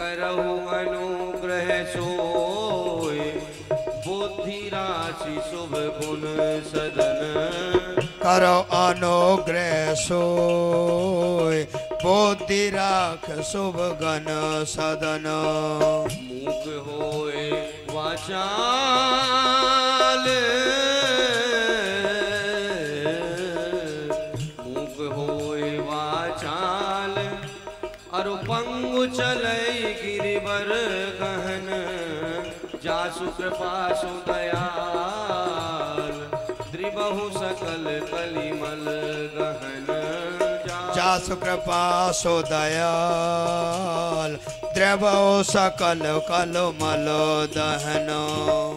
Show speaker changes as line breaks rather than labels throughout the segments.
करहु अनुग्रह सोय बुद्धि राशि शुभ गुण सदन
करो अनुग्रह सोय बुद्धि राख शुभ गण सदन
मूक होए वाचाल मूक होए वाचाल अरु पंगु चलै गिरिवर गहन जासु कृपा सु दयाल द्रिबहु सकल कलिमल गहन
जासु कृपा सो दयाल द्रवो सकल कलमल दहन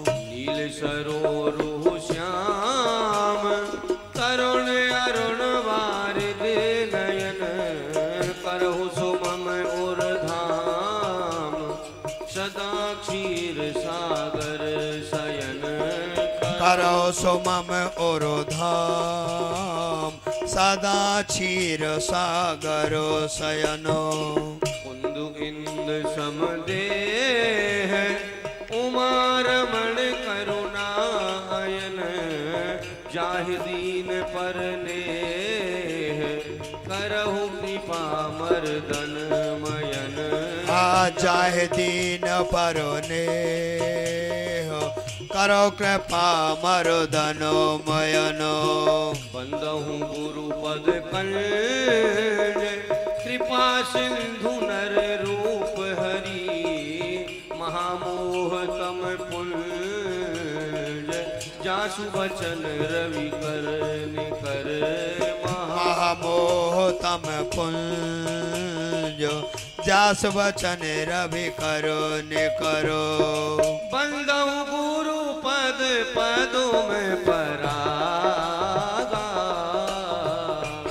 नील सरोरु श्याम तरुण अरुण वारिद नयन करहु सुमम उर्धाम सदा क्षीर सागर शयन
करो सुमम उर्धाम सदा क्षीर सागर शयनो
कुंदु इंद समदेह उमारमण करुणायन जाहि दीन पर नेह करहु कृपा मर्दन मयन
जाहि दीन पर नेह करो कृपा मर्दनो मयनो
बंदहु गुरु पद कंज कृपा सिंधु नर रूप हरि महामोह तम पुंज जासु बचन रवि कर निकर
महामोह तम पुंज जास वचन रवि करो ने करो
बंदहु गुरु पद पदों में परागा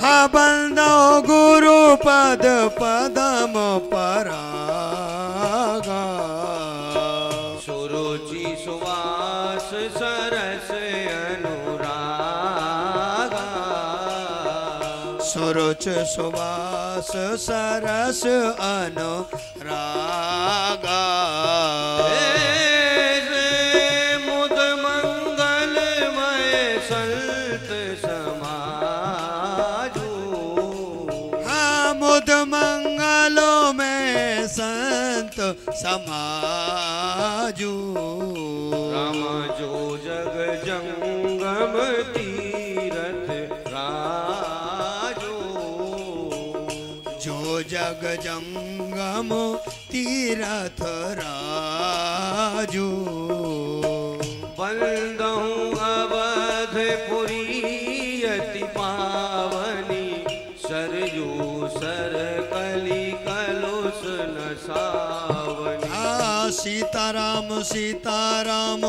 हाँ बंदो गुरु पद पदम परागा
सुरुचि सुवास सरस अनुरागा
सुरुच सुवास सरस अनुरागा
मुद मंगलमय संत समाजू
हाँ मुद मंगलों में संत समाजू
राम जो जग जंगम तीरथ राजो
जो जग जंगम तीरथ राजू
बंदहु अवधपुरी अति पावनी सरजू सर कली कलुष न सावनी
सीताराम सीताराम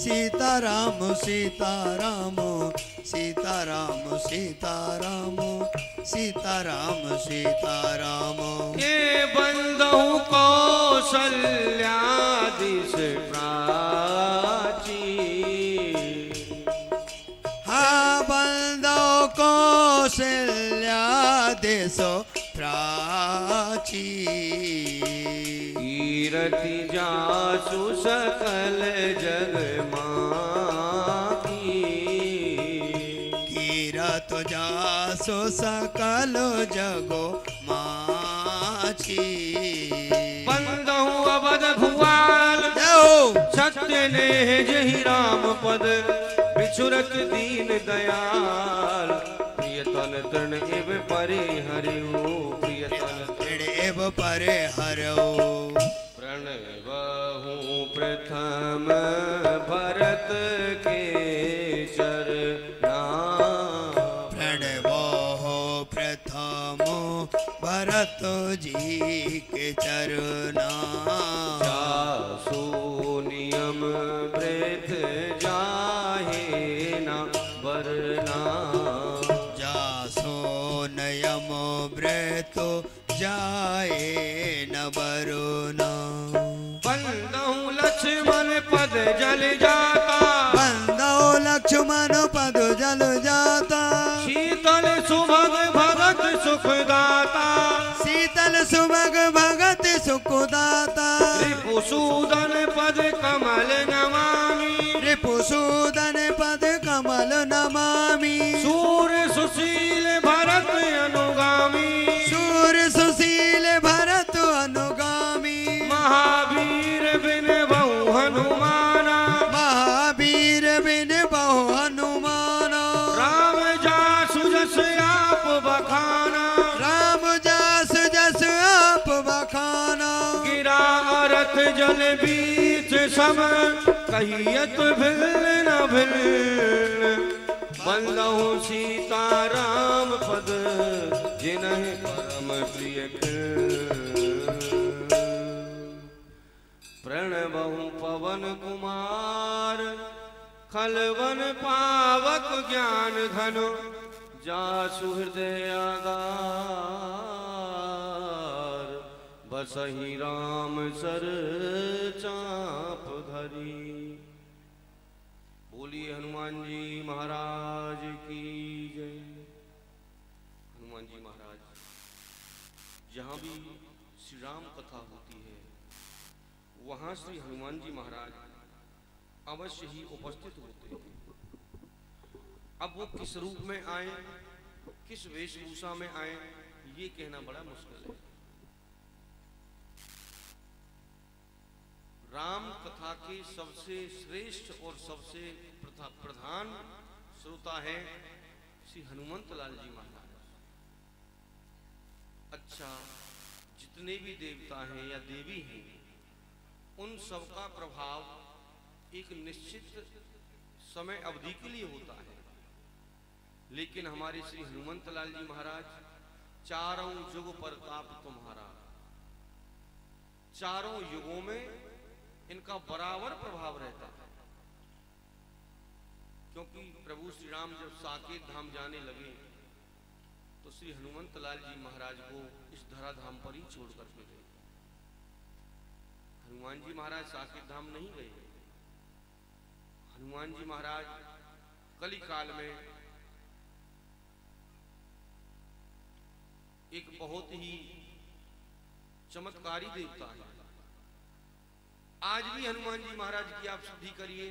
सीताराम सीताराम सीताराम सीताराम सीताराम सीताराम
ये बंदहु कौशल्यादिश प्राची
हाँ बंदो कौशल्या देशो प्राची
कीरति जासु सकल जग माकी
कीरत जासो सकल जगो माची
बंदहु अवध भुआल सत्य ने जहि राम पद बिछुरत दीन दयाल प्रियतन तृण एव परे हरिओ प्रियतन
तृण एव परे हरो
प्रणवहु प्रथम भरत के चरना
प्रणवो प्रथम भरत जी के चरना
जासु नियम वृत जाहे न वरना
जासो नयम व्रत जाए न वरुना
बंदहु लक्ष्मण पद जल जाता
बंदो लक्ष्मण पद जल जाता
शीतल सुभग भगत सुखदाता
शीतल सुभग भगत सुखदाता जाता।
रिपुसूदन पद कमल नमामि,
रिपुसूदन पद कमल नमामि।
सूर सुशील भरत अनुगामी,
सूर सुशील भरत अनुगामी।
महावीर बिन बहु हनुमाना,
महावीर बिन बहु हनुमाना।
राम जासु जस आप बखाना,
राम जास जस आप बखाना।
गिरा रथ जल बीच सम, कहियत भिल न भिल, बंदहु सीता राम पद, जिन्हि परम प्रिय प्रणबहु पवन कुमार, खलवन पावक ज्ञान धनु, जासु हृदय आगार, बसहि राम सर चाप धरी। बोलिए हनुमान जी महाराज की जय। हनुमान जी महाराज जहाँ भी श्री राम कथा होती है वहाँ श्री हनुमान जी महाराज अवश्य ही उपस्थित होते हैं। अब वो किस रूप में आए, किस वेशभूषा में आए, ये कहना बड़ा मुश्किल है। राम कथा के सबसे श्रेष्ठ और सबसे प्रधान श्रोता है श्री हनुमंत लाल जी महाराज। अच्छा, जितने भी देवता हैं या देवी हैं, उन सब का प्रभाव एक निश्चित समय अवधि के लिए होता है, लेकिन हमारे श्री हनुमंत लाल जी महाराज चारों युग प्रताप तुम्हारा, चारों युगों में इनका बराबर प्रभाव रहता है। क्योंकि प्रभु श्री राम जब साकेत धाम जाने लगे तो श्री हनुमंत लाल जी महाराज को इस धराधाम पर ही छोड़ करके गए। हनुमान जी महाराज साकेत धाम नहीं गए। हनुमान जी महाराज कली काल में एक बहुत ही चमत्कारी देवता है। आज भी हनुमान जी महाराज की आप सिद्धि करिए,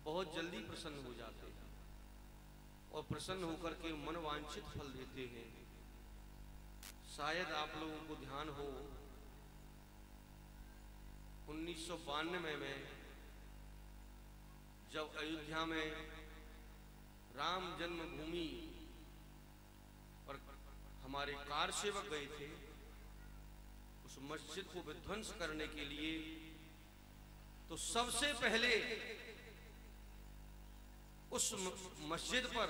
बहुत जल्दी प्रसन्न हो जाते हैं और प्रसन्न होकर के मन वांछित फल देते हैं। शायद आप लोगों को ध्यान हो, 1992 में जब अयोध्या में राम जन्मभूमि पर हमारे कार सेवक गए थे, उस मस्जिद को विध्वंस करने के लिए, तो सबसे पहले उस मस्जिद पर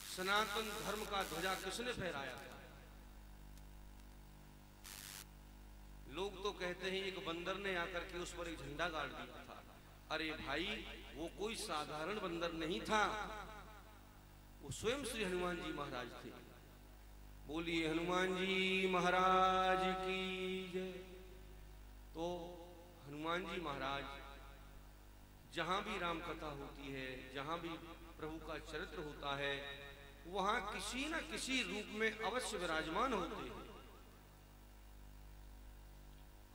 सनातन धर्म का ध्वजा किसने फहराया था? लोग तो कहते हैं एक बंदर ने आकर के उस पर एक झंडा गाड़ दिया था। अरे भाई, वो कोई साधारण बंदर नहीं था, वो स्वयं श्री हनुमान जी महाराज थे। बोलिए हनुमान जी महाराज की जय। तो हनुमान जी महाराज जहां भी राम कथा होती है, जहां भी प्रभु का चरित्र होता है, वहां किसी न किसी रूप में अवश्य विराजमान होते हैं।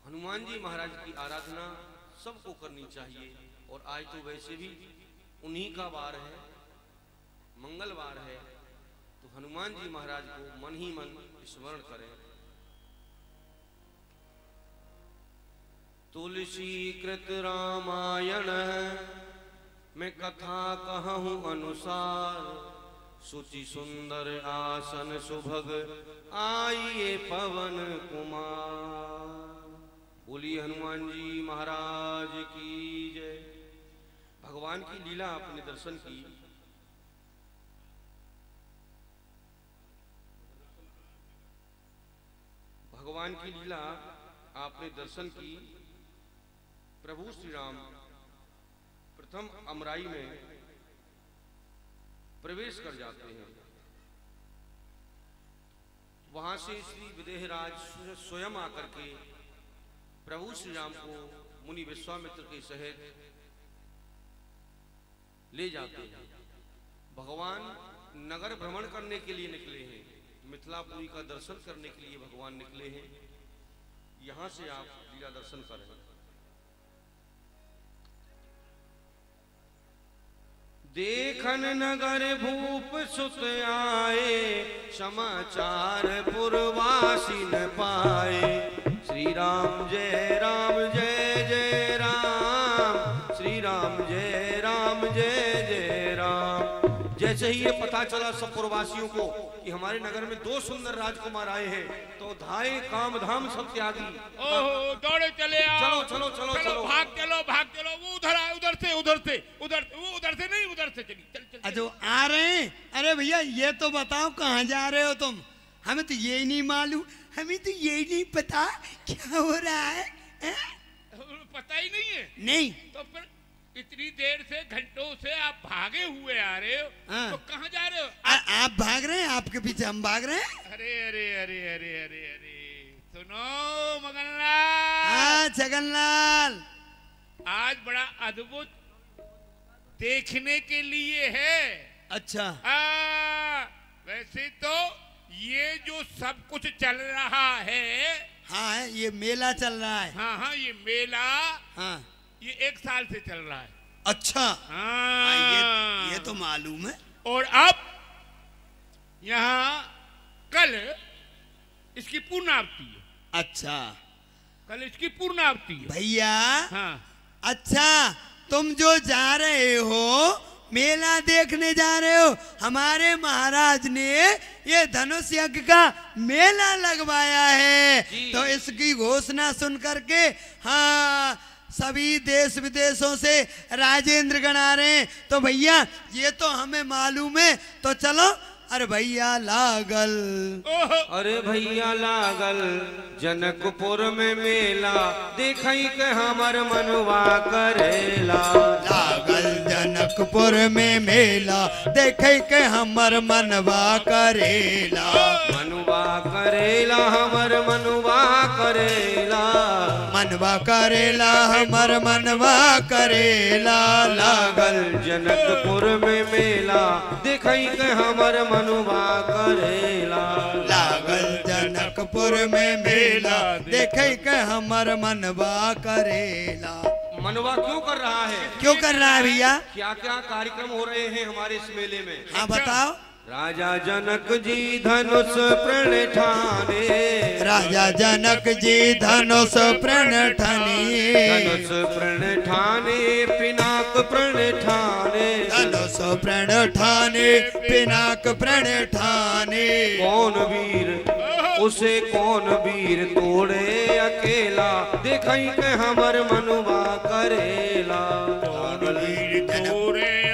हनुमान जी महाराज की आराधना सबको करनी चाहिए। और आज तो वैसे भी उन्हीं का वार है, मंगलवार है, तो हनुमान जी महाराज को मन ही मन स्मरण करें। तुलसी कृत रामायण में कथा कहूँ अनुसार, सुचि सुंदर आसन सुभग आइए पवन कुमार। बोलिए हनुमान जी महाराज की जय। भगवान की लीला आपने दर्शन की। भगवान की लीला आपने दर्शन की। प्रभु श्री राम प्रथम अमराई में प्रवेश कर जाते हैं। वहां से श्री विदेहराज स्वयं आकर के प्रभु श्री राम को मुनि विश्वामित्र के सहित ले जाते हैं। भगवान नगर भ्रमण करने के लिए निकले हैं, मिथिलापुरी का दर्शन करने के लिए भगवान निकले हैं। यहां से आप लीला दर्शन करें। देखन नगर भूप सुत आए, समाचार पुरवासी न पाए। श्री राम जय राम जय जय राम, श्री राम जय जय जय राम। जैसे ही ये पता चला सब पुरवासियों को कि हमारे नगर में 2 सुंदर राजकुमार आए हैं, तो धाए काम धाम सब त्यागी।
ओहो, दौड़े चले आओ।
चलो चलो चलो चलो,
भाग चलो। वो उधर आए, उधर से नहीं, उधर से चली। चल
जो आ रहे हैं। अरे भैया ये तो बताओ कहाँ जा रहे हो तुम? हमें तो यही नहीं मालूम, हमें तो यही नहीं पता क्या हो रहा है।
पता ही नहीं है।
नहीं
तो फिर इतनी देर से, घंटों से आप भागे हुए आ रहे हो।
हाँ।
तो कहाँ जा रहे हो?
आप भाग रहे हैं, आपके पीछे हम भाग रहे हैं।
अरे सुनो मगनलाल।
हाँ जगनलाल,
आज बड़ा अद्भुत देखने के लिए है।
अच्छा
वैसे तो ये जो सब कुछ चल रहा है,
हाँ ये मेला चल रहा है।
हाँ ये मेला,
हाँ
ये 1 साल से चल रहा है।
अच्छा हाँ, ये तो मालूम है।
और अब यहाँ कल इसकी पूर्णावती है।
अच्छा
कल इसकी पूर्णावती है
भैया।
हाँ।
अच्छा तुम जो जा रहे हो, मेला देखने जा रहे हो, हमारे महाराज ने ये धनुष यज्ञ का मेला लगवाया है। तो इसकी घोषणा सुन करके हाँ सभी देश विदेशों से राजेंद्र गण आ रहे हैं। तो भैया ये तो हमें मालूम है, तो चलो। अरे भैया लागल,
अरे भैया लागल जनकपुर में मेला, देखई के हमर मनवा करेला।
लागल जनकपुर में मेला, देखे के हमर मनवा करेला।
मनवा करेला हमर मनवा करेला,
मनवा करेला हमर मनवा करेला।
लागल जनकपुर में मेला, देखई के हमर मनवा करेला।
लागल जनकपुर में मेला, देखे के हमर मनवा करेला।
मनवा क्यों कर रहा है?
क्यों कर रहा है भैया?
क्या क्या कार्यक्रम हो रहे हैं हमारे इस मेले में?
हाँ बताओ।
राजा जनक जी धनुष प्रण ठाने,
राजा जनक जी धनुष प्रण ठाने,
धनुष प्रण ठाने पिनाक प्रण ठाने,
धनुष प्रण ठाने पिनाक प्रण ठाने।
कौन वीर उसे कौन वीर तोड़े अकेला, देखई के हमर मनवा करेला।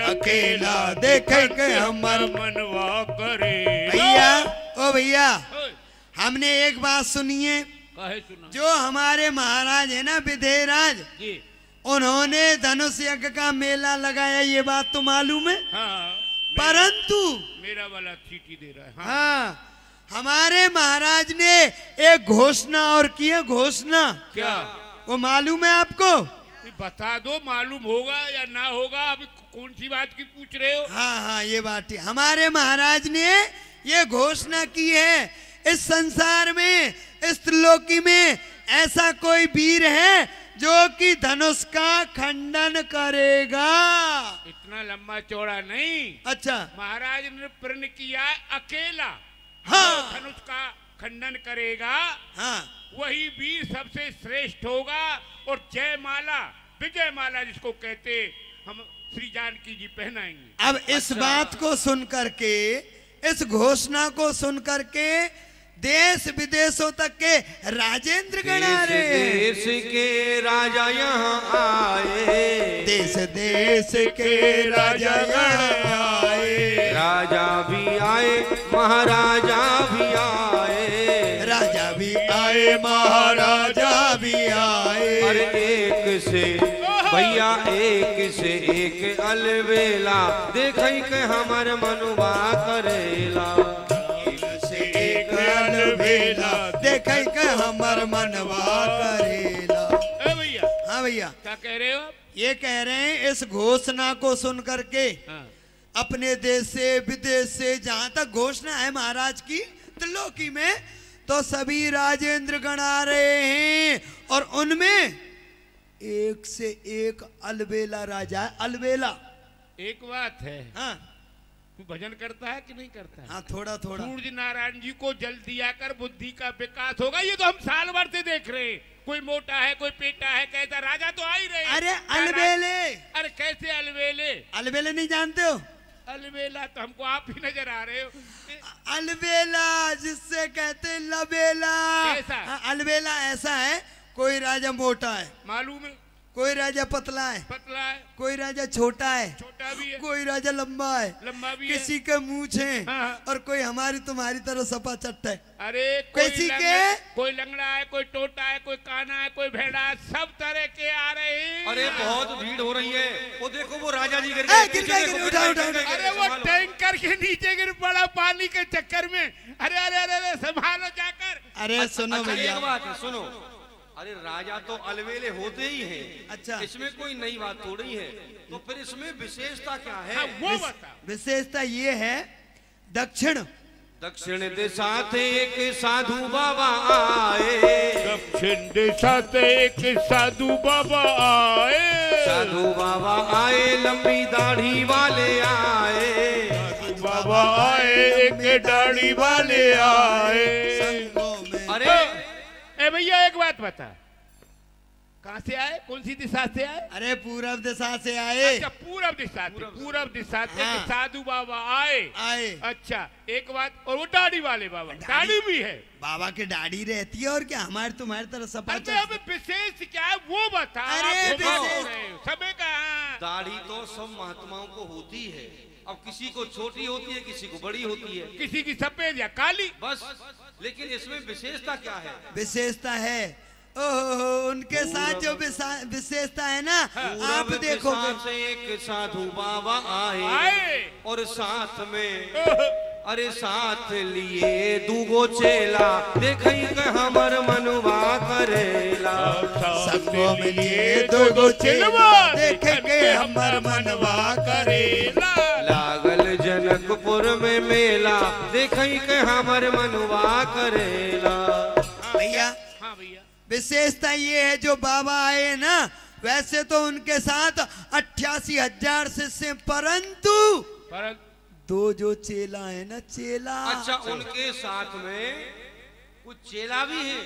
अकेला देखे के हमर
मनवा करे।
भैया ओ भैया, हमने एक बात सुनिए। जो हमारे महाराज है ना विधेयराज
जी,
उन्होंने धनुष यज्ञ का मेला लगाया, ये बात तो मालूम है।
हाँ,
परंतु
मेरा वाला चीटी दे रहा है।
हाँ हमारे महाराज ने एक घोषणा और की है। घोषणा
क्या?
वो मालूम है आपको?
बता दो, मालूम होगा या ना होगा। अभी कौन सी बात की पूछ रहे हो?
हाँ हाँ ये बात है। हमारे महाराज ने ये घोषणा की है, इस संसार में, इस त्रिलोकी में ऐसा कोई वीर है जो कि धनुष का खंडन करेगा।
इतना लंबा चौड़ा नहीं।
अच्छा
महाराज ने प्रण किया अकेला
हाँ।
धनुष का खंडन करेगा,
हाँ
वही वीर सबसे श्रेष्ठ होगा। और जयमाला, विजय माला जिसको कहते, हम श्री जानकी जी पहनाएंगे।
अब इस बात को सुन करके, इस घोषणा को सुन करके देश विदेशों तक के राजेंद्र गण आ रहे हैं।
देश के राजा यहाँ आए,
देश देश के राजा यहाँ आए।
राजा भी आए महाराजा भी आए,
राजा भी आए महाराजा भी आए।
और एक से भैया एक से एक अलबेला, देखई के हमर मनवा करेला।
अलबेला देखे के हमर मनवा करेला।
भैया,
हाँ भैया
क्या कह रहे हो आप?
ये कह रहे हैं इस घोषणा को सुन करके
हाँ।
अपने देश से विदेश से जहाँ तक घोषणा है महाराज की त्रिलोकी में, तो सभी राजेंद्र गण आ रहे हैं और उनमें एक से एक अलबेला राजा है। अलबेला।
एक बात है,
हाँ
तू भजन करता है कि नहीं करता है?
हाँ थोड़ा थोड़ा।
सूर्य नारायण जी को जल दिया कर बुद्धि का विकास होगा, ये तो हम साल भर से देख रहे हैं। कोई मोटा है, कोई पेटा है, कहता राजा तो आ ही रहे।
अरे अलबेले।
अरे कैसे अलबेले?
अलबेले नहीं जानते हो?
अलबेला तो हमको आप ही नजर आ रहे हो।
अलबेला जिससे कहते लबेला।
कैसा?
अलबेला ऐसा है, कोई राजा मोटा है,
मालूम है,
कोई राजा पतला है,
पतला है,
कोई राजा छोटा है,
छोटा भी है,
कोई राजा लंबा है,
लंबा भी
किसी के मूंछ है,
हाँ।
और कोई हमारी तुम्हारी तरह सपा चट्ट है।
अरे
किसी के
कोई लंगड़ा है, कोई टोटा है, कोई काना है, कोई भेड़ा है, सब तरह के आ रहे हैं।
अरे बहुत भीड़ हो रही है। वो देखो वो राजा जी गिर
गिर गए, उठा उठा।
अरे वो टैंकर के नीचे गिर पड़ा पानी के चक्कर में। अरे अरे अरे अरे संभालो जाकर।
अरे सुनो
अच्छा,
भैया,
एक बात है, सुनो। अरे राजा तो अलवेले होते ही हैं।
अच्छा।
इसमें कोई नई बात थोड़ी है। तो फिर इसमें विशेषता क्या है?
हाँ, वो बता।
विशेषता ये है, दक्षिण
दक्षिण दिशा थे एक साधु बाबा आए।
दक्षिण दिशा से एक साधु बाबा आए।
साधु बाबा आए, लंबी दाढ़ी वाले आए।
साधु बाबा आए, एक दाढ़ी वाले आए।
संगों में।
अरे
ए भैया एक बात बता, कहाँ से आए? कौन सी दिशा से आए?
अरे पूरब दिशा से आए।
अच्छा पूरब दिशा से, पूरब दिशा से
हाँ।
एक साधु बाबा आए।
आए।
अच्छा एक बात, और वो दाढ़ी वाले बाबा, दाढ़ी भी है।
बाबा की दाढ़ी रहती है और क्या हमारी तुम्हारी तरह सपा
अरे
चट्ट।
अब विशेष क्या है वो बता।
अरे
आप घुमा
विशेष-
रहे हो, सबे कहा।
दाढ़ी तो सब महात्माओं को होती है। अब किसी को छोटी होती है, किसी को बड़ी होती है,
किसी की सफेद या काली।
बस। लेकिन इसमें विशेषता क्या है?
विशेषता है, ओहो उनके साथ जो विशेषता है ना, आप
पूरब
देखोगे।
दिशा से एक साधु बाबा आए
आए।
और साथ में अरे साथ लिए दूगो चेला, देखई के हमर मनवा करेला।
संगों में लिए दो चिलवा, देखे के हमर मनवा
करेला।
लागल जनकपुर में मेला, देखई के हमर मनवा करेला।
भैया
हाँ भैया,
विशेषता ये है, जो बाबा आए ना, वैसे तो उनके साथ 88,000 शिष्य, परंतु दो जो चेला है ना, चेला।
अच्छा, उनके साथ में कुछ चेला भी है।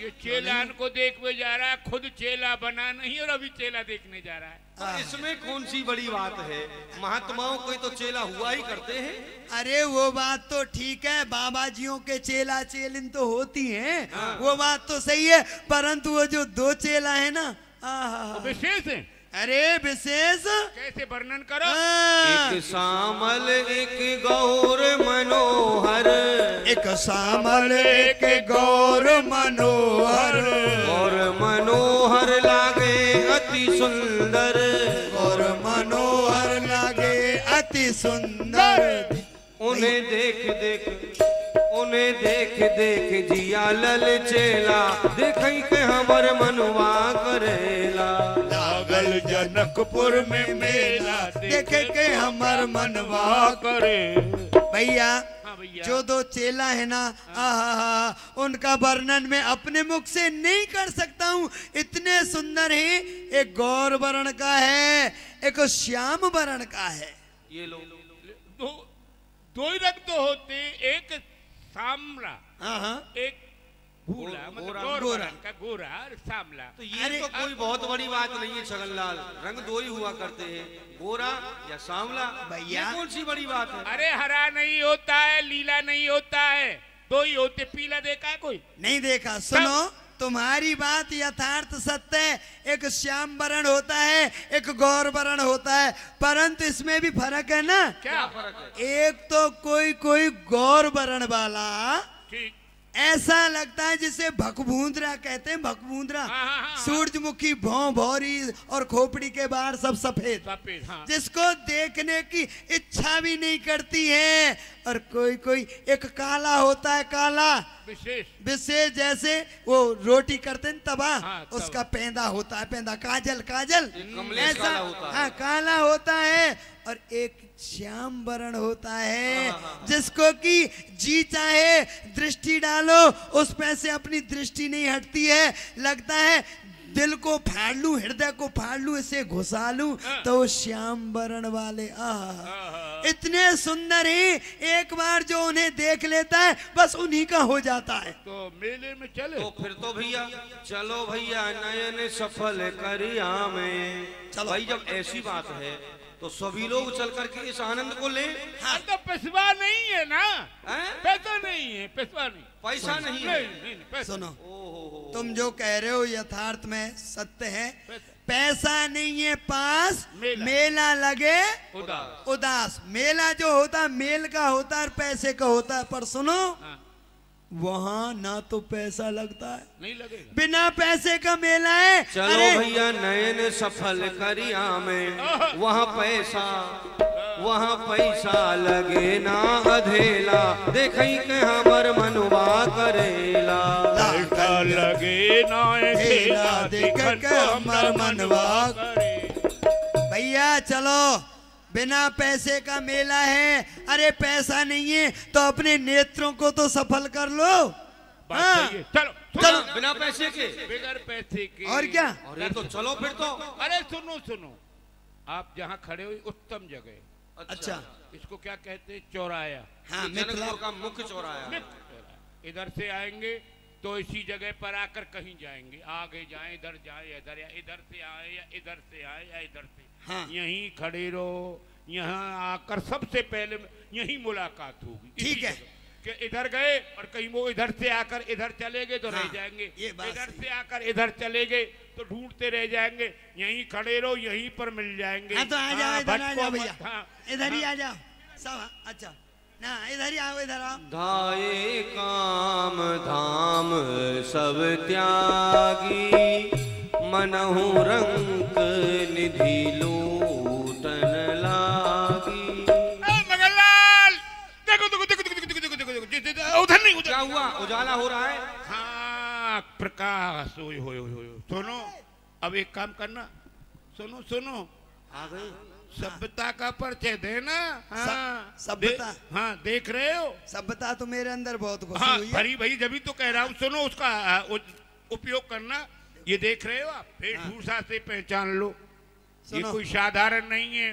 ये चेला को देखने जा रहा है, खुद चेला बना नहीं और अभी चेला देखने जा रहा है।
तो इसमें कौन सी बड़ी बात है? महात्माओं को तो चेला हुआ ही करते हैं।
अरे वो बात तो ठीक है, बाबा जियों के चेला चेलिन तो होती हैं, वो बात तो सही है, परंतु वो जो दो चेला है ना,
तो विशेष है।
अरे विशेष
कैसे वर्णन करो?
एक सामल एक गौर मनोहर,
एक सामल एक गौर मनोहर,
और मनोहर लागे अति सुंदर,
और मनोहर लागे अति सुंदर।
उन्हें देख देख जिया लल चेला, देखई के हमर मनवा करेला।
लागल जनकपुर में मेला,
देखे के हमर मनवा
करे।
भैया
हाँ भैया,
जो दो चेला है ना, आहा, उनका वर्णन मैं अपने मुख से नहीं कर सकता हूँ, इतने सुंदर हैं। एक गौर वर्ण का है, एक श्याम वर्ण का है।
ये लोग
दो ही रंग तो होते, एक सामला,
हाँ
एक भूरा, मतलब
गोरा,
गौर
गोरा।
रंग का गोरा और सामला।
तो ये
अरे,
तो कोई बहुत बड़ी बात नहीं है छगनलाल। रंग दो ही हुआ करते हैं, गोरा या सांवला।
भैया।
ये कौन सी बड़ी बात है?
अरे हरा नहीं होता है, लीला नहीं होता है, दो ही होते। पीला देखा है कोई?
नहीं देखा। सुनो, तुम्हारी बात यथार्थ सत्य है, एक श्याम वर्ण होता है, एक गौर वर्ण होता है, परंतु इसमें भी फर्क है ना।
क्या
फर्क है?
एक तो कोई गौर वर्ण वाला
ठीक।
ऐसा लगता है जिसे भकभूंदरा कहते हैं, भकभूंदरा।
हाँ।
सूरजमुखी, भौं भौरी और खोपड़ी के बाहर सब सफेद,
सफेद, हाँ।
जिसको देखने की इच्छा भी नहीं करती है। और कोई एक काला होता है, काला
विशेष
विशेष जैसे वो रोटी करते हैं तवा,
हाँ, तवा।
उसका पेंदा होता है, पेंदा काजल काजल
कमलेश
ऐसा,
काला होता है।
हाँ काला होता है। और एक श्याम वर्ण होता है जिसको कि जी चाहे दृष्टि डालो उस पे से अपनी दृष्टि नहीं हटती है, लगता है दिल को फाड़ लूं, हृदय को फाड़ लूं, इसे घुसा लूं, तो वो श्याम वर्ण वाले इतने सुंदर ही एक बार जो उन्हें देख लेता है बस उन्हीं का हो जाता है।
तो मेले में चले
तो फिर तो भैया चलो भैया नयन सफल करिया में।
चलो।
भाई जब ऐसी बात है तो सभी लोग चल करके इस आनंद को ले।
हाँ, तो पैसवा नहीं है ना,
हैं?
पैसा नहीं है, पैसवा नहीं,
पैसा नहीं है।
नहीं, पैसा।
सुनो,
ओहो
तुम जो कह रहे हो यथार्थ में सत्य है।
पैसा।
पैसा नहीं है पास,
मेला।
मेला लगे
उदास।
उदास। मेला जो होता है मेल का होता है और पैसे का होता है, पर सुनो
हाँ,
वहाँ ना तो पैसा लगता है,
नहीं लगेगा।
बिना पैसे का मेला है।
चलो
अरे
भैया नयन सफल करिया में। वहाँ पैसा लगे ना अधेला, देखई के हमर मनवा करेला।
पैसा लगे ना
ठेला देख के हमर मनवा
करे।
भैया चलो, बिना पैसे का मेला है। अरे पैसा नहीं है तो अपने नेत्रों को तो सफल कर लो।
बात
हाँ।
सही है। चलो
चलो।
बिना पैसे के।
बगैर पैसे के।
और क्या?
अरे तो चलो फिर तो।
अरे सुनो सुनो, आप जहाँ खड़े हो उत्तम जगह,
अच्छा
इसको क्या कहते हैं, चौराया।
हाँ
जनकपुर
मिथिला
का मुख्य चौराहा।
इधर से आएंगे तो इसी जगह पर आकर कहीं जाएंगे, आगे जाएं, इधर जाएं, इधर, या इधर से आए या इधर से आए या इधर से,
हाँ।
यहीं खड़े रहो। यहाँ आकर सबसे पहले यहीं मुलाकात होगी। इसी
ठीक है।
जगह। कि इधर गए और कहीं वो इधर से आकर इधर चले गए तो
हाँ,
रह जाएंगे,
ये बात
इधर
सही।
से आकर इधर चले गए तो ढूंढते रह जाएंगे। यहीं खड़े रहो, यहीं पर मिल जाएंगे।
हाँ तो आ जाओ,
हाँ,
इधर आ
भटको
जाओ
मत,
भैया,
हाँ।
इधर ही आ जाओ सब। अच्छा ना इधर ही आओ, इधर आओ।
धाये काम धाम सब त्यागी, मनहु रंक निधि लूटन लागी।
मगनलाल, देखो देखो देखो देखो देखो देखो देखो देखो, उधर नहीं, उधर।
क्या हुआ, उजाला हो रहा है?
हाँ प्रकाश, ओए होए होए होए। सुनो, अब एक काम करना, सुनो सुनो,
आ गए।
सभ्यता का परिचय देना। हाँ
सभ्यता?
हाँ देख रहे हो।
सभ्यता तो मेरे अंदर बहुत घुसी
हाँ
हुई है।
भरी भाई, जब तो कह रहा हूँ, सुनो उसका उपयोग करना। ये देख रहे हो आप, वेशभूषा से पहचान लो, ये
सुनो।
कोई साधारण नहीं है।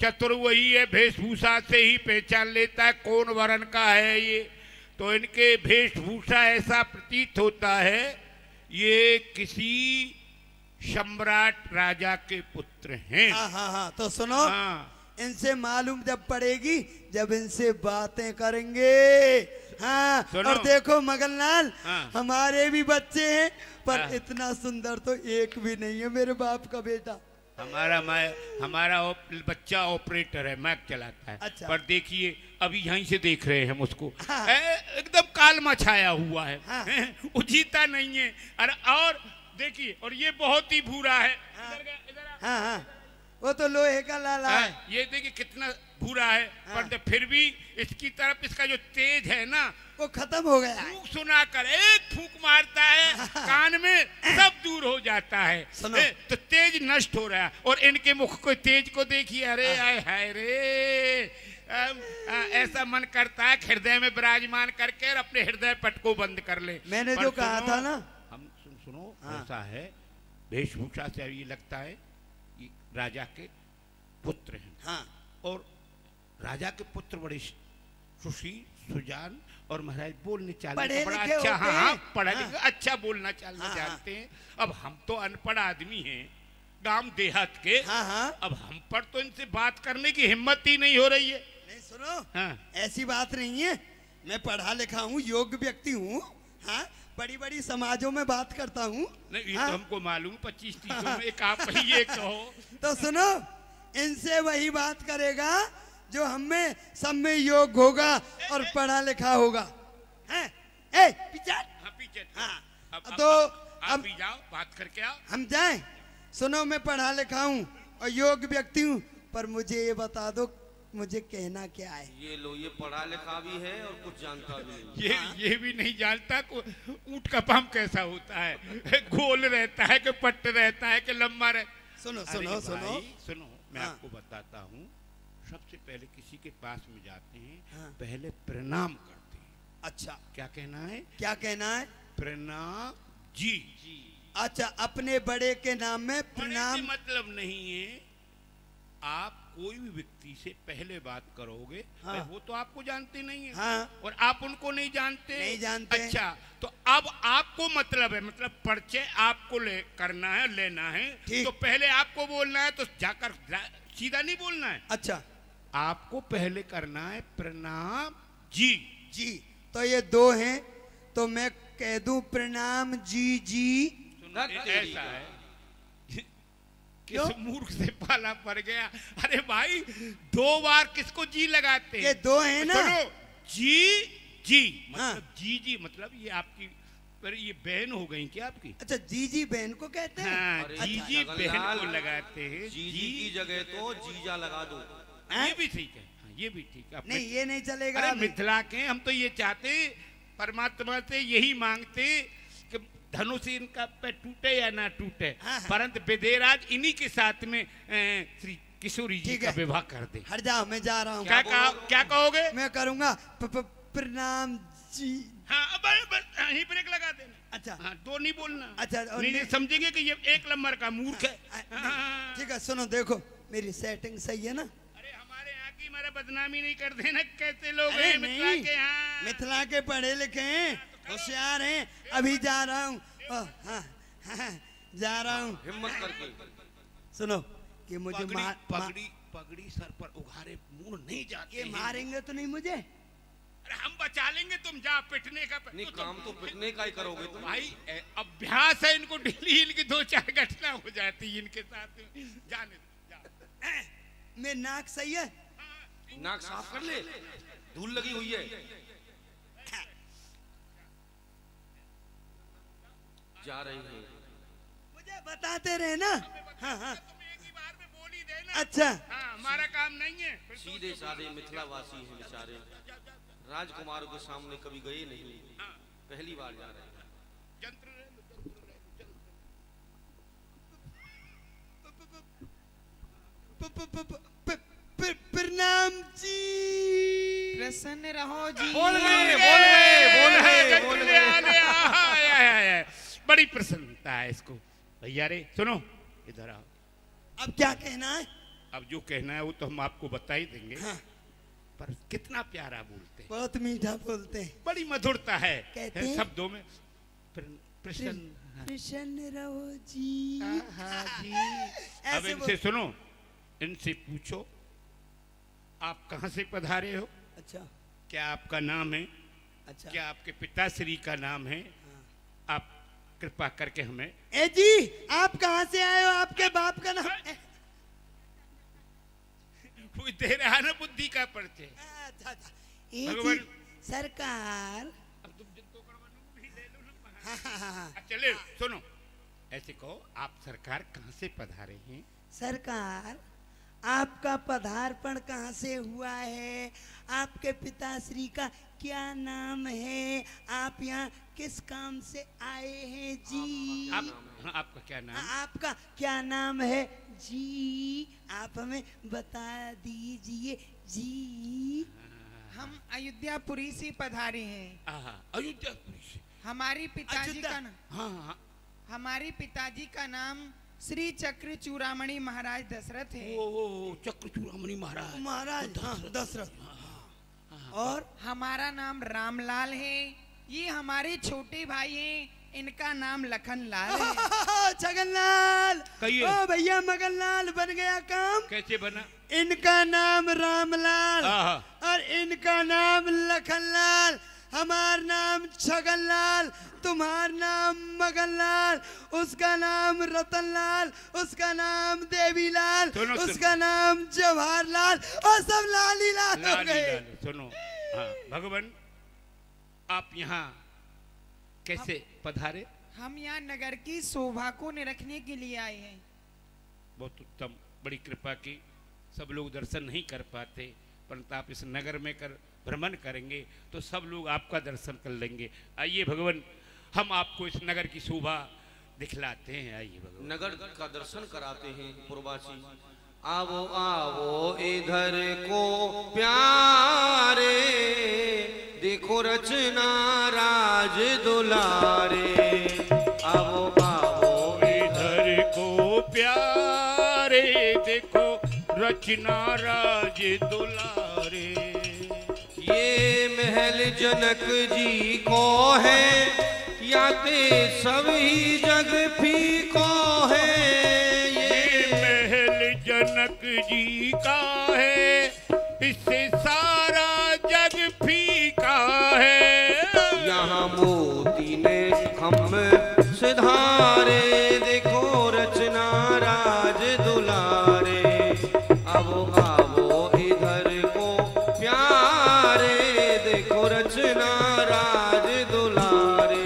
चतुर वही है, वेशभूषा से ही पहचान लेता है कौन वर्ण का है ये। तो इनके वेशभूषा ऐसा प्रतीत होता है ये किसी सम्राट राजा के पुत्र हैं।
हाँ हाँ हाँ तो सुनो,
हाँ।
इनसे मालूम जब पड़ेगी जब इनसे बातें करेंगे। हाँ
सुनो।
और देखो मगनलाल,
हाँ।
हमारे भी बच्चे हैं पर
हाँ।
इतना सुंदर तो एक भी नहीं है मेरे बाप का बेटा।
हमारा बच्चा ऑपरेटर है, मैक चलाता है।
अच्छा।
पर देखिए अभी यहीं से देख रहे हैं हम उसको।
हाँ।
एकदम कालमा छाया हुआ है।
हाँ।
वो जीता नहीं है। और देखिए, और ये बहुत ही भूरा है।
हाँ।
इधर आ।
हाँ हाँ वो तो लोहे का लाला है।
हाँ, ये देखिए कितना भूरा है।
हाँ।
पर फिर भी इसकी तरफ इसका जो तेज है ना,
वो खत्म हो गया है।
फूंक सुनाकर एक फूंक मारता है कान में, सब दूर हो जाता है।
सुनो।
तो तेज नष्ट हो रहा है। और इनके मुख को तेज को देखिए, अरे आय हाय रे, ऐसा मन करता है हृदय में विराजमान करके और अपने हृदय पट को बंद कर ले।
मैंने
पर
जो कहा
सुनो,
था ना,
हम सुनो,
हाँ।
ऐसा है वेशभूषा से ये लगता है ये राजा के पुत्र हैं।
हाँ
और राजा के पुत्र बड़े सुशील सुजान और महाराज बोलने चालने
पढ़े
का बड़ा
लिखे
अच्छा,
होते
हाँ
हैं।
हाँ पढ़ा
हाँ।
लिखा, अच्छा बोलना चालना
हाँ,
जानते हैं। अब हम तो अनपढ़ आदमी हैं, गांव देहात के।
हाँ हाँ
अब हम पर तो इनसे बात करने की हिम्मत ही नहीं हो रही है।
नहीं सुनो,
हाँ।
ऐसी बात नहीं है। मैं पढ़ा लिखा हूँ, योग्य व्यक्ति हूँ। हाँ बड़ी बड़ी समाजों में बात करता हूँ।
नहीं ये
हाँ?
तो हमको मालूम, 25-30 में एक आप ही ये कहो।
तो सुनो, इनसे वही बात करेगा जो हम में सब में योग्य होगा और पढ़ा लिखा होगा। हैं? ए पीछे
हाँ पीछे।
हाँ,
अब
तो
आप
अब
भी जाओ, बात करके आओ।
हम जाएं। सुनो, मैं पढ़ा लिखा हूँ और योग्य व्यक्ति हूँ, पर मुझे ये बता दो मुझे कहना क्या है?
ये लो, ये पढ़ा लिखा भी है और कुछ जानता भी नहीं।
ये भी नहीं जानता ऊंट का पाम कैसा होता है, गोल रहता है कि पट्ट रहता है कि लंबा रहता।
सुनो सुनो सुनो
सुनो, मैं
हाँ।
आपको बताता हूँ। सबसे पहले किसी के पास में जाते हैं,
हाँ।
पहले प्रणाम करते हैं।
अच्छा,
क्या कहना है?
क्या कहना है?
प्रणाम जी।
अच्छा, अपने बड़े के नाम में
बड़े से
प्रणाम।
मतलब नहीं है, आप कोई भी व्यक्ति से पहले बात करोगे,
हाँ।
वो तो आपको जानते नहीं है,
हाँ।
और आप उनको नहीं जानते।
नहीं जानते।
अच्छा, तो अब आपको मतलब है, मतलब परिचय आपको करना है, लेना है,
ठीक।
तो पहले आपको बोलना है, तो जाकर सीधा नहीं बोलना है।
अच्छा
आपको पहले करना है प्रणाम जी।
जी, तो ये दो हैं, तो मैं कह दूं प्रणाम जी जी।
ऐसा है,
क्यों?
किस मूर्ख से पाला पड़ गया। अरे भाई, 2 बार किसको जी लगाते हैं?
ये दो हैं ना?
सुनो, जी जी मतलब
हाँ।
जी जी मतलब ये आपकी, पर ये बहन हो गई क्या आपकी?
अच्छा, जी जी बहन को कहते हैं?
हाँ,
अरे
जी
अच्छा,
जी बहन
जगन्नाथ,
को लगाते हैं।
जीजी की जगह तो जीजा लगा दो।
ये भी ठीक है, हाँ, ये भी ठीक है।
नहीं, ये नहीं चलेगा।
अरे
अभी।
मिथिला के हम तो ये चाहते, परमात्मा से यही मांगते कि धनुष इनका पे टूटे या ना टूटे,
हाँ, हाँ।
परंतु विदेराज इन्हीं के साथ में श्री किशोरी जी
ठीक
का
है।
विवाह कर दे।
हट जाओ, मैं जा रहा हूँ।
क्या कहोगे?
मैं करूँगा प्रणाम जी।
हाँ, अब यहीं ब्रेक लगा देना।
अच्छा
हाँ, 2 नहीं बोलना।
अच्छा, और
नहीं
नहीं-
समझेंगे कि ये 1 नंबर का मूर्ख है। हाँ।
ठीक है, सुनो, देखो मेरी सेटिंग सही है ना?
अरे हमारे यहाँ की हमारा बदनामी नहीं कर देना, कैसे लोग
अरे
हैं मिथिला
नहीं,
के यहाँ।
मिथिला के पढ़े लिखे हैं, होशियार हैं। अभी जा रहा हूँ। हाँ, जा रहा हूँ।
हिम्मत करके।
सुनो, ये मुझे
पगड़ी
मार
पगड़ी पगड़ी सर पर उघारे मुंह नहीं जाते
ये
हैं।
मारेंगे तो नहीं मुझे?
अरे हम बचा लेंगे, तुम जा पिटने का।
नहीं, काम तो पिटने का ही करोगे तुम।
भाई अभ्यास है इनको, डेली इनकी 2-4 घटना हो जाती है इनके साथ। जाने दो, जा।
मैं नाक सही है?
नाक साफ कर ले, धूल लगी हुई है। जा रही है।
मुझे बताते रहे ना। हाँ हाँ,
तुम एक ही बार में बोल ही देना।
अच्छा।
हाँ, हमारा काम नहीं है। फिर तो-
सीधे साधे मिथिला वासी हैं बेचारे, राजकुमारों के सामने कभी गए नहीं, पहली बार जा रहे हैं।
जंत्र ले लो, जंत्र ले लो, जंत्र।
प्रणाम जी।
प्रसन्न रहो जी।
बोल गए, बोल गए, बोल गए,
जंत्र
बोल
ले
गए।
आ, ले आ, आया। बड़ी प्रसन्नता है इसको। भैया रे सुनो, इधर आओ।
अब क्या कहना है?
अब जो कहना है वो तो हम आपको बता ही देंगे।
हाँ।
पर कितना प्यारा बोलते हैं,
बहुत मीठा बोलते हैं।
बड़ी मधुरता है
कहते हैं?
शब्दों में। प्रसन्न।
प्रसन्न रहो जी।
हाँ जी। अब
ऐसे
इनसे सुनो, इनसे पूछो आप कहाँ से पधारे हो,
अच्छा
क्या आपका नाम है,
अच्छा।
क्या आपके पिताश्री का नाम है। आप कृपा करके हमें।
ए जी, आप कहाँ से आए हो? आपके बाप का नाम?
कोई दे रहा ना बुद्धि का परिचय।
अच्छा अच्छा। ए
भगवान।
जी, सरकार।
अब तुम जिनको करवाना भी ले लो ना।
हाँ, हाँ, हाँ, हाँ।
अच्छा ले सुनो, ऐसे कहो आप सरकार कहाँ से पधारे हैं।
सरकार, आपका पदार्पण कहाँ से हुआ है? आपके पिताश्री का क्या नाम है? आप यहाँ किस काम से आए हैं जी?
हाँ, आपका क्या नाम।
आपका क्या नाम है जी? आप हमें बता दीजिए जी।
हम अयोध्यापुरी से पधारे हैं।
अयोध्यापुरी से।
हमारी पिताजी
अयोध्या।
का नाम,
हाँ,
हमारे पिताजी का नाम श्री चक्र चूड़ामणि महाराज दशरथ है।
ओ चक्र चूड़ामणि महाराज।
महाराज, हाँ, दशरथ। और
हमारा नाम रामलाल है। ये हमारे छोटे भाई हैं, इनका नाम लखनलाल है।
छगनलाल।
कहिए।
ओ भैया, मगनलाल बन गया काम।
कैसे बना।
इनका नाम रामलाल
आहा।
और इनका नाम लखनलाल। हमार नाम छगनलाल, तुम्हार नाम मगनलाल, उसका नाम रतनलाल, उसका नाम देवीलाल,
सुनो,
उसका नाम जवाहरलाल, और सब लाली लाल हो
लाली
गए।
लाल। सुनो, हाँ भगवान, आप यहाँ कैसे पधारे।
हम यहाँ नगर की शोभा को निरखने के लिए आए हैं।
बहुत उत्तम, बड़ी कृपा की। सब लोग दर्शन नहीं कर पाते, परंतु आप इस नगर में कर भ्रमण करेंगे तो सब लोग आपका दर्शन कर लेंगे। आइए भगवान, हम आपको इस नगर की शोभा दिखलाते हैं। आइए भगवान,
नगर का दर्शन कराते हैं पुरवासी। आवो आवो इधर को प्यारे, देखो रचना राज दुलारे। आवो आवो
इधर को प्यारे, देखो रचना राज दुलारे।
ये महल जनक जी को है, या ते सभी जग फीको है।
ये महल जनक जी का है, इससे सारा जग फीका है।
यहाँ मोती ने खम्भ सिधारे, देखो रचना राज दुलारे। आवो आवो इधर को प्यारे, देखो रचना राज दुलारे।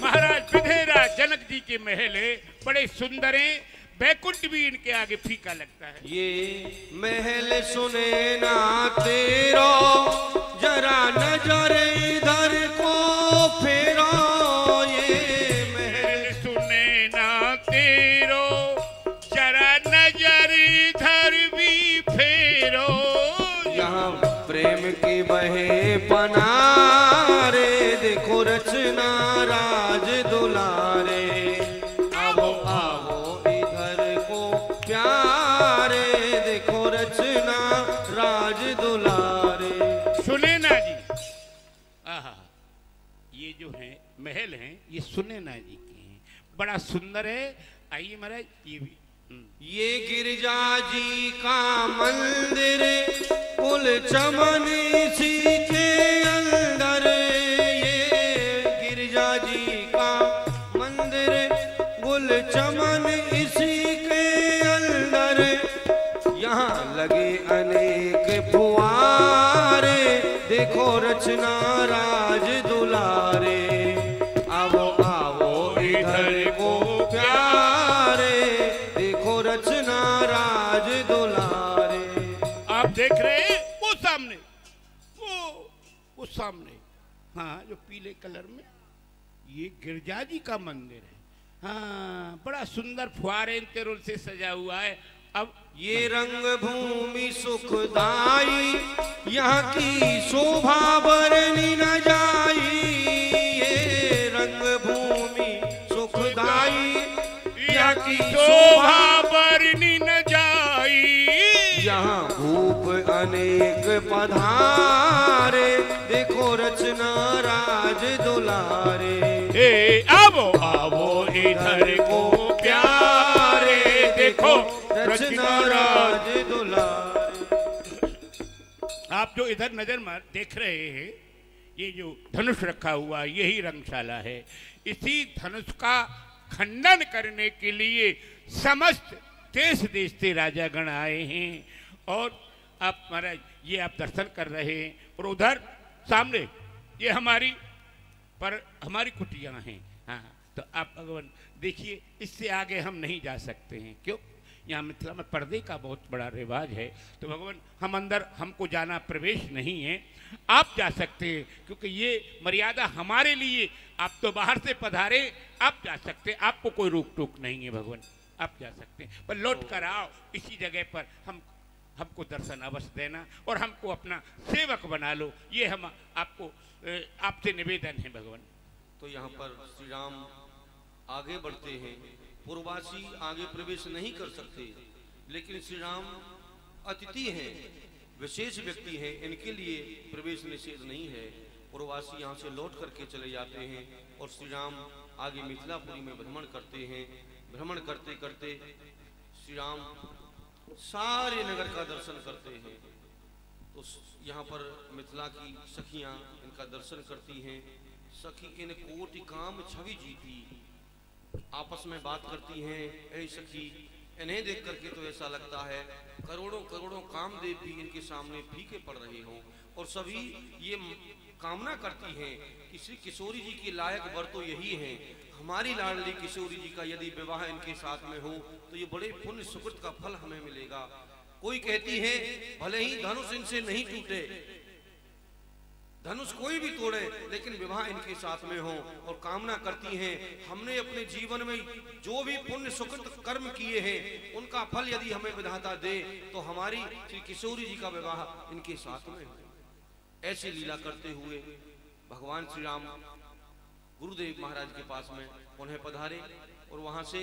महाराज विधेरा जनक जी के महल है, बड़े सुंदर हैं, बैकुंठ भी इनके आगे फीका लगता है।
ये महल सुने ना तेरो, जरा नजर इधर को फेरो। ये
महल सुने ना तेरो, जरा नजर इधर भी फेरो।
यहाँ प्रेम की बहे पनारे, देखो रचना राज दुलारे। आवो आवो इधर को प्यारे, देखो रचना राज दुलारे।
सुनैना जी, आहा, ये जो है महल हैं, ये सुनैना जी के हैं, बड़ा सुंदर है। आइए महाराज, ये भी
ये गिरजा जी का मंदिर, कुल चमन इसी के अंदर। ये गिरजा जी का मंदिर, कुल चमन इसी के अंदर। यहाँ लगे अनेक फुआरे, देखो रचना राज दुलारे। आवो आवो इधर को प्यारे, देखो रचना राज दुलारे।
आप देख रहे हैं वो सामने, वो सामने, हाँ, जो पीले कलर में, ये गिरजा जी का मंदिर है। हाँ, बड़ा सुंदर फुआरे तेरुल से सजा हुआ है। अब
ये रंग भूमि सुखदाई, यहाँ की शोभा बरनी न जाई। ये रंग भूमि सुखदाई, यहाँ की
शोभा बरनी न जाई।
यहाँ भूप अनेक पधारे, देखो रचना राज दुलारे।
ए आवो आवो इधर को प्यारे, देखो
रचना राज दुलारे।
आप जो इधर नजर मार देख रहे हैं, ये जो धनुष रखा हुआ, यही रंगशाला है। इसी धनुष का खंडन करने के लिए समस्त देश देश से राजागण आए हैं। और आप महाराज, ये आप दर्शन कर रहे हैं, और उधर सामने ये हमारी कुटियां हैं। हाँ, तो आप भगवान देखिए, इससे आगे हम नहीं जा सकते हैं। क्यों? यहाँ मिथिला में पर्दे का बहुत बड़ा रिवाज है, तो भगवान हम अंदर, हमको जाना प्रवेश नहीं है। आप जा सकते हैं, क्योंकि ये मर्यादा हमारे लिए। आप तो बाहर से पधारे, आप जा सकते हैं, आपको कोई रोक टोक नहीं है भगवान, आप जा सकते हैं। पर लौट कर आओ इसी जगह पर, हमको दर्शन अवश्य देना और हमको अपना सेवक बना लो, ये हम आपसे निवेदन है भगवान।
तो यहाँ पर श्री राम आगे बढ़ते हैं। पूर्ववासी आगे प्रवेश नहीं कर सकते, लेकिन श्री राम अतिथि हैं, विशेष व्यक्ति हैं, इनके लिए प्रवेश निषेध नहीं है। पूर्ववासी यहाँ से लौट करके चले जाते हैं और श्री राम आगे मिथिलापुरी में भ्रमण करते हैं। भ्रमण करते करते श्री राम सारे नगर का दर्शन करते हैं। तो यहाँ पर मिथिला की सखियाँ इनका दर्शन करती हैं। सखी इन कोटि काम छवि जीती, आपस में बात करती हैं। ऐ सखी, इन्हें देख करके तो ऐसा लगता है करोड़ों करोड़ों कामदेव भी इनके सामने फीके पड़ रहे हों, और सभी ये कामना करती हैं कि श्री किशोरी जी के लायक वर तो यही हैं। हमारी लाडली किशोरी जी का यदि विवाह इनके साथ में हो तो ये बड़े पुण्य सुकृत का फल हमें मिलेगा। कोई कहती है भले ही धनुष इनसे नहीं टूटे, धनुष कोई भी तोड़े, लेकिन विवाह इनके साथ में हो, और कामना करती हैं हमने अपने जीवन में जो भी पुण्य सुकृत कर्म किए हैं उनका फल यदि हमें विधाता दे तो हमारी श्री किशोरी जी का विवाह इनके साथ में हो। ऐसी लीला करते हुए भगवान श्री राम गुरुदेव महाराज के पास में उन्हें पधारे और वहां से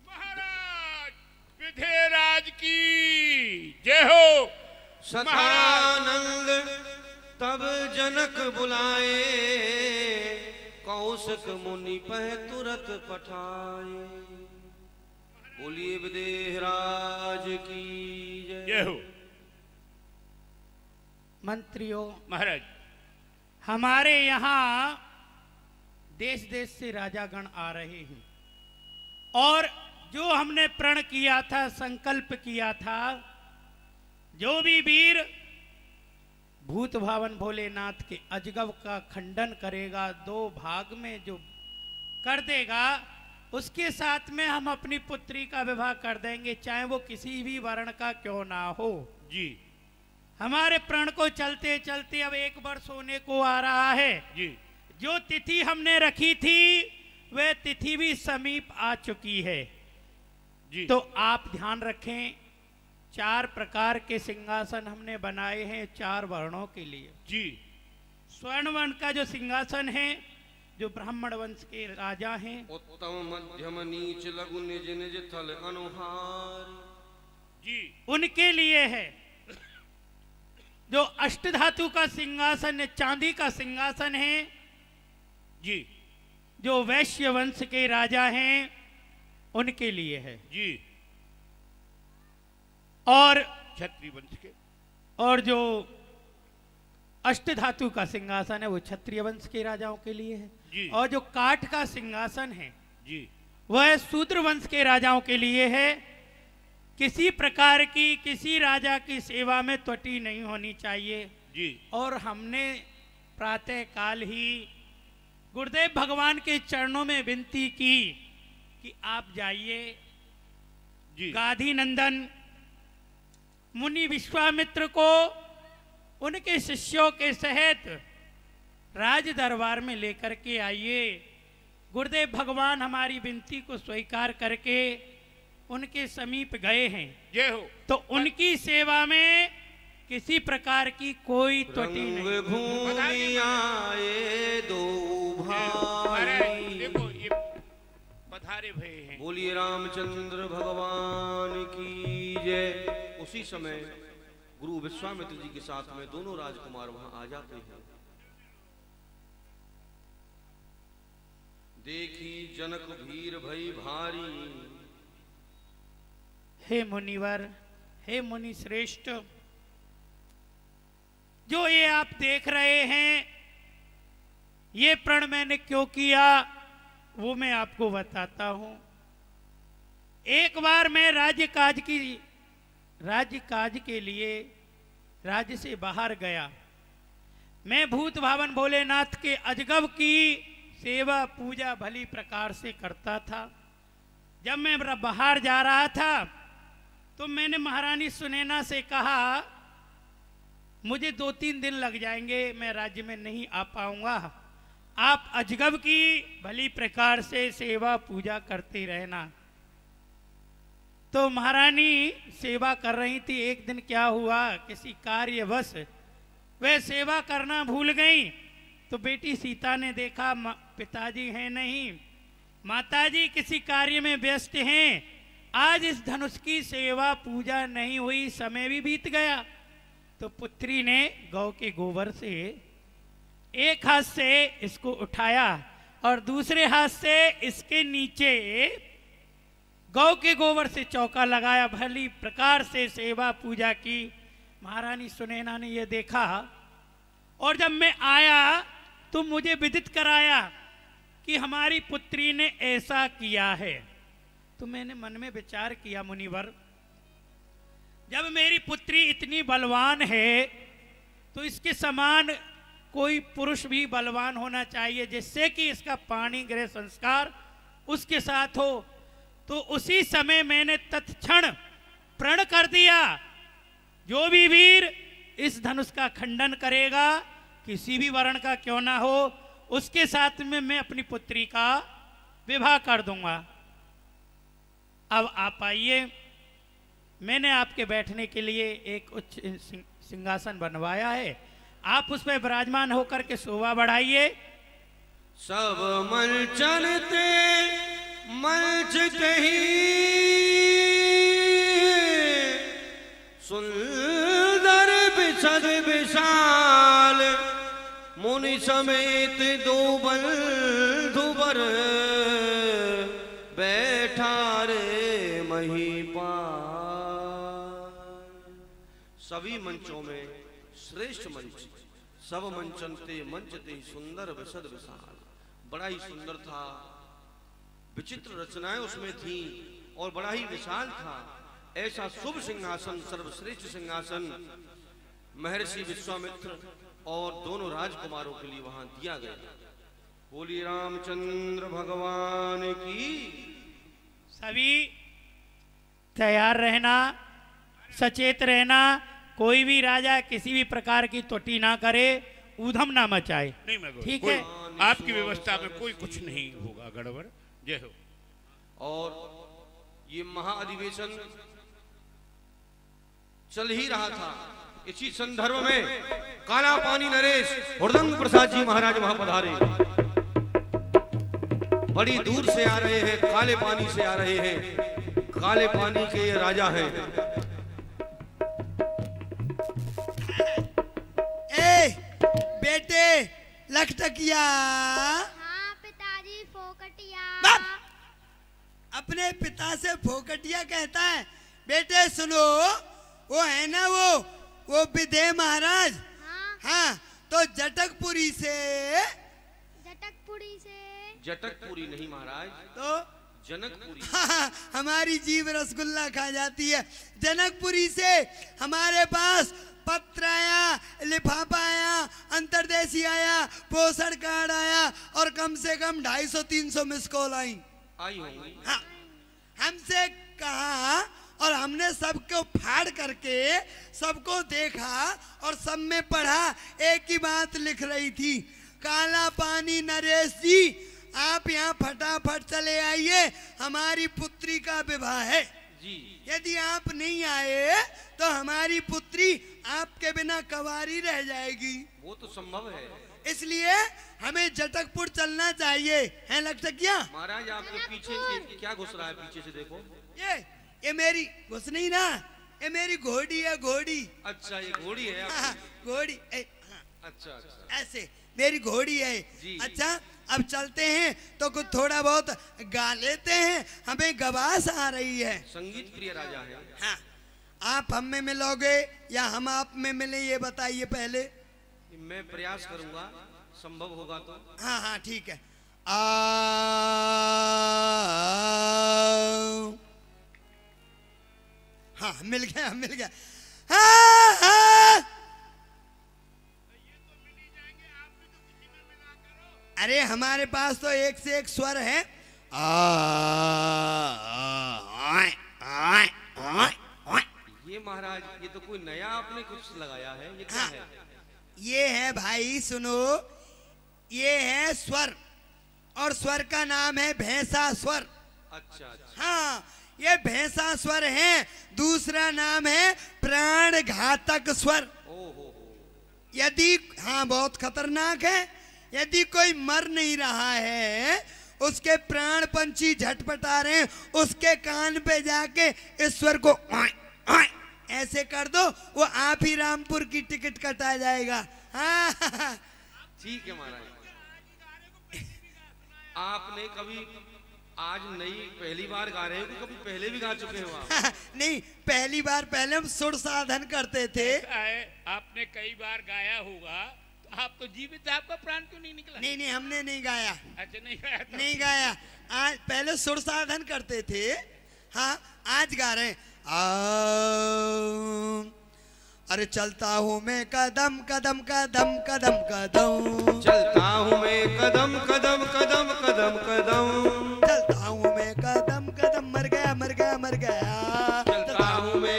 महाराज विधेयराज की जय हो।
सतानंद तब जनक बुलाए, कौशिक मुनि पह तुरत पठाए। बोलिए विदेहराज की
जय हो।
मंत्रियों,
महाराज
हमारे यहाँ देश देश से राजागण आ रहे हैं और जो हमने प्रण किया था, संकल्प किया था, जो भी वीर भूत भावन भोलेनाथ के अजगव का खंडन करेगा, 2 भाग में जो कर देगा, उसके साथ में हम अपनी पुत्री का विवाह कर देंगे, चाहे वो किसी भी वर्ण का क्यों ना हो
जी।
हमारे प्रण को चलते चलते अब 1 वर्ष होने को आ रहा है
जी।
जो तिथि हमने रखी थी वह तिथि भी समीप आ चुकी है
जी।
तो आप ध्यान रखें, 4 प्रकार के सिंहासन हमने बनाए हैं 4 वर्णों के लिए
जी।
स्वर्ण वर्ण का जो सिंहासन है, जो ब्राह्मण वंश के राजा हैं,
उत्तम मध्यम नीच लघु निज निज थल अनुहार
जी,
उनके लिए है। जो अष्टधातु का सिंहासन, चांदी का सिंहासन है,
जी
जो वैश्य वंश के राजा हैं उनके लिए है।
जी।
और
क्षत्रिय वंश के,
और जो अष्टधातु का सिंहासन है वो क्षत्रिय वंश के राजाओं के लिए है
जी।
और जो काठ का सिंहासन है
जी
वह शूद्र वंश के राजाओं के लिए है। किसी प्रकार की किसी राजा की सेवा में त्रुटि नहीं होनी चाहिए
जी।
और हमने प्रातः काल ही गुरुदेव भगवान के चरणों में विनती की कि आप जाइए,
जी।
गाधी नंदन मुनि विश्वामित्र को उनके शिष्यों के सहित राज दरबार में लेकर के आइए। गुरुदेव भगवान हमारी विनती को स्वीकार करके उनके समीप गए हैं,
जय हो।
तो उनकी सेवा में किसी प्रकार की कोई त्रुटि
रंग
नहीं।
भूमि आए दो
अरे
भाई।
देखो ये पधारे भय हैं।
बोलिए रामचंद्र भगवान की जय। उसी समय गुरु विश्वामित्र जी के साथ में दोनों राजकुमार वहां आ जाते हैं। देखी जनक भीर भई भारी,
हे मुनिवर, हे मुनि श्रेष्ठ, जो ये आप देख रहे हैं, ये प्रण मैंने क्यों किया वो मैं आपको बताता हूं। एक बार मैं राज्य काज के लिए राज्य से बाहर गया। मैं भूत भावन भोलेनाथ के अजगव की सेवा पूजा भली प्रकार से करता था। जब मैं बाहर जा रहा था तो मैंने महारानी सुनैना से कहा मुझे 2-3 दिन लग जाएंगे, मैं राज्य में नहीं आ पाऊंगा, आप अजगव की भली प्रकार से सेवा पूजा करते रहना। तो महारानी सेवा कर रही थी। एक दिन क्या हुआ, किसी कार्यवश वह सेवा करना भूल गई तो बेटी सीता ने देखा पिताजी हैं नहीं, माताजी किसी कार्य में व्यस्त हैं, आज इस धनुष की सेवा पूजा नहीं हुई, समय भी बीत गया। तो पुत्री ने गौ के गोबर से एक हाथ से इसको उठाया और दूसरे हाथ से इसके नीचे गौ के गोबर से चौका लगाया, भली प्रकार से सेवा पूजा की। महारानी सुनैना ने यह देखा और जब मैं आया तो मुझे विदित कराया कि हमारी पुत्री ने ऐसा किया है। तो मैंने मन में विचार किया, मुनिवर, जब मेरी पुत्री इतनी बलवान है तो इसके समान कोई पुरुष भी बलवान होना चाहिए जिससे कि इसका पाणी ग्रह संस्कार उसके साथ हो। तो उसी समय मैंने तत्क्षण प्रण कर दिया, जो भी वीर इस धनुष का खंडन करेगा, किसी भी वर्ण का क्यों ना हो, उसके साथ में मैं अपनी पुत्री का विवाह कर दूंगा। अब आप आइए, मैंने आपके बैठने के लिए एक उच्च सिंहासन बनवाया है, आप उस पर विराजमान होकर के शोभा बढ़ाइए।
सब मंचन ते मंच कही सुंदर बिछद विशाल, मुनि समेत दो बंधुवर बैठा रे महीपाल। सभी मंचों में श्रेष्ठ मंच, सब मंचन ते मंच ते सुंदर विशद विशाल, बड़ा ही सुंदर था, विचित्र रचनाएं उसमें थी और बड़ा ही विशाल था। ऐसा शुभ सिंहासन, सर्वश्रेष्ठ सिंहासन महर्षि विश्वामित्र और दोनों राजकुमारों के लिए वहां दिया गया। बोली रामचंद्र भगवान की।
सभी तैयार रहना, सचेत रहना, कोई भी राजा किसी भी प्रकार की त्रुटि ना करे, ऊधम ना मचाए।
नहीं मैं
ठीक
कोई-
है।
आपकी व्यवस्था में कोई कुछ नहीं होगा गड़बड़। जय हो।
और ये महाअधिवेशन चल ही रहा था, इसी संदर्भ में काला पानी नरेश हुरदंग प्रसाद जी महाराज वहां पधारे। बड़ी दूर से आ रहे हैं, काले पानी से आ रहे हैं, काले पानी के ये राजा हैं।
ए बेटे लखटकिया,
हाँ पिताजी फोकटिया।
बाप! अपने पिता से फोकटिया कहता है। बेटे सुनो, वो है ना वो विदे महाराज,
हाँ
हाँ, तो जटकपुरी से,
जटकपुरी से।
जटकपुरी नहीं महाराज,
तो
जनकपुरी।
हाँ, हमारी जीव रसगुल्ला खा जाती है। जनकपुरी से हमारे पास पत्र आया, लिफाफा आया, अंतरदेशी आया, पोषण कार्ड आया और कम से कम 250-300 मिस कॉल आई
होंगी।
हाँ, हमसे कहा और हमने सबको फाड़ करके सबको देखा और सब में पढ़ा, एक ही बात लिख रही थी, काला पानी नरेश जी आप यहाँ फटाफट चले आइए, हमारी पुत्री का विवाह है
जी।
यदि आप नहीं आए तो हमारी पुत्री आपके बिना कवारी रह जाएगी।
वो तो संभव है
इसलिए हमें जटकपुर चलना चाहिए, है लखटकिया?
महाराज। आपके पीछे क्या घुस रहा है? पीछे से देखो।
ये मेरी घुस नहीं ना, ये मेरी घोड़ी है, घोड़ी।
अच्छा, ये घोड़ी है
हाँ,
आपकी?
घोड़ी हाँ,
अच्छा अच्छा।
ऐसे मेरी घोड़ी है
जी।
अच्छा, अब चलते हैं तो कुछ थोड़ा बहुत गा लेते हैं, हमें गवास आ रही है।
संगीत प्रिय राजा है।
हाँ, आप हम में मिलोगे या हम आप में मिले, ये बताइए पहले।
मैं प्रयास करूंगा, संभव होगा तो।
हाँ हाँ ठीक है। हाँ मिल गया, मिल गया। हाँ, हाँ। अरे हमारे पास तो एक से एक स्वर है।
ये महाराज, ये तो कोई नया आपने कुछ लगाया है, ये क्या
हाँ।
है?
ये है भाई सुनो, ये है स्वर और स्वर का नाम है भैंसा स्वर।
अच्छा अच्छा।
हाँ, ये भैंसा स्वर है। दूसरा नाम है प्राण घातक स्वर।
ओहो।
यदि हाँ, बहुत खतरनाक है। यदि कोई मर नहीं रहा है, उसके प्राण पंछी झटपटा रहे हैं, उसके कान पे जाके इस स्वर को ऐसे कर दो, वो आप ही रामपुर की टिकट कटा जाएगा। हाँ,
ठीक है महाराज। आपने कभी आज नई पहली बार गा रहे हो कि कभी पहले भी गा चुके हो आप?
नहीं, पहली बार पहले हम सुर साधन करते थे।
आपने कई बार गाया होगा, तो आप तो जीवित हैं, आपका प्राण क्यों नहीं निकला?
नहीं नहीं, हमने नहीं गाया,
अच्छा नहीं गाया तो?
नहीं गाया। आज पहले सुर साधन करते थे। हाँ, आज गा रहे हैं। अरे चलता हूँ मैं कदम कदम कदम कदम कदम,
चलता हूँ मैं कदम कदम कदम कदम कदम,
चलता हूँ मैं कदम कदम, मर गया मर गया मर गया,
चलता हूँ मैं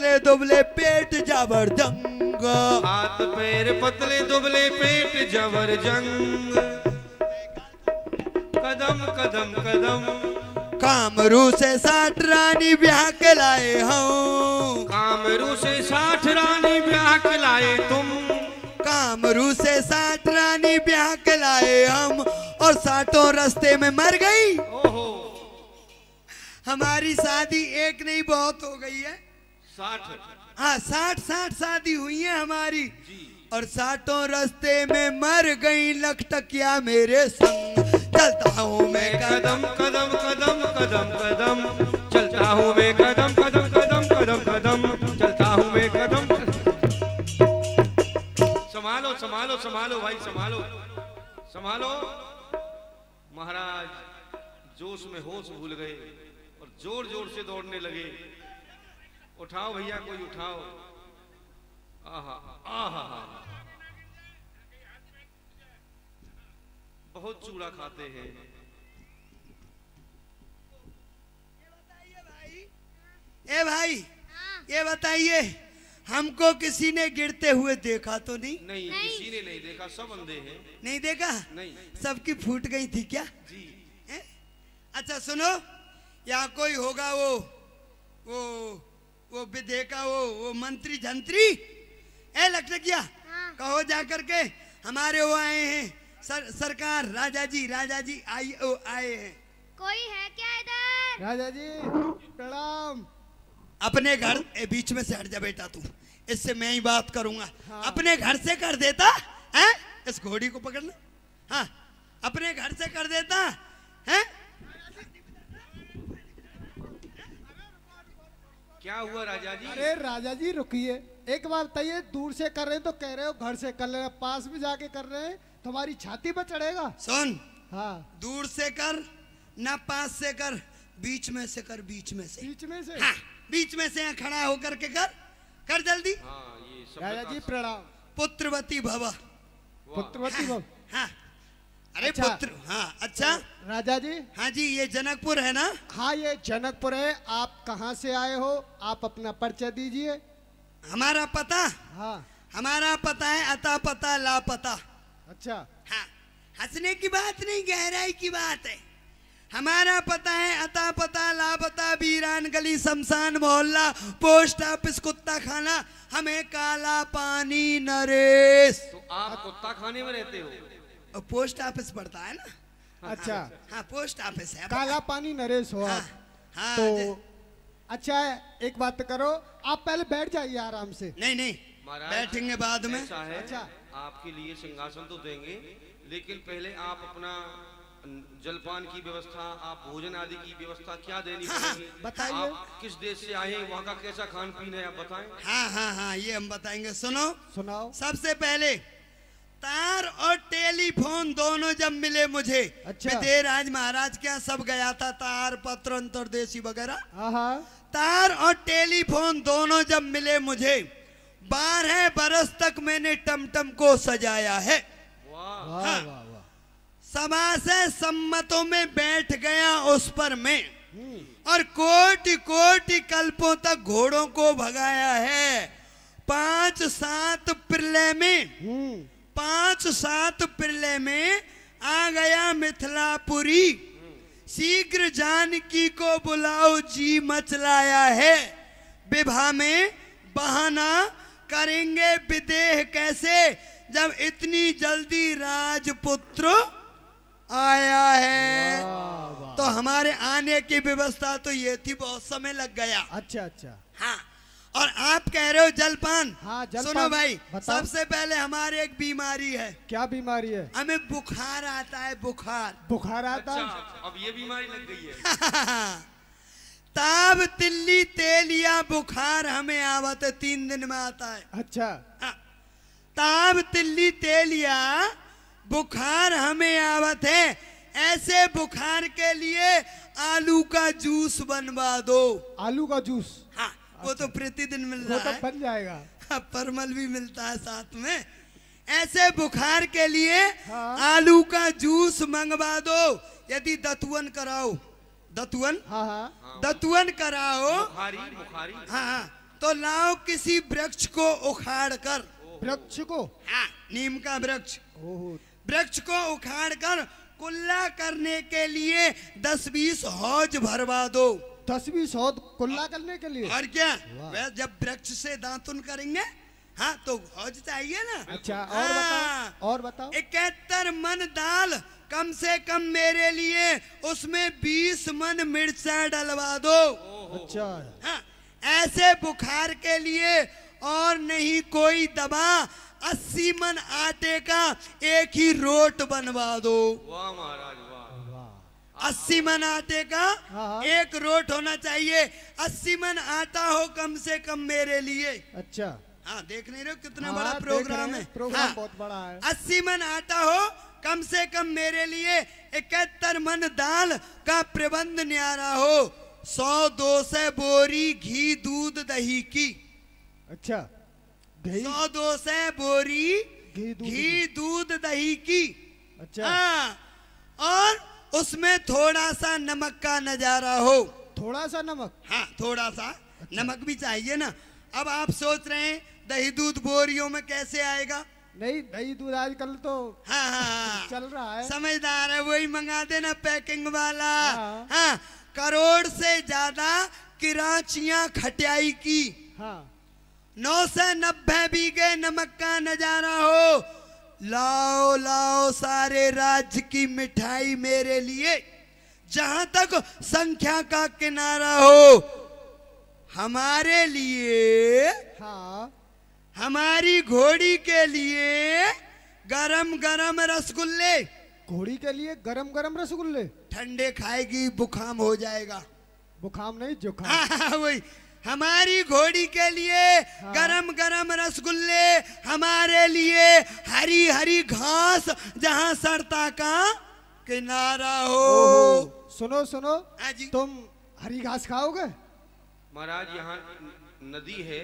पतले दुबले पेट जबरदंग।
हाथ पैर पतले दुबले पेट जबर जंग। कदम कदम कदम
कामरू से 60 रानी ब्याह के लाए हूँ।
कामरू से 60 रानी ब्याह के लाए तुम।
कामरू से 60 रानी ब्याह के लाए हम, और 60 रास्ते में मर गई।
ओहो,
हमारी शादी एक नहीं बहुत हो गई है।
60।
हाँ 60 शादी हुई है हमारी, और 60 रास्ते में मर गई लखटकिया मेरे संग। चलता हूँ मैं
कदम कदम कदम कदम कदम चलता हूँ मैं कदम कदम कदम कदम कदम चलता हूँ मैं कदम। संभालो संभालो संभालो भाई संभालो संभालो। महाराज जोश में होश भूल गए और जोर जोर से दौड़ने लगे। उठाओ भैया कोई उठाओ। आहा आहा बहुत चूड़ा खाते हैं।
ए भाई ये बताइए, हमको किसी ने गिरते हुए देखा तो नहीं?
नहीं, किसी ने नहीं देखा, सब अंधे हैं।
नहीं देखा?
नहीं।
सबकी फूट गई थी क्या?
जी।
अच्छा सुनो, यहाँ कोई होगा वो विधे का वो मंत्री जंत्री। ए लखटकिया,
हाँ।
कहो जा करके हमारे वो आए हैं सरकार राजा जी आए हैं।
कोई है क्या इधर?
राजा जी प्रणाम।
अपने घर बीच में से हट जा बेटा तू, इससे मैं ही बात करूंगा। हाँ। अपने घर से कर देता है, इस घोड़ी को पकड़ना। हाँ अपने घर से कर देता है।
क्या हुआ राजा जी?
अरे राजा जी रुकिए, एक बार बताइए, दूर से कर रहे हैं तो कह रहे हो घर से कर लेना, पास में जाके कर रहे हैं तुम्हारी छाती पर चढ़ेगा।
सुन,
हाँ
दूर से कर ना पास से कर, बीच में से कर, बीच में से।
बीच में से?
हाँ बीच में से यहाँ खड़ा होकर के कर जल्दी।
हाँ ये सब
राजा जी प्रणाम।
पुत्रवती भव।
पुत्रवती भव।
हाँ अरे
अच्छा।
पुत्र। हाँ अच्छा
राजा जी।
हाँ जी, ये जनकपुर है ना?
हाँ ये जनकपुर है। आप कहाँ से आए हो? आप अपना परिचय दीजिए।
हमारा पता?
हाँ
हमारा पता है अता पता लापता।
अच्छा।
हाँ हंसने की बात नहीं, गहराई की बात है। हमारा पता है अता पता लापता, वीरान गली शमशान मोहल्ला, पोस्ट ऑफिस कुत्ता खाना, हमें काला पानी नरेश।
तो आप कुत्ता खाने में रहते हो?
और पोस्ट ऑफिस पड़ता है ना?
अच्छा
हाँ पोस्ट ऑफिस है।
काला पानी नरेश हो
हाँ,
आप।
हाँ,
तो अच्छा है, एक बात करो, आप पहले बैठ जाइए आराम से।
नहीं
महाराज,
बैठेंगे बाद में।
ऐसा है,
अच्छा।
आपके लिए सिंहासन तो देंगे, लेकिन पहले आप अपना जलपान की व्यवस्था, आप भोजन आदि की व्यवस्था क्या देनी पड़ेगी?
बताइए।
आप किस देश से आए हैं, वहाँ का कैसा खान पीन है, आप बताएं।
हाँ ये हम बताएंगे। सुनो,
सुनाओ।
सबसे पहले तार और टेलीफोन दोनों जब मिले मुझे,
अच्छा।
विदेराज महाराज के यहाँ सब गया था, तार पत्र अंतरदेशी वगैरह।
हाँ
तार और टेलीफोन दोनों जब मिले मुझे, 12 बरस तक मैंने टमटम को सजाया है।
वाह,
वाह
हाँ।
वाह वाह।
सभा से सम्मतों में बैठ गया उस पर मैं, और कोटि कोटि कल्पों तक घोड़ों को भगाया है। 5-7 प्रलय में 5-7 प्रलय में आ गया मिथिलापुरी। शीघ्र जानकी को बुलाओ, जी मचलाया है। विवाह में बहाना करेंगे विदेह कैसे, जब इतनी जल्दी राजपुत्र आया है। तो हमारे आने की व्यवस्था तो ये थी, बहुत समय लग गया।
अच्छा अच्छा।
हाँ और आप कह रहे हो जलपान।
हाँ, जलपान।
सुनो भाई,
बताओ।
सबसे पहले हमारे एक बीमारी है,
क्या बीमारी है?
हमें बुखार आता है, बुखार।
बुखार आता
अच्छा,
है?
अब ये बीमारी लग गई है।
ताब तिल्ली तेल या बुखार हमें आवत है, 3 दिन में आता है।
अच्छा।
हाँ, ताब तिल्ली तेल या बुखार हमें आवत है। ऐसे बुखार के लिए आलू का जूस बनवा दो।
आलू का जूस?
हाँ वो तो प्रतिदिन मिल
वो
रहा
तो
है।
बन जाएगा।
हाँ, परमल भी मिलता है साथ में। ऐसे बुखार के लिए
हाँ।
आलू का जूस मंगवा दो। यदि दतुअन कराओ, दतुअन
हाँ हाँ।
दतुअन कराओ।
बुखारी बुखारी।
हाँ तो लाओ किसी वृक्ष को उखाड़ कर,
वृक्ष को?
हाँ, नीम का वृक्ष,
ओहो,
वृक्ष को उखाड़ कर कुल्ला करने के लिए 10-20 हौज भरवा दो।
10-20 हौज कुल्ला करने के लिए?
और क्या,
वाह।
वह जब वृक्ष से दातुन करेंगे, हाँ, तो हौज चाहिए ना।
अच्छा, और बताओ, और बताओ।
71 मन दाल कम से कम मेरे लिए, उसमें 20 मन मिर्चा डलवा दो।
अच्छा,
हाँ, ऐसे बुखार के लिए और नहीं कोई दवा, 80 मन आटे का एक ही रोट बनवा दो।
वाह महाराज वाह।
वाह।
80 मन आटे का
हाँ।
एक रोट होना चाहिए, 80 मन आटा हो कम से कम मेरे लिए।
अच्छा,
हाँ, देख नहीं रहे हो कितना
हाँ,
बड़ा
देख
प्रोग्राम
रहे
है।
हैं, प्रोग्राम
हाँ,
बहुत बड़ा है।
80 मन आटा हो कम से कम मेरे लिए, 71 मन दाल का प्रबंध न्यारा हो, 100-200 बोरी घी दूध दही की।
अच्छा, घी
100-200 बोरी घी दूध दही की।
अच्छा,
हाँ, और उसमें थोड़ा सा नमक का नजारा हो।
थोड़ा सा नमक?
हाँ, थोड़ा सा नमक भी चाहिए ना। अब आप सोच रहे हैं दही दूध बोरियों में कैसे आएगा?
नहीं, दही दूध आजकल तो
हाँ हाँ हाँ,
चल रहा है।
समझदार है, वही मंगा देना पैकिंग वाला।
हाँ।
हाँ, करोड़ से ज्यादा किराचियां खटियाई की।
हाँ,
990 बीघे नमक का नजारा हो, लाओ लाओ सारे राज्य की मिठाई मेरे लिए, जहां तक संख्या का किनारा हो। हमारे लिए,
हाँ,
हमारी घोड़ी के लिए गरम गरम रसगुल्ले।
घोड़ी के लिए गरम गरम रसगुल्ले?
ठंडे खाएगी बुखाम हो जाएगा।
बुखाम नहीं, जुखाम।
हाँ, वही, हमारी घोड़ी के लिए गरम गरम रसगुल्ले, हमारे लिए हरी हरी घास जहां सड़ता का किनारा हो।
ओहो, सुनो सुनो,
हाँ जी।
तुम हरी घास खाओगे?
महाराज यहाँ नदी है,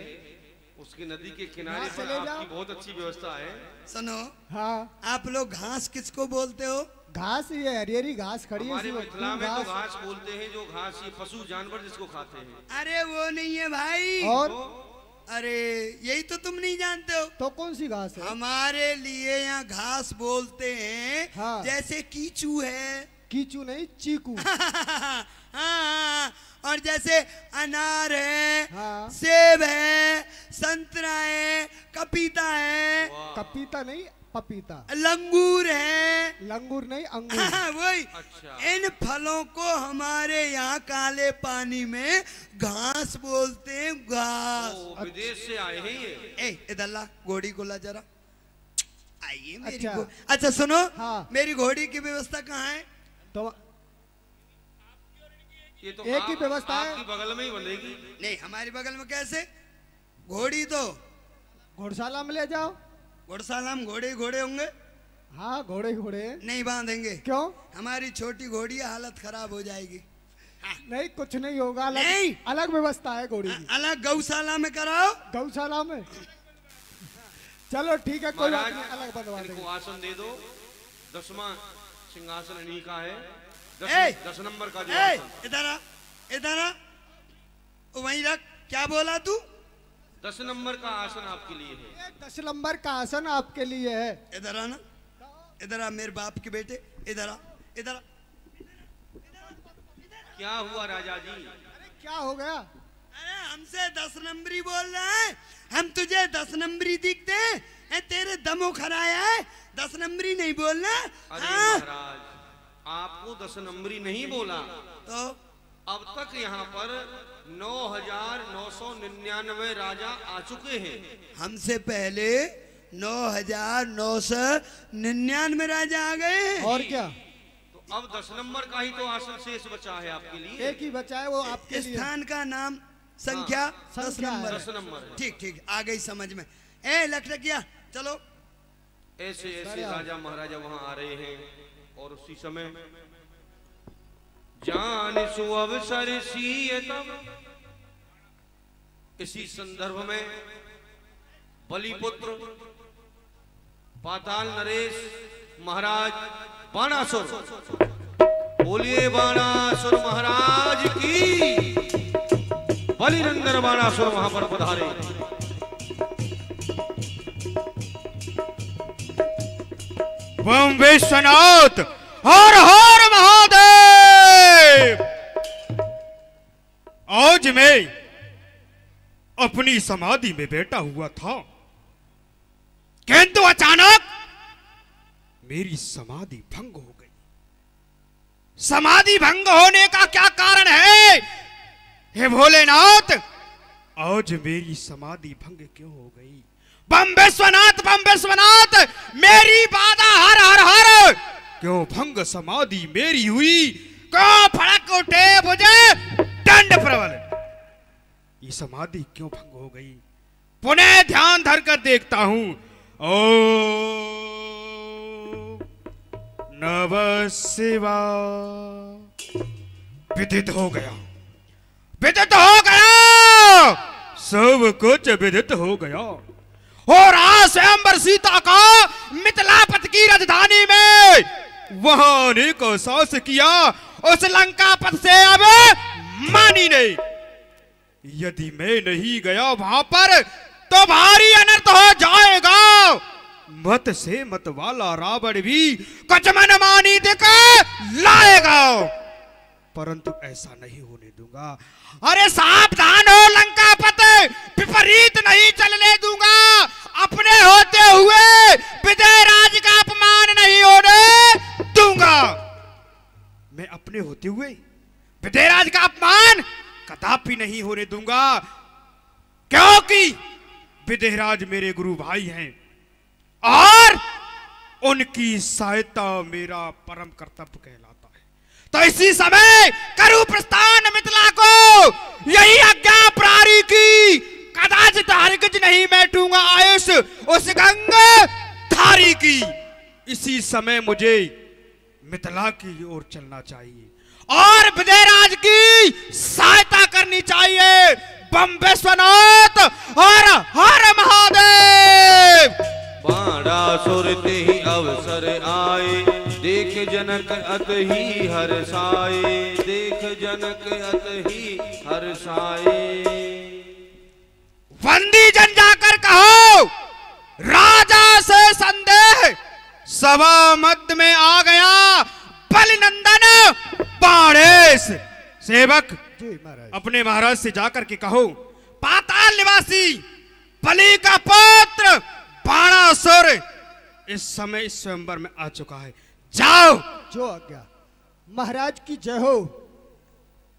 उसकी नदी के किनारे
यहाँ
पर
चले जाओ।
आपकी बहुत अच्छी व्यवस्था है।
सुनो,
हाँ,
आप लोग घास किसको बोलते हो?
घास, ये हरी हरी घास खड़ी है,
हमारे
इसमें
मिथिला
खूब
में तो
घास।
घास बोलते हैं, जो घास ये पशु जानवर जिसको खाते हैं।
अरे वो नहीं है भाई।
और
अरे यही तो तुम नहीं जानते हो।
तो कौन सी घास है?
हमारे लिए यहाँ घास बोलते हैं,
हाँ।
जैसे कीचू है।
कीचू नहीं, चीकू।
हाँ, और जैसे अनार है,
हाँ।
सेब है, संतरा है, पपीता है,
कपीता नहीं, पपीता।
लंगूर है।
लंगूर नहीं, अंगूर।
हाँ, वही।
अच्छा।
इन फलों को हमारे यहाँ काले पानी में घास बोलते हैं, घास।
वो विदेश से आए हैं ये।
ए, इधर ला घोड़ी को ला जरा। आइए मेरी
अच्छा।
अच्छा सुनो,
हाँ।
मेरी घोड़ी की व्यवस्था कहाँ है?
तो
ये तो
एक ही व्यवस्था है।
आपकी बगल में ही बनेगी।
नहीं, हमारी बगल में कैसे? घोड़ी तो
घोड़शाला में ले जाओ।
घोड़शाला में घोड़े ही घोड़े होंगे,
हाँ, घोड़े घोड़े हैं।
नहीं बांधेंगे।
क्यों?
हमारी छोटी घोड़ी है, हालत खराब हो जाएगी।
नहीं, कुछ नहीं होगा।
नहीं।
अलग व्यवस्था है घोड़ी की।
अलग गौशाला में कराओ।
गौशाला में? चलो ठीक है, कोई बात
महाराज
नहीं, अलग बनवा देंगे।
इनको आसन दे दो। 10वां सिंहासन इन्हीं का है।
ए!
10 नंबर का जो
ए,
आसन।
इधर आ, इधर आ, वहीं रख। क्या बोला तू?
10 नंबर का आसन आपके लिए है।
ये 10 नंबर का आसन आपके लिए है।
इधर आना, इधर आ मेरे बाप के बेटे, इधर आ, इधर आ।
क्या हुआ राजा जी?
अरे क्या हो गया?
अरे हमसे 10 नंबरी बोल रहा है, हम तुझे 10 नंबरी दिखते हैं? तेरे दमो खराया है, 10 नंबरी नहीं बोलना।
अरे
हाँ?
महाराज, आपको 10 नंबरी नहीं बोला।
तो
अब तक यहाँ पर 9,999 राजा आ चुके हैं।
हमसे पहले 9,999 राजा आ गए हैं।
और क्या?
तो अब 10 नंबर का ही तो आसन शेष बचा है आपके लिए।
एक ही बचा है, वो आपके लिए।
स्थान का नाम संख्या 10
संख्या है।
नंबर।
10 नंबर है।
ठीक ठीक, आ गई समझ में। ए लखलखिया, चलो।
ऐसे ऐसे राजा महाराजा वहां आ रहे हैं। और उसी समय जान सु अवसर सीए तब, इसी संदर्भ में बलिपुत्र पाताल नरेश महाराज बाणासुर, बोलिए बाणासुर महाराज की। बलिनंदन बाणासुर वहां पर पधारे।
बम विश्वनाथ, हर हर महादेव। आज मैं अपनी समाधि में बैठा हुआ था, किंतु अचानक मेरी समाधि भंग हो गई। समाधि भंग होने का क्या कारण है हे भोलेनाथ? आज मेरी समाधि भंग क्यों हो गई? बम विश्वनाथ, मेरी बाधा हर हर हर। क्यों भंग समाधि मेरी हुई? क्यों फड़क उठे मुझे दंड प्रबल? ये समाधि क्यों भंग हो गई? पुनः ध्यान धर कर देखता हूं। ओ नमः शिवाय। विदित हो गया, सब कुछ विदित हो गया। और आज स्वयंवर सीता का मिथिलापत की राजधानी में वहां आने को साहस किया, उस लंका पथ से अब मानी नहीं। यदि मैं नहीं गया वहां पर तो भारी अनर्थ हो जाएगा। मत से मत वाला रावण भी कुछ मनमानी दिखा लाएगा, परंतु ऐसा नहीं होने दूंगा। अरे सावधान हो लंकापत, विपरीत नहीं चलने दूंगा। अपने होते हुए विजयराज का अपमान नहीं होने दूंगा। मैं अपने होते हुए विजयराज का अपमान कदापि नहीं होने दूंगा, क्योंकि विजयराज मेरे गुरु भाई हैं और उनकी सहायता मेरा परम कर्तव्य कहलाता है। तो इसी समय करु प्रस्थान मिथिला को यही आज्ञा प्रारी की। कदाचित हरगिज नहीं बैठूंगा आयुष उस गंगा धारी की। इसी समय मुझे मिथिला की ओर चलना चाहिए और विजयराज की सहायता करनी चाहिए। बम विश्वनाथ, हर हर महादेव।
बाणासुर ते ही अवसर आए, देख जनक अत ही हर्षाए, देख जनक अत ही हर्षाए।
वंदी जन जाकर कहो राजा से संदेह सभा मध्य में आ गया। बलिनंदन बाणेश सेवक अपने महाराज से जाकर के कहो, पाताल निवासी बलि का पुत्र बाणासुर इस समय इस स्वयंवर में आ चुका है। जाओ।
जो आज्ञा। महाराज की जय हो,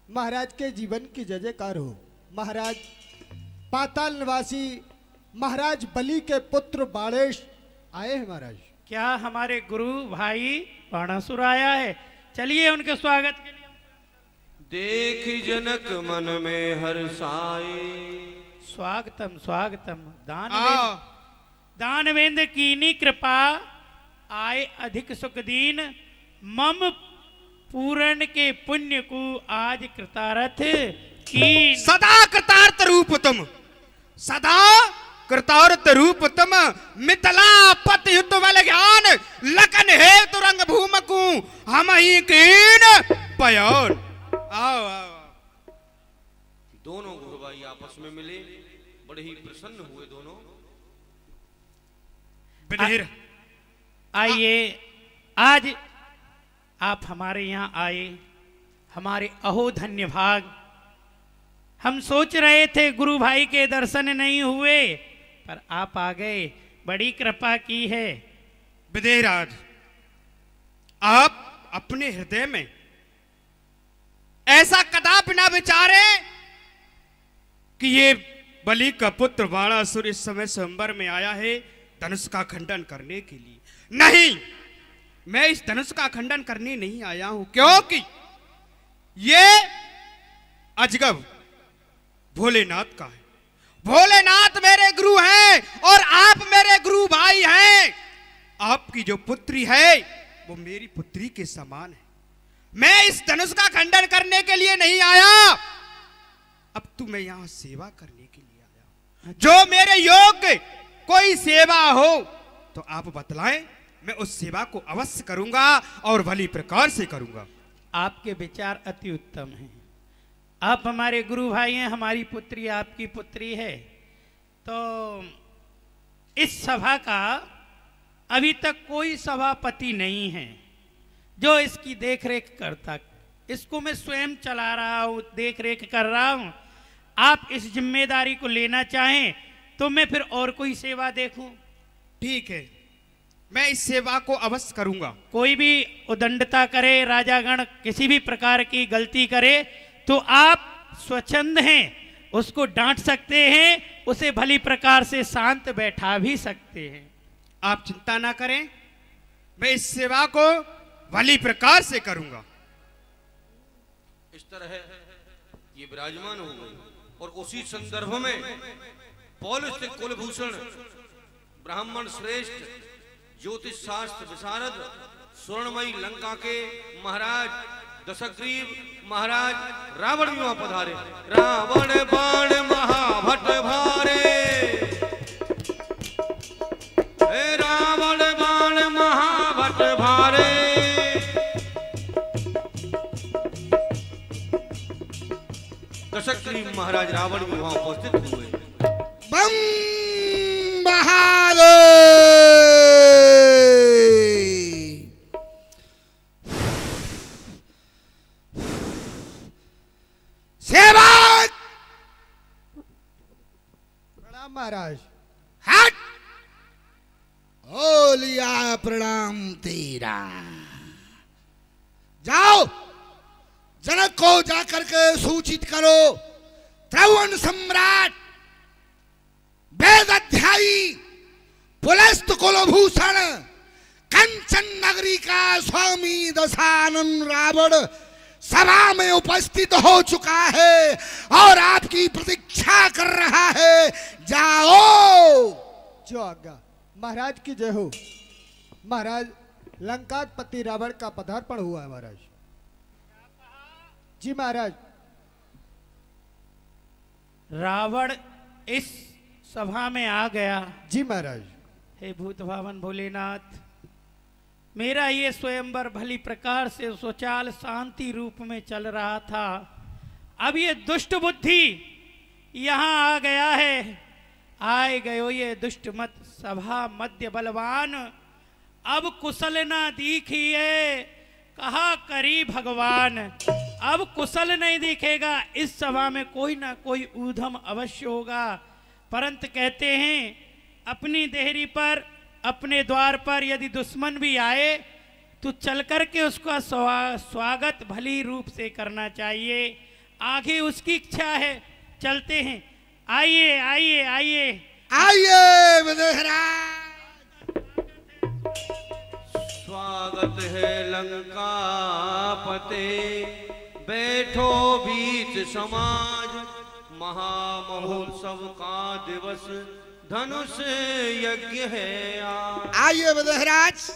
महाराज के जीवन की जय जयकार हो। महाराज पाताल निवासी महाराज बलि के पुत्र बाणेश आए हैं। महाराज
क्या हमारे गुरु भाई बाणासुर आया है? चलिए उनके स्वागत के लिए।
देख जनक मन में हर्षाए।
स्वागतम स्वागतम। दानवेंद्र कीनी कृपा आए अधिक सुख दीन, मम पूरण के पुण्य को आज कृतार्थ की।
सदा कृतार्थ रूप तुम, सदा कृतार्थ रूप तुम। मिथिला पति युद्ध बल ज्ञान, लखन है तुरंग भूम को हम ही कीन पयन। आओ आओ।
दोनों गुरु भाई आपस में मिले, बड़े ही प्रसन्न हुए दोनों।
आइए, आज आप हमारे यहाँ आए, हमारे अहो धन्य भाग। हम सोच रहे थे गुरु भाई के दर्शन नहीं हुए, पर आप आ गए, बड़ी कृपा की है।
विजयराज, आप अपने हृदय में ऐसा कदापि ना विचारे कि ये बलि का पुत्र बाणासुर इस समय स्वयंवर में आया है धनुष का खंडन करने के लिए। नहीं, मैं इस धनुष का खंडन करने नहीं आया हूं, क्योंकि ये अजगब भोलेनाथ का है। भोलेनाथ मेरे गुरु हैं और आप मेरे गुरु भाई हैं। आपकी जो पुत्री है वो मेरी पुत्री के समान है। मैं इस धनुष का खंडन करने के लिए नहीं आया, अब तो मैं यहां सेवा करने के लिए आया। जो मेरे योग्य कोई सेवा हो तो आप बतलाएं, मैं उस सेवा को अवश्य करूंगा और भली प्रकार से करूंगा।
आपके विचार अति उत्तम हैं। आप हमारे गुरु भाई हैं, हमारी पुत्री आपकी पुत्री है, तो इस सभा का अभी तक कोई सभापति नहीं है जो इसकी देखरेख करता। इसको मैं स्वयं चला रहा हूँ, देखरेख कर रहा हूँ। आप इस जिम्मेदारी को लेना चाहें तो मैं फिर और कोई सेवा देखूं।
ठीक है, मैं इस सेवा को अवश्य करूंगा।
कोई भी उदंडता करे, राजागण किसी भी प्रकार की गलती करे तो आप स्वच्छंद हैं, उसको डांट सकते हैं, उसे भली प्रकार से शांत बैठा भी सकते हैं।
आप चिंता ना करें, मैं इस सेवा को भली प्रकार से करूंगा।
इस तरह ये विराजमान हो गई और उसी संदर्भ में पौलुस कुलभूषण ब्राह्मण श्रेष्ठ ज्योतिष शास्त्र विशारद स्वर्णमयी लंका के महाराज दशग्रीव महाराज रावण भी वहां पधारे। रावण बाण महाभट भारे, रावण बाण महाभट भारे। दशग्रीव महाराज रावण भी वहां उपस्थित हुए।
बम बहादुर सेवक
प्रणाम महाराज।
हट, हो लिया प्रणाम तेरा। जाओ, जनक को जाकर के सूचित करो, त्रवन सम्राट वेद अध्यायी पुलस्त कुलभूषण कंचन नगरी का स्वामी दशानन रावण सभा में उपस्थित हो चुका है और आपकी प्रतीक्षा कर रहा है। जाओ।
जो आज्ञा। महाराज की जय हो। महाराज, लंकापति रावण का पदार्पण हुआ है महाराज। जी महाराज।
रावण इस सभा में आ गया।
जी महाराज।
हे भूत भावन भोलेनाथ, मेरा ये स्वयंवर भली प्रकार से सुचाल शांति रूप में चल रहा था। अब ये दुष्ट बुद्धि यहाँ आ गया है। आए गयो ये दुष्ट मत सभा मध्य बलवान, अब कुशल ना दीखिए कहा करी भगवान। अब कुशल नहीं दिखेगा, इस सभा में कोई ना कोई ऊधम अवश्य होगा। परंतु कहते हैं अपनी देहरी पर, अपने द्वार पर यदि दुश्मन भी आए तो चल करके उसका स्वागत भली रूप से करना चाहिए। आगे उसकी इच्छा है, चलते हैं। आइए आइए आइए
आइए विदेहरा।
स्वागत है लंका पते, बैठो बीच समाज, महामहोत्सव का दिवस धनुष यज्ञ है आज।
आइए विदेहराज,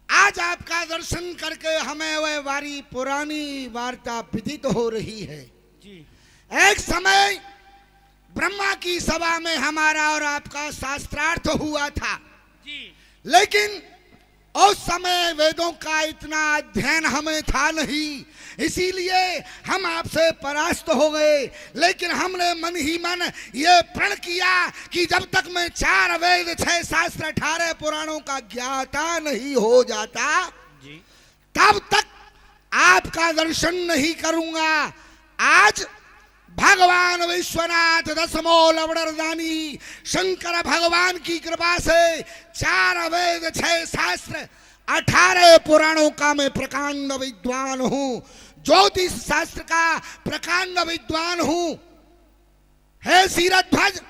आज आपका दर्शन करके हमें वह वारी पुरानी वार्ता विदित हो रही है।
जी।
एक समय ब्रह्मा की सभा में हमारा और आपका शास्त्रार्थ हुआ था।
जी।
लेकिन उस समय वेदों का इतना अध्ययन हमें था नहीं, इसीलिए हम आपसे परास्त हो गए। लेकिन हमने मन ही मन ये प्रण किया कि जब तक मैं 4 वेद 6 शास्त्र 18 पुराणों का ज्ञाता नहीं हो जाता
जी,
तब तक आपका दर्शन नहीं करूंगा। आज भगवान विश्वनाथ दसमो लवणरदानी शंकर भगवान की कृपा से 4 वेद 6 शास्त्र 18 पुराणों का मैं प्रकांड विद्वान हूं, ज्योतिष शास्त्र का प्रकांड विद्वान हूं। हे सीरध्वज,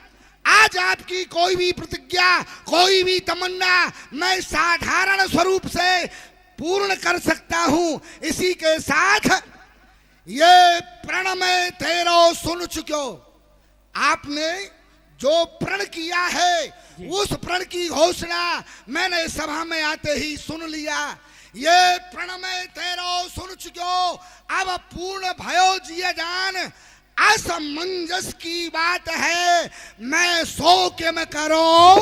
आज आपकी कोई भी प्रतिज्ञा, कोई भी तमन्ना मैं साधारण स्वरूप से पूर्ण कर सकता हूं। इसी के साथ ये प्रण में तेरो सुन चुको। आपने जो प्रण किया है उस प्रण की घोषणा मैंने सभा में आते ही सुन लिया। ये प्रण में तेरो सुन चुको, अब पूर्ण भयो जिये जान। असमंजस की बात है, मैं सो के में करो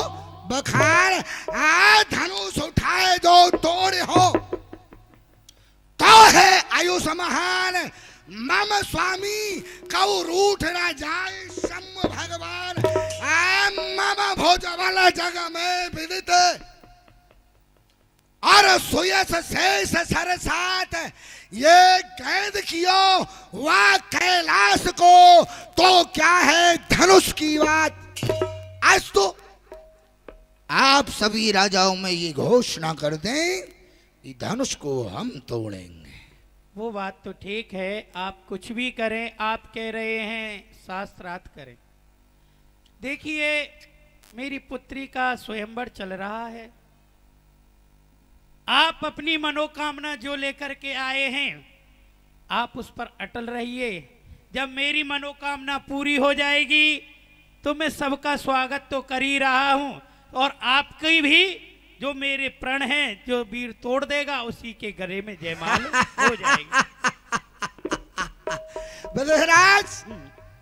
बखार। आ धनुष उठाए जो तोड़े हो तो है आयुष महान, मम स्वामी कऊ रूठ न जाए सम भगवान मम भोज वाला जग में विदित और सुयस शेष सरसात ये कैद कियो वह कैलाश को तो क्या है धनुष की बात। आज तो आप सभी राजाओं में ये घोषणा कर दें कि धनुष को हम तोड़ेंगे।
वो बात तो ठीक है, आप कुछ भी करें, आप कह रहे हैं शास्त्रार्थ करें। देखिए मेरी पुत्री का स्वयंवर चल रहा है, आप अपनी मनोकामना जो लेकर के आए हैं आप उस पर अटल रहिए। जब मेरी मनोकामना पूरी हो जाएगी तो मैं सबका स्वागत तो कर ही रहा हूं, और आपकी भी जो मेरे प्रण हैं जो वीर तोड़ देगा उसी के गले में जयमाल हो जाएगी।
बलराज,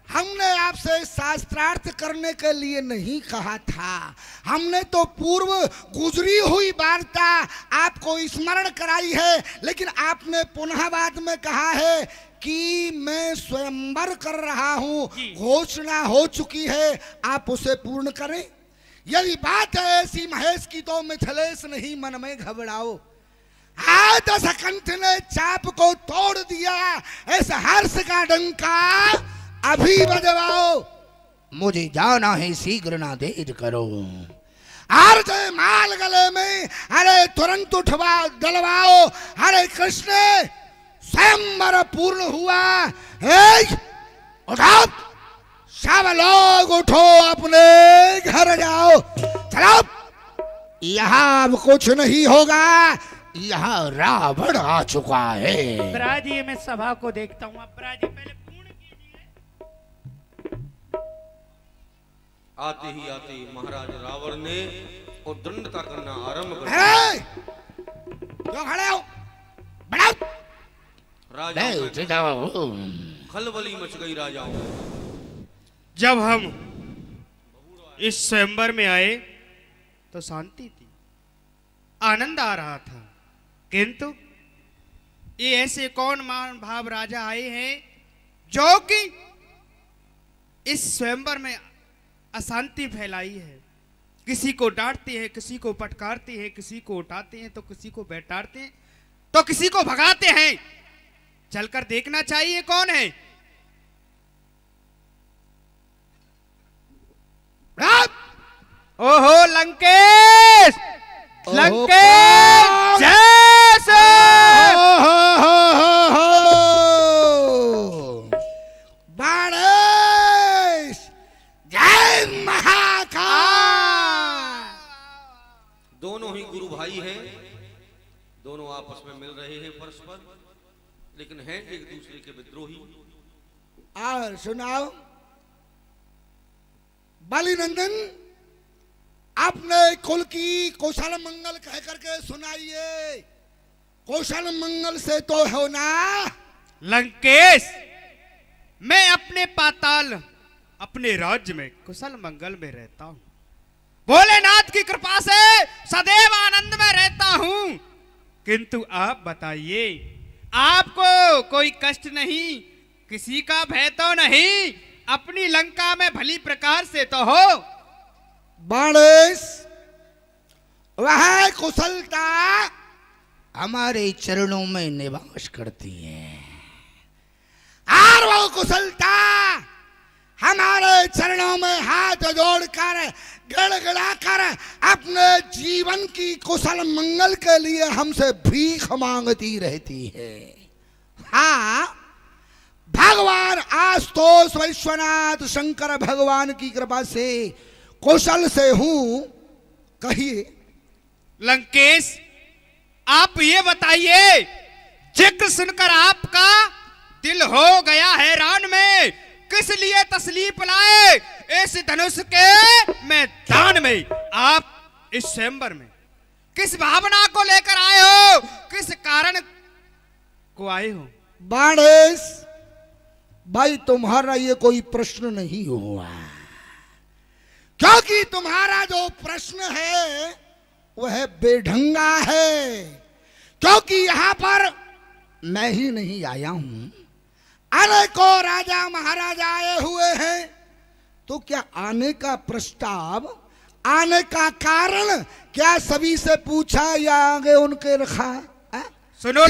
हमने आपसे शास्त्रार्थ करने के लिए नहीं कहा था, हमने तो पूर्व गुजरी हुई वार्ता आपको स्मरण कराई है, लेकिन आपने पुनः बाद में कहा है कि मैं स्वयंवर कर रहा हूं, घोषणा हो चुकी है, आप उसे पूर्ण करें। यदि बात है ऐसी महेश की तो मिथिलेश नहीं मन में घबराओ। दशकंठ ने चाप को तोड़ दिया, इस हर्ष का डंका अभी बजवाओ। मुझे जाना है, शीघ्र ना देर करो। अर्ज माल गले में, अरे तुरंत उठवा डलवाओ। हरे कृष्ण, स्वयंवर पूर्ण हुआ। उठाओ, सब लोग उठो, अपने घर जाओ। चलो, यहाँ अब कुछ नहीं होगा, यहाँ रावण आ चुका है।
ब्राजी मैं सभा को देखता हूँ। अब ब्राजी पहले पूर्ण कीजिए।
आते ही आते महाराज रावण ने उद्दंडता करना आरंभ कर
दिया। जो खड़े हो, बढ़ाओ।
राजाओं में खलबली मच गई राजाओं में।
जब हम इस स्वयंवर में आए तो शांति थी, आनंद आ रहा था, किंतु ये ऐसे कौन महान भाव राजा आए हैं जो कि इस स्वयंवर में अशांति फैलाई है। किसी को डांटते हैं, किसी को फटकारते हैं, किसी को उठाते हैं तो किसी को बैठाते हैं तो किसी को भगाते हैं। चलकर देखना चाहिए कौन है। ओहो लंकेश, लंकेश जैसे
बाणेश, जय महाकाल।
दोनों ही गुरु भाई हैं, दोनों आपस में मिल रहे हैं परस्पर, लेकिन हैं एक दूसरे के विद्रोही।
और सुनाओ बलि नंदन, अपने कुल की कौशल मंगल कह करके सुनाइए। कौशल मंगल से तो हो ना।
लंकेश, मैं अपने पाताल अपने राज्य में कुशल मंगल में रहता हूं, भोलेनाथ की कृपा से सदैव आनंद में रहता हूं। किंतु आप बताइए, आपको कोई कष्ट नहीं, किसी का भय तो नहीं, अपनी लंका में भली प्रकार से तो हो।
बाणेश, वह कुशलता हमारे चरणों में निवास करती है, और वो कुशलता हमारे चरणों में हाथ जोड़कर गड़गड़ाकर अपने जीवन की कुशल मंगल के लिए हमसे भीख मांगती रहती है। हाँ, भगवान आशुतोष विश्वनाथ शंकर भगवान की कृपा से कौशल से हूं। कहिए
लंकेश, आप ये बताइए, जिक्र सुनकर आपका दिल हो गया हैरान में, किस लिए तसलीफ लाए इस धनुष के मैदान में? आप इस स्वयंवर में किस भावना को लेकर आए हो, किस कारण को आए हो?
बाणेश भाई, तुम्हारा ये कोई प्रश्न नहीं हुआ, क्योंकि तुम्हारा जो प्रश्न है वह बेढंगा है। क्योंकि यहां पर मैं ही नहीं आया हूं, अनेकों राजा महाराजा आए हुए हैं, तो क्या आने का प्रस्ताव, आने का कारण क्या सभी से पूछा या आगे उनके रखा?
सुनो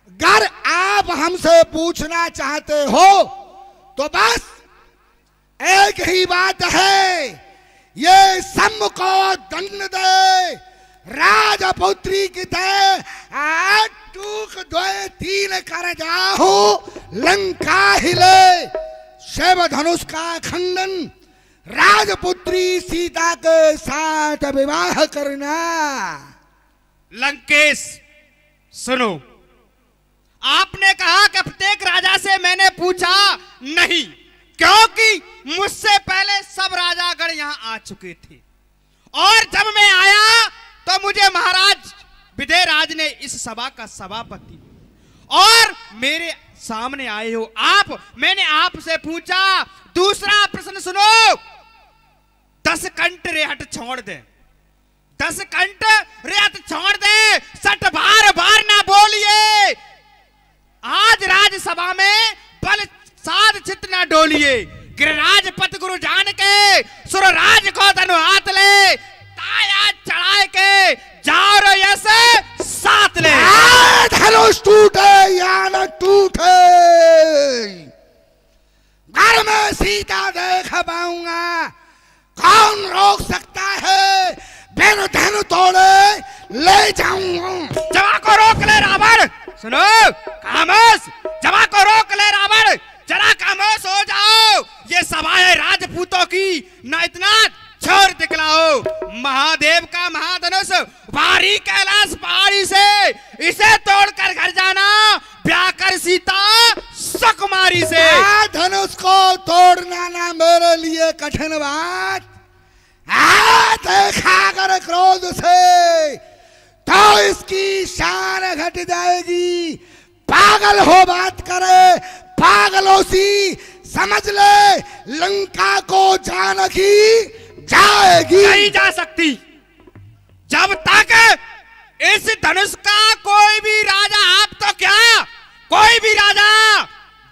अगर आप हमसे पूछना चाहते हो तो बस एक ही बात है, ये सम को दंड दे, राजपुत्री की टूक द्वय तीन कर जाहू, लंका हिले, शिव धनुष का खंडन, राजपुत्री सीता के साथ विवाह करना।
लंकेश सुनो, आपने कहा कि प्रत्येक राजा से मैंने पूछा नहीं, क्योंकि मुझसे पहले सब राजागण यहां आ चुके थे, और जब मैं आया तो मुझे महाराज विजयराज ने इस सभा का सभापति और मेरे सामने आए हो आप, मैंने आपसे पूछा। दूसरा प्रश्न सुनो, 10 कंठ रेहट छोड़ दे, 10 कंठ रेहट छोड़ दे, सट बार बार ना बोलिए, आज राज्यसभा में बल साध चित ना डोलिए, गिरिराज पत गुरु जान के सुरराज को धनु हाथ ले, ताया चढ़ाए के जाओ रो ऐसे साथ ले।
धनुष टूटे या न टूटे, घर में सीता देख पाऊंगा, कौन रोक सकता है, बिन धन तोड़े ले जाऊंगा।
जवा को रोक ले रावण, सुनो खामोश, जवा को रोक ले रावण, जरा खामोश हो जाओ, ये सभा है राजपूतों की, ना इतना छोर दिखलाओ। महादेव का महाधनुष भारी कैलाश पहाड़ी से, इसे तोड़कर घर जाना, ब्याह कर सीता सुकुमारी से।
धनुष को तोड़ना ना मेरे लिए कठिन बात, देखा कर क्रोध से तो इसकी शान घट जाएगी, पागल हो बात करे, पागलों सी समझ ले, लंका को जानकी जाएगी।
नहीं जा सकती, जब तक इस धनुष का कोई भी राजा, आप तो क्या कोई भी राजा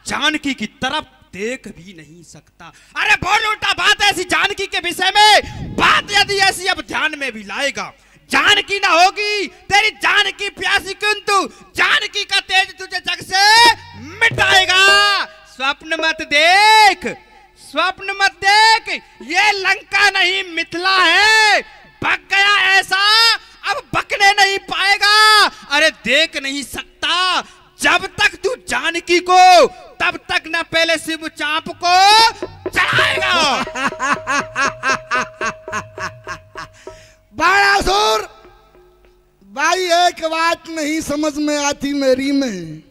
जानकी की तरफ देख भी नहीं सकता। अरे बोल उल्टा बात ऐसी जानकी के विषय में, बात यदि ऐसी अब ध्यान में भी लाएगा, जानकी ना होगी तेरी जानकी प्यासी, किंतु जानकी का तेज तुझे जग से मिटाएगा। स्वप्न मत देख, स्वप्न मत देख, ये लंका नहीं मिथिला है, बक गया ऐसा अब बकने नहीं पाएगा। अरे देख नहीं सकता, जब तक तू जानकी को, तब तक न पहले शिव चाप को चढ़ाएगा।
बाणासुर भाई, एक बात नहीं समझ में आती मेरी में,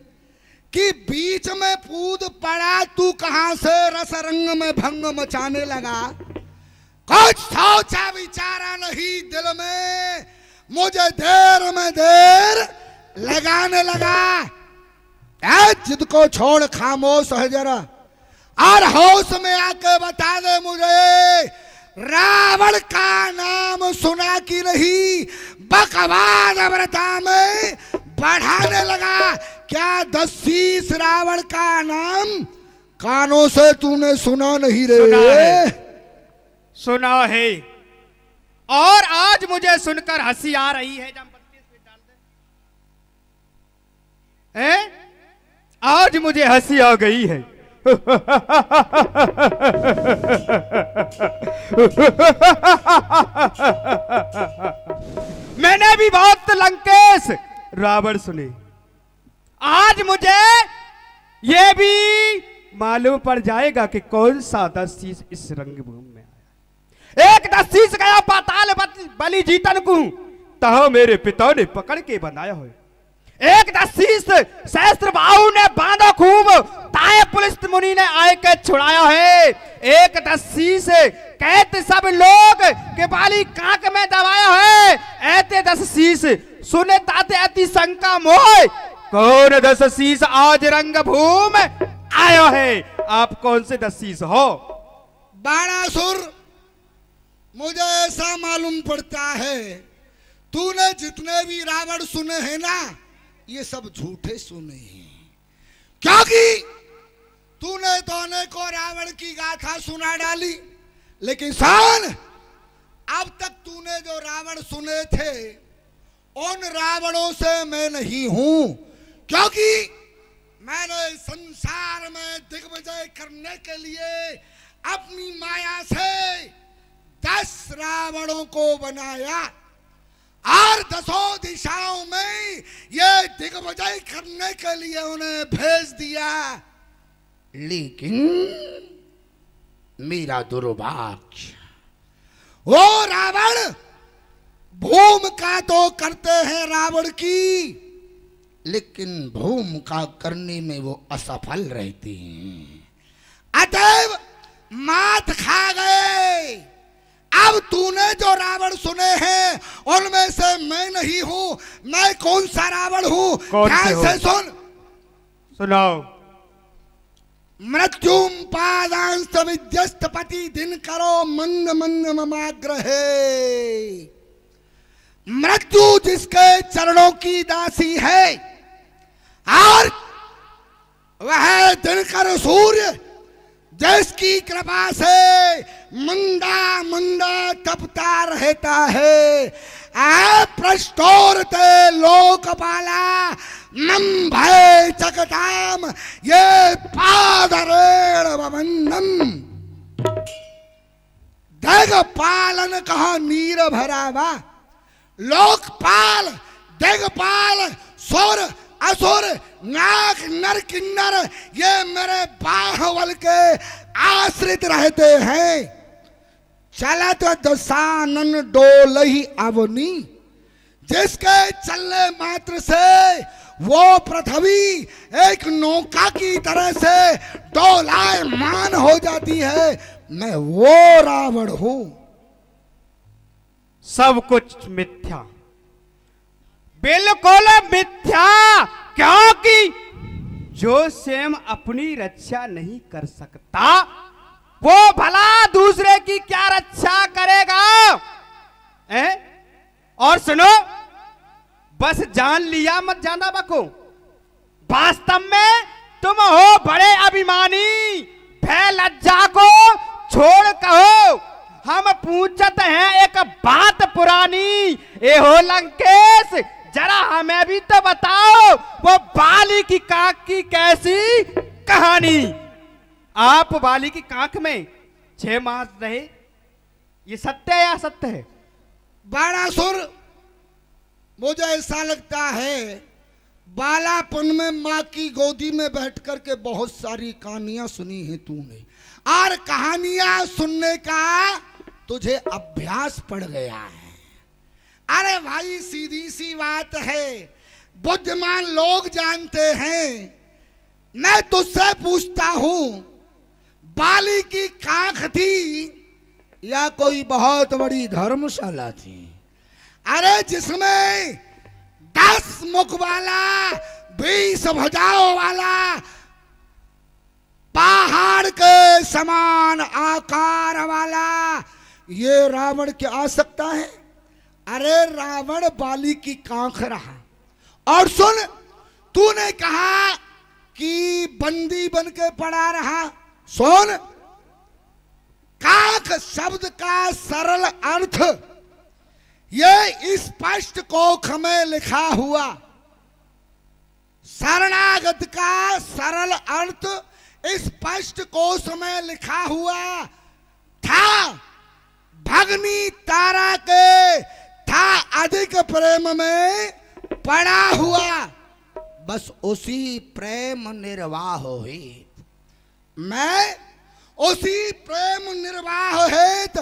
कि बीच में कूद पड़ा तू, कहां से रस रंग में भंग मचाने लगा, कुछ सोचा विचारा नहीं दिल में, मुझे देर में देर लगाने लगा। जिद को छोड़ खामोश है जरा, और होश में आके बता दे मुझे, रावण का नाम सुना कि नहीं, बकवाद व्रता में बढ़ाने लगा, क्या दशीस रावण का नाम कानों से तूने सुना नहीं रे?
सुना है, और आज मुझे सुनकर हंसी आ रही है। आज मुझे हंसी आ गई है। मैंने भी बहुत लंकेश रावण सुने, आज मुझे ये भी मालूम पड़ जाएगा कि कौन सा दस्तीस इस रंगभूमि में आया। एक दस्तीस गया पाताल बलि जीतन को, तहो मेरे पिता ने पकड़ के बनाया हो, एक दस्तीस सहस्त्र बाहु ने बांधा खूब, ताए पुलिस मुनि ने आए के छुड़ाया है, एक दस्तीस कहते सब लोग के बाली कांक में दबाया है, ऐते दस्तीस सुने ताते अति शंका मोह, कौन दस्तीस आज रंगभूमि आया है, आप कौन से दस्तीस हो?
बाणासुर, मुझे ऐसा मालूम पड़ता है तूने जितने भी रावण सुने हैं ना, ये सब झूठे सुने हैं, क्योंकि तूने तो अनेकों रावण की गाथा सुना डाली, लेकिन सुन, अब तक तूने जो रावण सुने थे उन रावणों से मैं नहीं हूं, क्योंकि मैंने संसार में दिग्विजय करने के लिए अपनी माया से 10 रावणों को बनाया और 10 दिशाओं में ये दिग्विजय करने के लिए उन्हें भेज दिया। लेकिन मेरा दुर्भाग्य, वो रावण भूमिका तो करते हैं रावण की, लेकिन भूमिका करने में वो असफल रहते हैं, अतएव मात खा गए। अब तूने जो रावण सुने हैं उनमें से मैं नहीं हूं। मैं कौन सा रावण हूं? ध्यान से सुन,
सुनाओ।
मृत्युम पादांश विद्यस्तपति दिन करो मंद मंद ममाग्रहे। मृत्यु जिसके चरणों की दासी है और वह दिनकर सूर्य जिसकी कृपा से मंदा मंदा तपता रहता है। पृष्ठोरते लोकपाला मम भय चकटाम ये पादरेण वंदम। देग पालन कहा नीर भरावा। लोकपाल, देगपाल, सुर असुर, नाग नर किन्नर ये मेरे बाहुबल के आश्रित रहते हैं। चलत दशानन डोलहि अवनी, जिसके चलने मात्र से वो पृथ्वी एक नौका की तरह से डोलायमान हो जाती है। मैं वो रावण हूं।
सब कुछ मिथ्या, बिल्कुल मिथ्या, क्योंकि जो स्वयं अपनी रक्षा नहीं कर सकता वो भला दूसरे की क्या रक्षा करेगा? और सुनो, बस जान लिया मत जाना बको। वास्तव में तुम हो बड़े अभिमानी। भय लज्जा को छोड़ कहो, हम पूछत हैं एक बात पुरानी। ए हो लंकेश, जरा हमें भी तो बताओ वो बाली की काक की कैसी कहानी। आप बाली की कांख में 6 मास रहे, ये सत्य है या असत्य है?
बाणासुर, मुझे ऐसा लगता है बालापन में माँ की गोदी में बैठ कर के बहुत सारी कहानियां सुनी हैं तूने, और कहानियां सुनने का तुझे अभ्यास पड़ गया है। अरे भाई, सीधी सी बात है, बुद्धिमान लोग जानते हैं। मैं तुझसे पूछता हूं, बाली की कांख थी या कोई बहुत बड़ी धर्मशाला थी? अरे जिसमें 10 मुख वाला, 20 भुजाओं वाला, पहाड़ के समान आकार वाला ये रावण क्या आ सकता है? अरे रावण बाली की कांख रहा। और सुन, तूने कहा कि बंदी बन के पड़ा रहा। सुन, कांख शब्द का सरल अर्थ ये स्पष्ट कोख में लिखा हुआ। शरणागत का सरल अर्थ स्पष्ट कोश में लिखा हुआ था। भगनी तारा के था अधिक प्रेम में पड़ा हुआ, बस उसी प्रेम निर्वाह हेत मैं उसी प्रेम निर्वाह हेत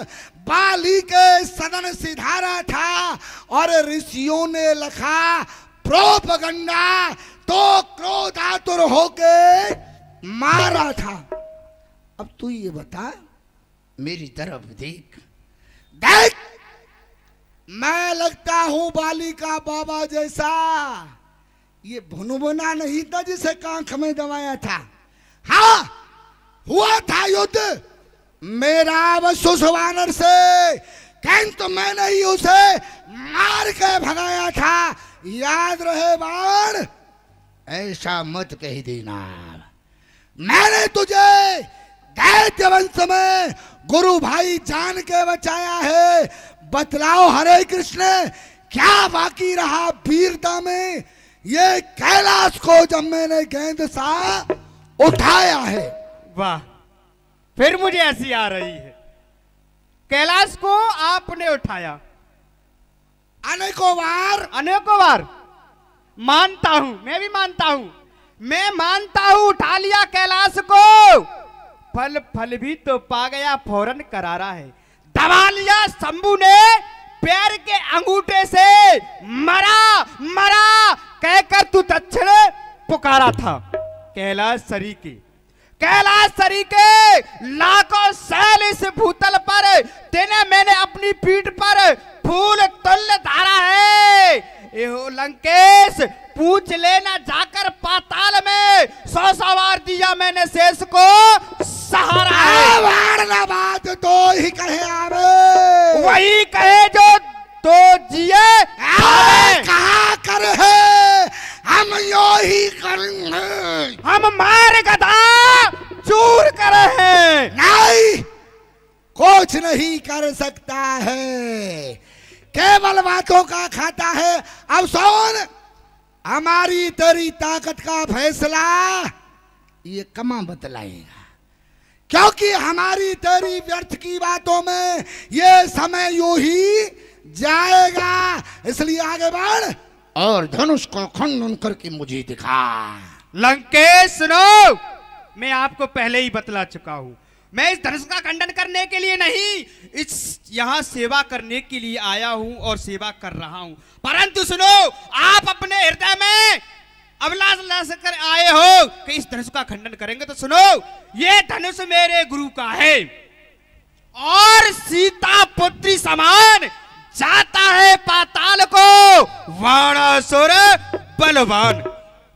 बाली के सदन सिधारा था। और ऋषियों ने लिखा प्रोपगंडा तो क्रोधातुर होके मारा था। अब तू ये बता, मेरी तरफ देख, देख, मैं लगता हूं बाली का बाबा जैसा। ये भुनभुना नहीं था जिसे कांख में दबाया था। हाँ, हुआ था युद्ध मेरा वसुस वानर से, किंतु मैंने ही उसे मार के भगाया था। याद रहे बाण, ऐसा मत कह देना। मैंने तुझे दैत्य वंश में गुरु भाई जान के बचाया है। बतलाओ हरे कृष्ण, क्या बाकी रहा वीरता में? ये कैलाश को जब मैंने गेंद सा उठाया है।
वाह, फिर मुझे ऐसी आ रही है। कैलाश को आपने उठाया
अनेकों बार
मानता हूं, मैं भी मानता हूं, मैं मानता हूं उठा लिया कैलाश को। फल भी तो पा गया फौरन करारा है। दबा लिया शंभू ने पैर के अंगूठे से, मरा मरा कहकर तू दक्षिण पुकारा था। कैलाश सरी के लाखों सैल इस भूतल पर तेने मैंने अपनी पीठ पर फूल तुल्य धारा है। एहो लंकेश, पूछ लेना जाकर पाताल में 100 बार दिया मैंने शेष को सहारा है।
बात तो ही कहे आवे,
वही कहे जो तो जिए
कहा कर है, हम यो ही करेंगे।
हम मार गधा चूर करे हैं।
नहीं, कुछ नहीं कर सकता है, केवल बातों का खाता है। अब सुन, हमारी तेरी ताकत का फैसला ये कमा बतलाएगा, क्योंकि हमारी तेरी व्यर्थ की बातों में ये समय यूं ही जाएगा। इसलिए आगे बढ़ और धनुष को खंडन करके मुझे दिखा।
लंकेश सुनो, मैं आपको पहले ही बतला चुका हूं, मैं इस धनुष का खंडन करने के लिए नहीं, इस यहां सेवा करने के लिए आया हूं और सेवा कर रहा हूं। परंतु सुनो, आप अपने हृदय में अभिलाष कर आए हो कि इस धनुष का खंडन करेंगे, तो सुनो, ये धनुष मेरे गुरु का है और सीता पुत्री समान जाता है पाताल को वाणासुर बलवान।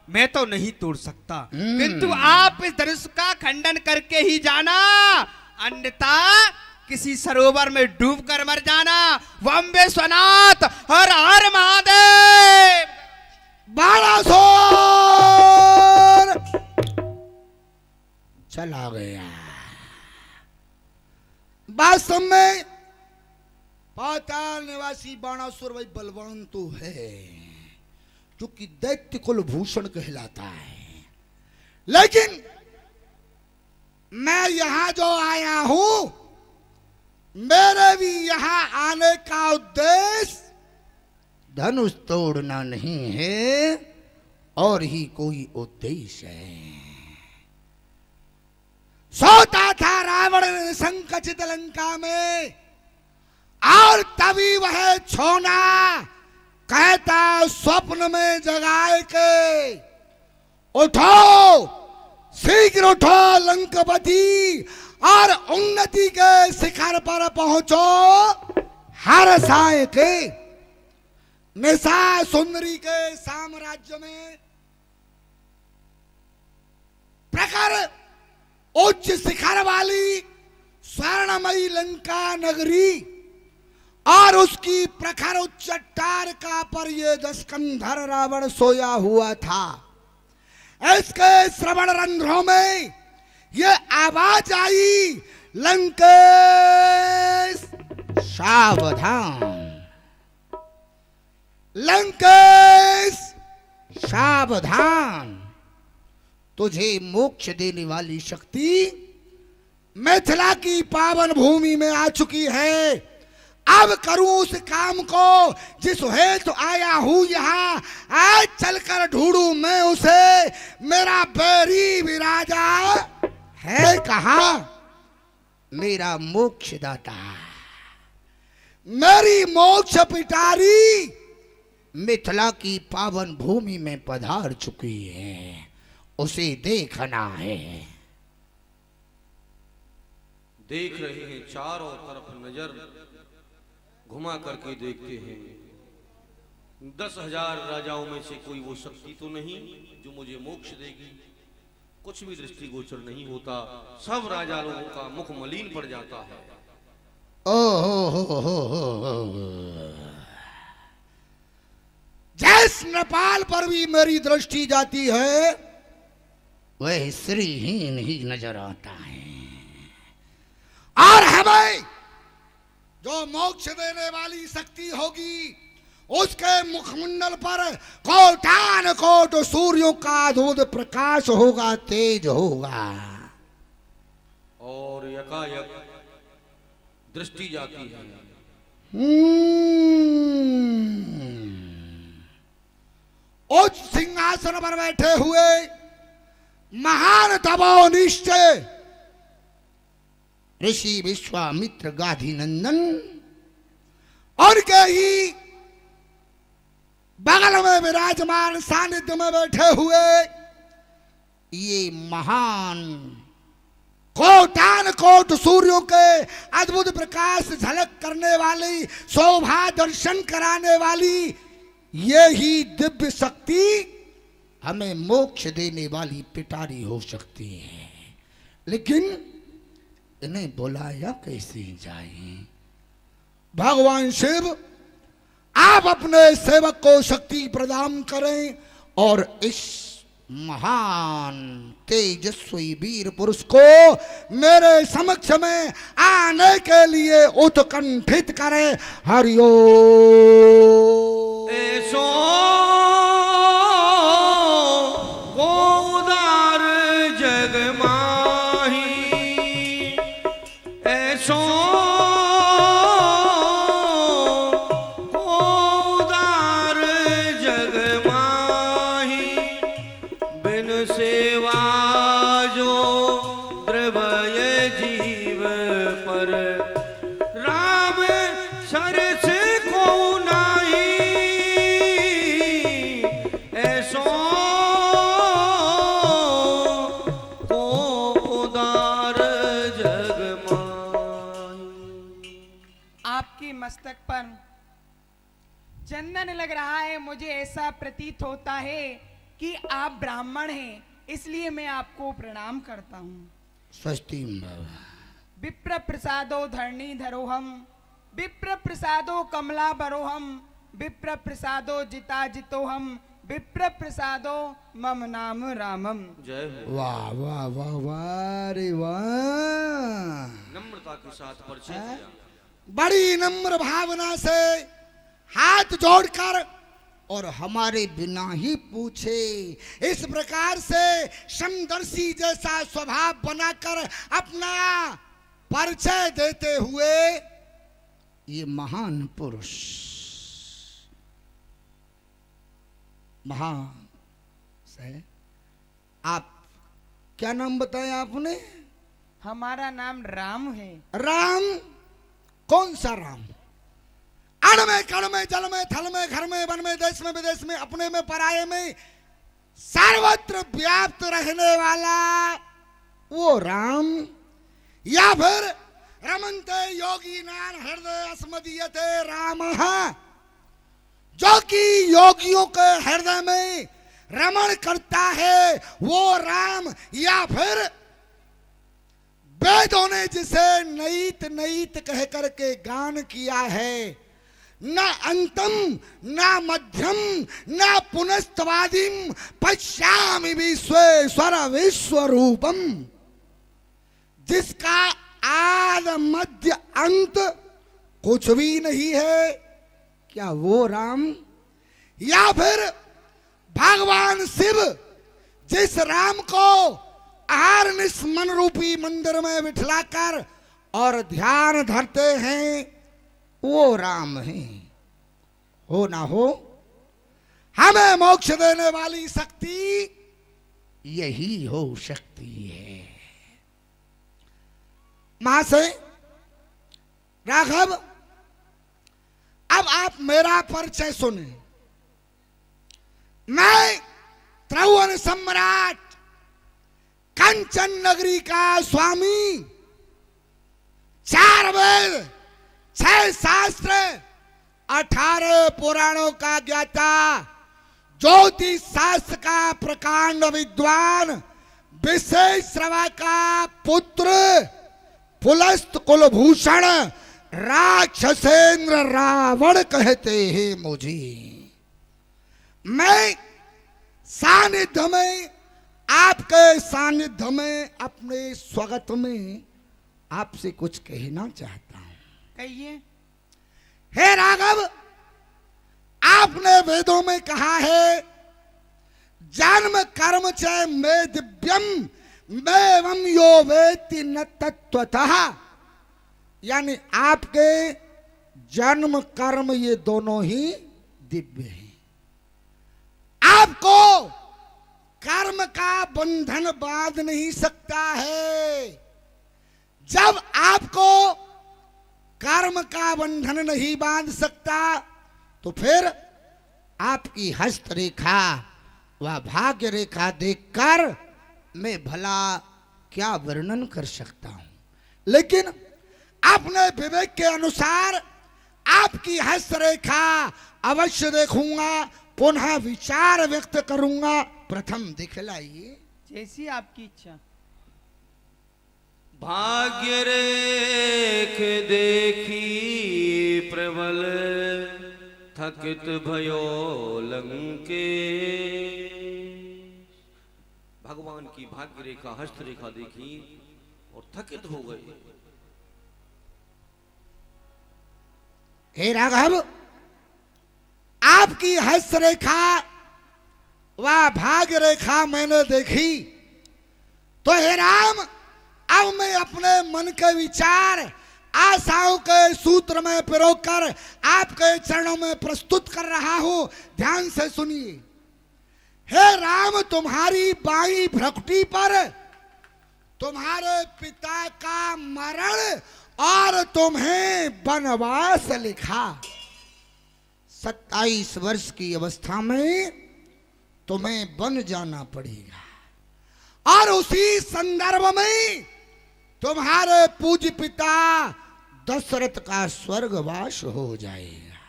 मैं तो नहीं तोड़ सकता, किंतु आप इस धनुष का खंडन करके ही जाना, अन्यथा किसी सरोवर में डूब कर मर जाना। वंबे स्वनाथ, हर हर महादेव।
बाणासुर चला गया। वास्तव में पाताल निवासी बाणासुर वही बलवान तो है, क्योंकि दैत्य कुलभूषण कहलाता है। लेकिन मैं यहां जो आया हूं, मेरे भी यहां आने का उद्देश्य धनुष तोड़ना नहीं है, और ही कोई उद्देश्य है। सोता था रावण संकचित लंका में, और तभी वह छोना कहता स्वप्न में जगाए के, उठो शीघ्र उठो लंकापति, और उन्नति के शिखर पर पहुंचो। हर साय के निशा सुंदरी के साम्राज्य में प्रखर उच्च शिखर वाली स्वर्णमयी लंका नगरी, और उसकी प्रखर उच्च तारका पर ये दशकंधर रावण सोया हुआ था। इसके श्रवण रंध्रों में ये आवाज आई, लंकेश सावधान, लंकेश सावधान, तुझे मोक्ष देने वाली शक्ति मिथिला की पावन भूमि में आ चुकी है। अब करूं उस काम को जिस हेतु आया हूं यहाँ। आज चलकर ढूंढूं मैं उसे, मेरा बैरी विराजा है कहाँ, मेरा मोक्षदाता, मेरी मोक्ष पिटारी मिथिला की पावन भूमि में पधार चुकी है, उसे देखना है।
देख रहे हैं, चारों तरफ नजर घुमा करके देखते हैं। 10,000 राजाओं में से कोई वो शक्ति तो नहीं जो मुझे मोक्ष देगी। कुछ भी दृष्टिगोचर नहीं होता, सब राजा लोगों का मुख मलिन पड़ जाता है।
जिस जिस नेपाल पर भी मेरी दृष्टि जाती है वह श्रीहीन ही नजर आता है। और हमें जो मोक्ष देने वाली शक्ति होगी उसके मुखमंडल पर कोटान कोट सूर्यों का अद्भुत प्रकाश होगा, तेज होगा।
और यकायक दृष्टि जाती है।
उच्च सिंहासन पर बैठे हुए महान तपोनिष्ठ ऋषि विश्वामित्र गाधी नंदन और के ही बगल में विराजमान सानिध्य में बैठे हुए ये महान कोटान कोट सूर्यों के अद्भुत प्रकाश झलक करने वाली, शोभा दर्शन कराने वाली ये ही दिव्य शक्ति हमें मोक्ष देने वाली पिटारी हो सकती है। लेकिन इन्हें बुलाया कैसे जाए? भगवान शिव आप अपने सेवक को शक्ति प्रदान करें और इस महान तेजस्वी वीर पुरुष को मेरे समक्ष में आने के लिए उत्कंठित करें। हरिओ
ऐसो गोदार जग माही, ऐसो गोदार जग माही, बिन सेवा जो द्रवय जीव पर, राम सरस को नाही, ऐसो गोदार जग माही।
आपके मस्तक पर चंदन लग रहा है, मुझे ऐसा प्रतीत होता है कि आप ब्राह्मण हैं, इसलिए मैं आपको प्रणाम करता हूँ।
स्वस्ति
विप्र प्रसादो धरणी धरोहम, विप्र प्रसादो कमला बरोहम, विप्र प्रसादो जिता जितोहम, विप्र प्रसादो मम नाम रामम।
जय हो।
वाह वाह वाह वाह रे वाह।
नम्रता के साथ परिचय किया।
बड़ी नम्र भावना से हाथ जोड़कर और हमारे बिना ही पूछे इस प्रकार से समदर्शी जैसा स्वभाव बनाकर अपना परिचय देते हुए ये महान पुरुष, महान से आप क्या नाम बताया आपने?
हमारा नाम राम है।
राम? कौन सा राम? अण में कण में जल में थल में घर में वन में देश में विदेश में अपने में पराये में सर्वत्र व्याप्त रहने वाला वो राम, या फिर रमन्ते योगी नान हृदय अस्मदीयते रामः, जो कि योगियों के हृदय में रमण करता है वो राम, या फिर वेदों ने जिसे नईत नईत कह करके गान किया है, न अंतम न मध्यम न पुनस्तवादिम पश्यामि विश्वेश्वर विश्वरूपम, जिसका आद मध्य अंत कुछ भी नहीं है, क्या वो राम? या फिर भगवान शिव जिस राम को अहर्निश मन रूपी मंदिर में बिठलाकर और ध्यान धरते हैं वो राम है? हो ना हो, हमें मोक्ष देने वाली शक्ति यही हो सकती है। महाशय राघव, अब आप मेरा परिचय सुने। मैं त्रिभुवन सम्राट कंचन नगरी का स्वामी, 4 वेद 6 शास्त्र 18 पुराणों का ज्ञाता, ज्योतिष शास्त्र का प्रकांड विद्वान, विशेष श्रवा का पुत्र, पुलस्त कुलभूषण राक्षसेंद्र रावण कहते हैं मुझे। मैं सानिध्य में, आपके सानिध्य में, अपने स्वागत में आपसे कुछ कहना चाहता हूं।
कहिए।
हे राघव, आपने वेदों में कहा है जन्म कर्म च मे दिव्यम मेवं यो वेत्ति न तत्वतः, यानी आपके जन्म कर्म ये दोनों ही दिव्य हैं। आपको कर्म का बंधन बांध नहीं सकता है। जब आपको कर्म का बंधन नहीं बांध सकता तो फिर आपकी हस्तरेखा व भाग्य रेखा देखकर मैं भला क्या वर्णन कर सकता हूं। लेकिन अपने विवेक के अनुसार आपकी हस्तरेखा अवश्य देखूंगा, पुनः विचार व्यक्त करूंगा। प्रथम दिखलाइए।
जैसी आपकी इच्छा।
भाग्य रेख देखी प्रबल थकित भयो लंके। भगवान की भाग्य रेखा हस्त रेखा देखी और थकित हो गए।
हे राघव, आपकी हस्त रेखा व भाग्य रेखा मैंने देखी तो हे राम, अब मैं अपने मन के विचार आशाओं के सूत्र में पिरोग कर आपके चरणों में प्रस्तुत कर रहा हूं। ध्यान से सुनिए। हे राम, तुम्हारी बाई भ्रकुटी पर तुम्हारे पिता का मरण और तुम्हें वनवास लिखा। 27 वर्ष की अवस्था में तुम्हें वन जाना पड़ेगा और उसी संदर्भ में तुम्हारे पूज्य पिता दशरथ का स्वर्गवास हो जाएगा।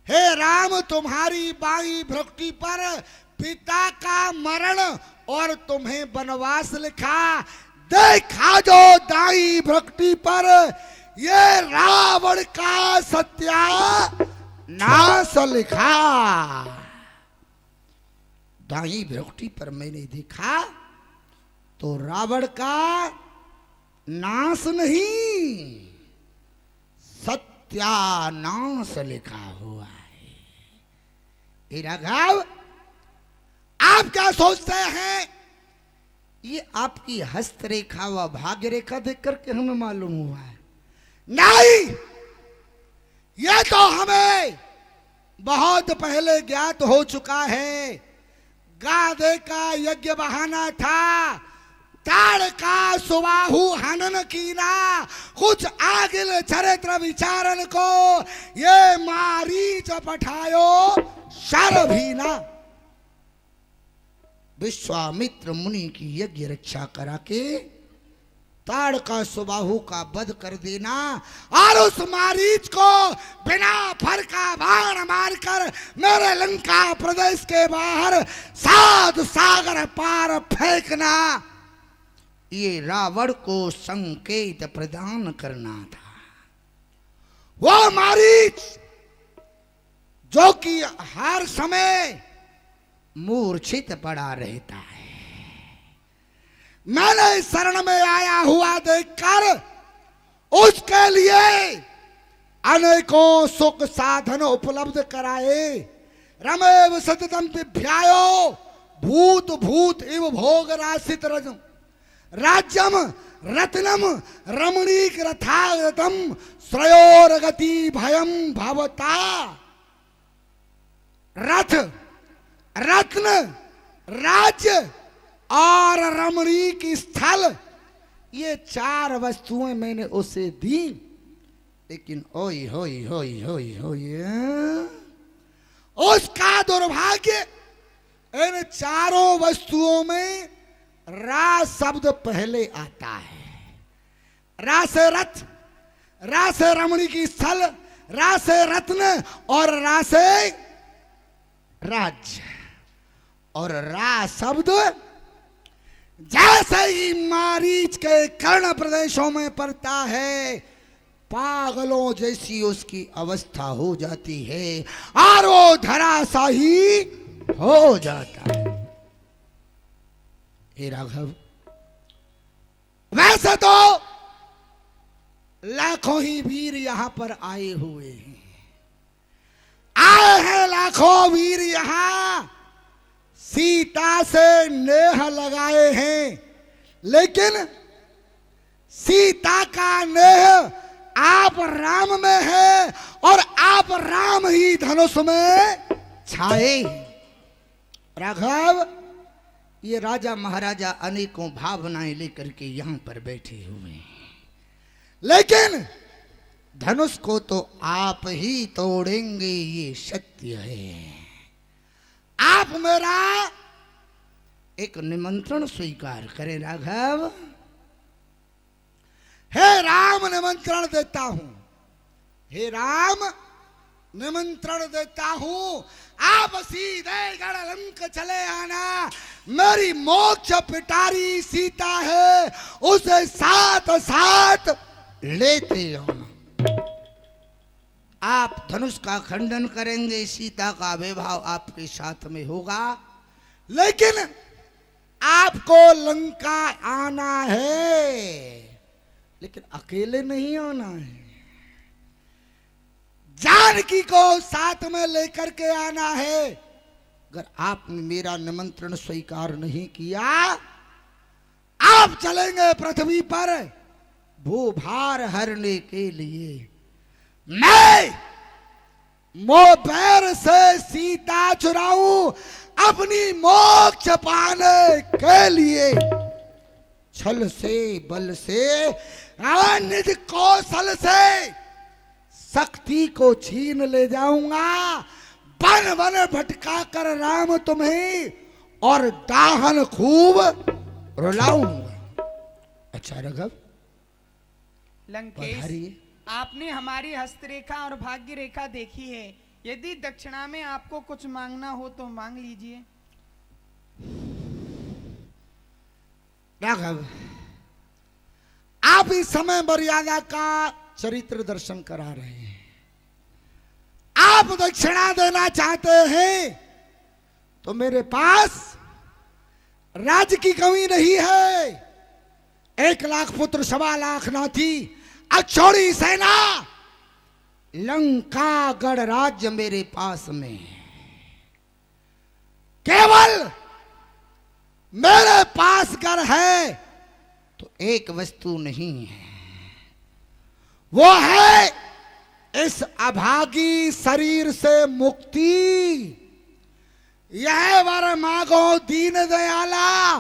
हे राम, तुम्हारी बाई भ्रकुटी पर पिता का मरण और तुम्हें वनवास लिखा। देखा जो दाई भ्रकुटी पर ये रावण का सत्यानाश लिखा। दाई भ्रकुटी पर मैंने देखा तो रावण का नाश नहीं, सत्यानाश लिखा हुआ है। हे राघव, आप क्या सोचते हैं? ये आपकी हस्तरेखा व भाग्य रेखा देख करके हमें मालूम हुआ है? नहीं, ये तो हमें बहुत पहले ज्ञात हो चुका है। गाधे का यज्ञ बहाना था, ताड़ का सुबाहु हनन कीना, कुछ आगिल चरित्र विचारन को ये मारीच पठायो शर भीना। विश्वामित्र मुनि की यज्ञ रक्षा करा के ताड़ का सुबाहु का वध कर देना और उस मारीच को बिना फर का बाण मारकर मेरे लंका प्रदेश के बाहर 7 सागर पार फेंकना, ये रावण को संकेत प्रदान करना था। वो मारीच जो कि हर समय मूर्छित पड़ा रहता है, मैंने शरण में आया हुआ देखकर उसके लिए अनेकों सुख साधन उपलब्ध कराए। रमेव सततम दिभ्यायो भूत भूत इव भोग राशित रजम राज्यम रत्नम रमणीक रथागतम श्रयोर गति भयम भवता। रथ, रत्न, राज्य और रमणीक स्थल, ये 4 वस्तुएं मैंने उसे दी। लेकिन ओई होई होई होई होई उसका दुर्भाग्य, इन 4 वस्तुओं में रा शब्द पहले आता है। रा से रथ, रा से रमणीक स्थल, रा से रत्न और रा से राज्य। और रा शब्द जैसे ही मारीच के कर्ण प्रदेशों में पड़ता है, पागलों जैसी उसकी अवस्था हो जाती है और वो धराशाही हो जाता है। हे राघव, वैसे तो लाखों ही वीर यहां पर आए हुए हैं, आए हैं लाखों वीर यहां सीता से नेह लगाए हैं, लेकिन सीता का नेह आप राम में है और आप राम ही धनुष में छाए। राघव, ये राजा महाराजा अनेकों भावनाएं लेकर के यहां पर बैठे हुए हैं, लेकिन धनुष को तो आप ही तोड़ेंगे, ये सत्य है। आप मेरा एक निमंत्रण स्वीकार करें राघव। हे राम, निमंत्रण देता हूं, हे राम निमंत्रण देता हूं, आप सीधे गढ़लंक चले आना। मेरी मोक्ष पिटारी सीता है, उसे साथ साथ लेते आना। आप धनुष का खंडन करेंगे, सीता का विवाह आपके साथ में होगा, लेकिन आपको लंका आना है, लेकिन अकेले नहीं आना है, जानकी को साथ में लेकर के आना है। अगर आपने मेरा निमंत्रण स्वीकार नहीं किया, आप चलेंगे पृथ्वी पर भूभार हरने के लिए। मैं मोहबैर से सीता चुराऊं अपनी मोक्ष पाने के लिए, छल से बल से निज कौशल से शक्ति को छीन ले जाऊंगा, वन वन भटका कर राम तुम्हें और दाहन खूब रुलाऊंगा। अच्छा राघव,
लंकेश, आपने हमारी हस्तरेखा और भाग्य रेखा देखी है, यदि दक्षिणा में आपको कुछ मांगना हो तो मांग लीजिए।
राघव, आप इस समय मर्यादा का चरित्र दर्शन करा रहे हैं। आप दक्षिणा देना चाहते हैं तो मेरे पास राज्य की कमी नहीं है। 1 लाख पुत्र, 1.25 लाख नाती, अक्षौड़ी सेना, लंका गढ़ राज्य मेरे पास में। केवल मेरे पास घर है तो एक वस्तु नहीं है, वो है इस अभागी शरीर से मुक्ति। यह वर मांगो दीन दयाला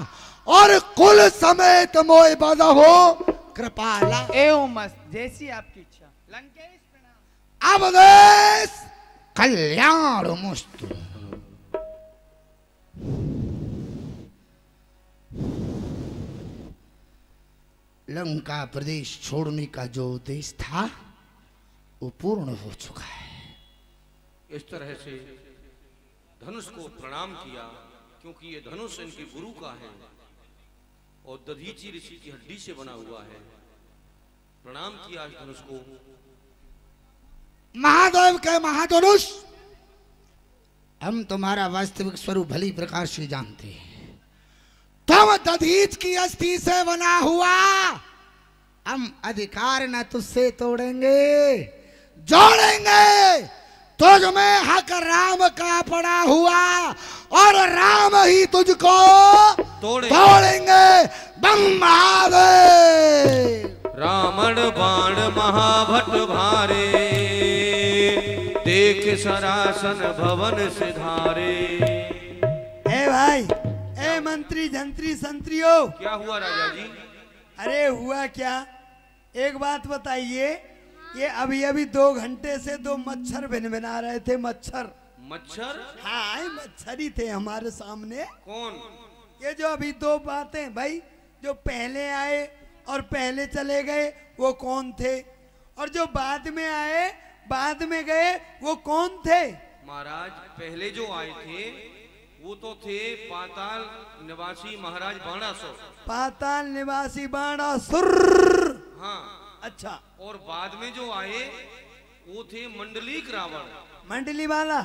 और कुल समेत मोय बदहो कृपाला।
एवं मस्त, जैसी आपकी इच्छा। लंकेश प्रणाम।
अब देश कल्याण मुस्तु। लंका प्रदेश छोड़ने का जो उद्देश्य था वो पूर्ण हो चुका है।
इस तरह से धनुष को प्रणाम किया, क्योंकि ये धनुष इनके गुरु का है और दधीची ऋषि की हड्डी से बना हुआ है। प्रणाम किया इस धनुष को।
महादेव के महाधनुष, हम तुम्हारा वास्तविक स्वरूप भली प्रकार से जानते हैं। तुम दधीच की अस्थि से बना हुआ, हम अधिकार न तुझसे तोड़ेंगे, जोड़ेंगे। तुझ में हक राम का पड़ा हुआ और राम ही तुझको तोड़ेंगे। बम महादेव।
रावण बाण महाभट भारे, देख सरासन भवन सिधारे।
ए भाई, ए मंत्री जंत्री संत्रियों,
क्या हुआ राजा जी?
अरे हुआ क्या, एक बात बताइए। ये अभी अभी 2 घंटे से 2 मच्छर भिनभिना रहे थे। मच्छर
मच्छर?
हाँ, ये मच्छर ही थे हमारे सामने।
कौन?
ये जो अभी 2 बातें भाई, जो पहले आए और पहले चले गए वो कौन थे, और जो बाद में आए बाद में गए वो कौन थे?
महाराज, पहले जो आए थे वो तो थे पाताल निवासी महाराज बाणासुर।
पाताल निवासी बाणासुर।
हाँ,
अच्छा,
और बाद में जो आए वो थे मंडलीक रावण।
मंडली वाला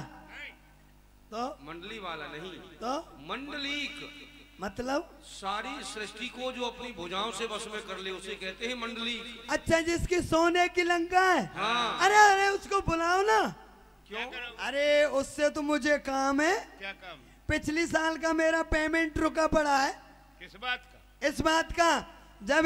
तो
मंडली वाला नहीं,
तो
मंडलीक
मतलब
सारी सृष्टि को जो अपनी भुजाओं से वश में कर ले उसे कहते हैं मंडलीक।
अच्छा, जिसकी सोने की लंका है।
हाँ।
अरे अरे उसको बुलाओ ना।
क्यों?
अरे उससे तो मुझे काम है।
क्या काम?
पिछली साल का मेरा पेमेंट रुका पड़ा है।
किस बात का?
इस बात का, जब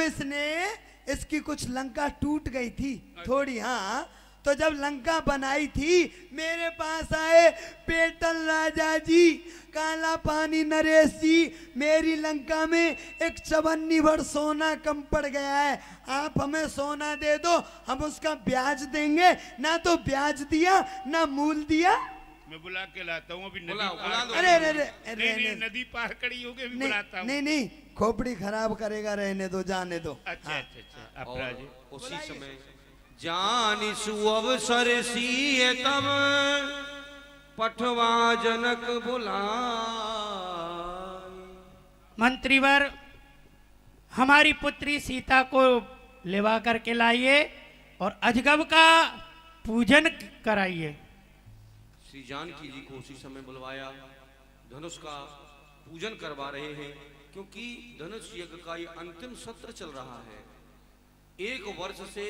इसकी कुछ लंका टूट गई थी थोड़ी। हाँ, तो जब लंका बनाई थी मेरे पास आए पेटल राजा जी, काला पानी नरेश जी, मेरी लंका में एक 54 भर सोना कम पड़ गया है, आप हमें सोना दे दो, हम उसका ब्याज देंगे। ना तो ब्याज दिया ना मूल दिया।
मैं बुला के लाता हूँ अभी। नदी
बुला
पार
दो।
अरे अरे
नहीं, नदी पार कड़ी होगी अभी बुलाता हूँ।
नहीं, खोपड़ी खराब करेगा, रहने दो, जाने दो।
अच्छा अच्छा अच्छा, अब
और
राजे
उसी समय जानिसु अवसर सिए तब पठवा जनक बुलाए।
मंत्रीवर, हमारी पुत्री सीता को लेवा करके लाइए और अजगब का पूजन कराइए।
श्री जानकी जी को उसी समय बुलवाया, धनुष का पूजन करवा रहे हैं, क्योंकि धनुष यज्ञ का ये अंतिम सत्र चल रहा है। 1 वर्ष से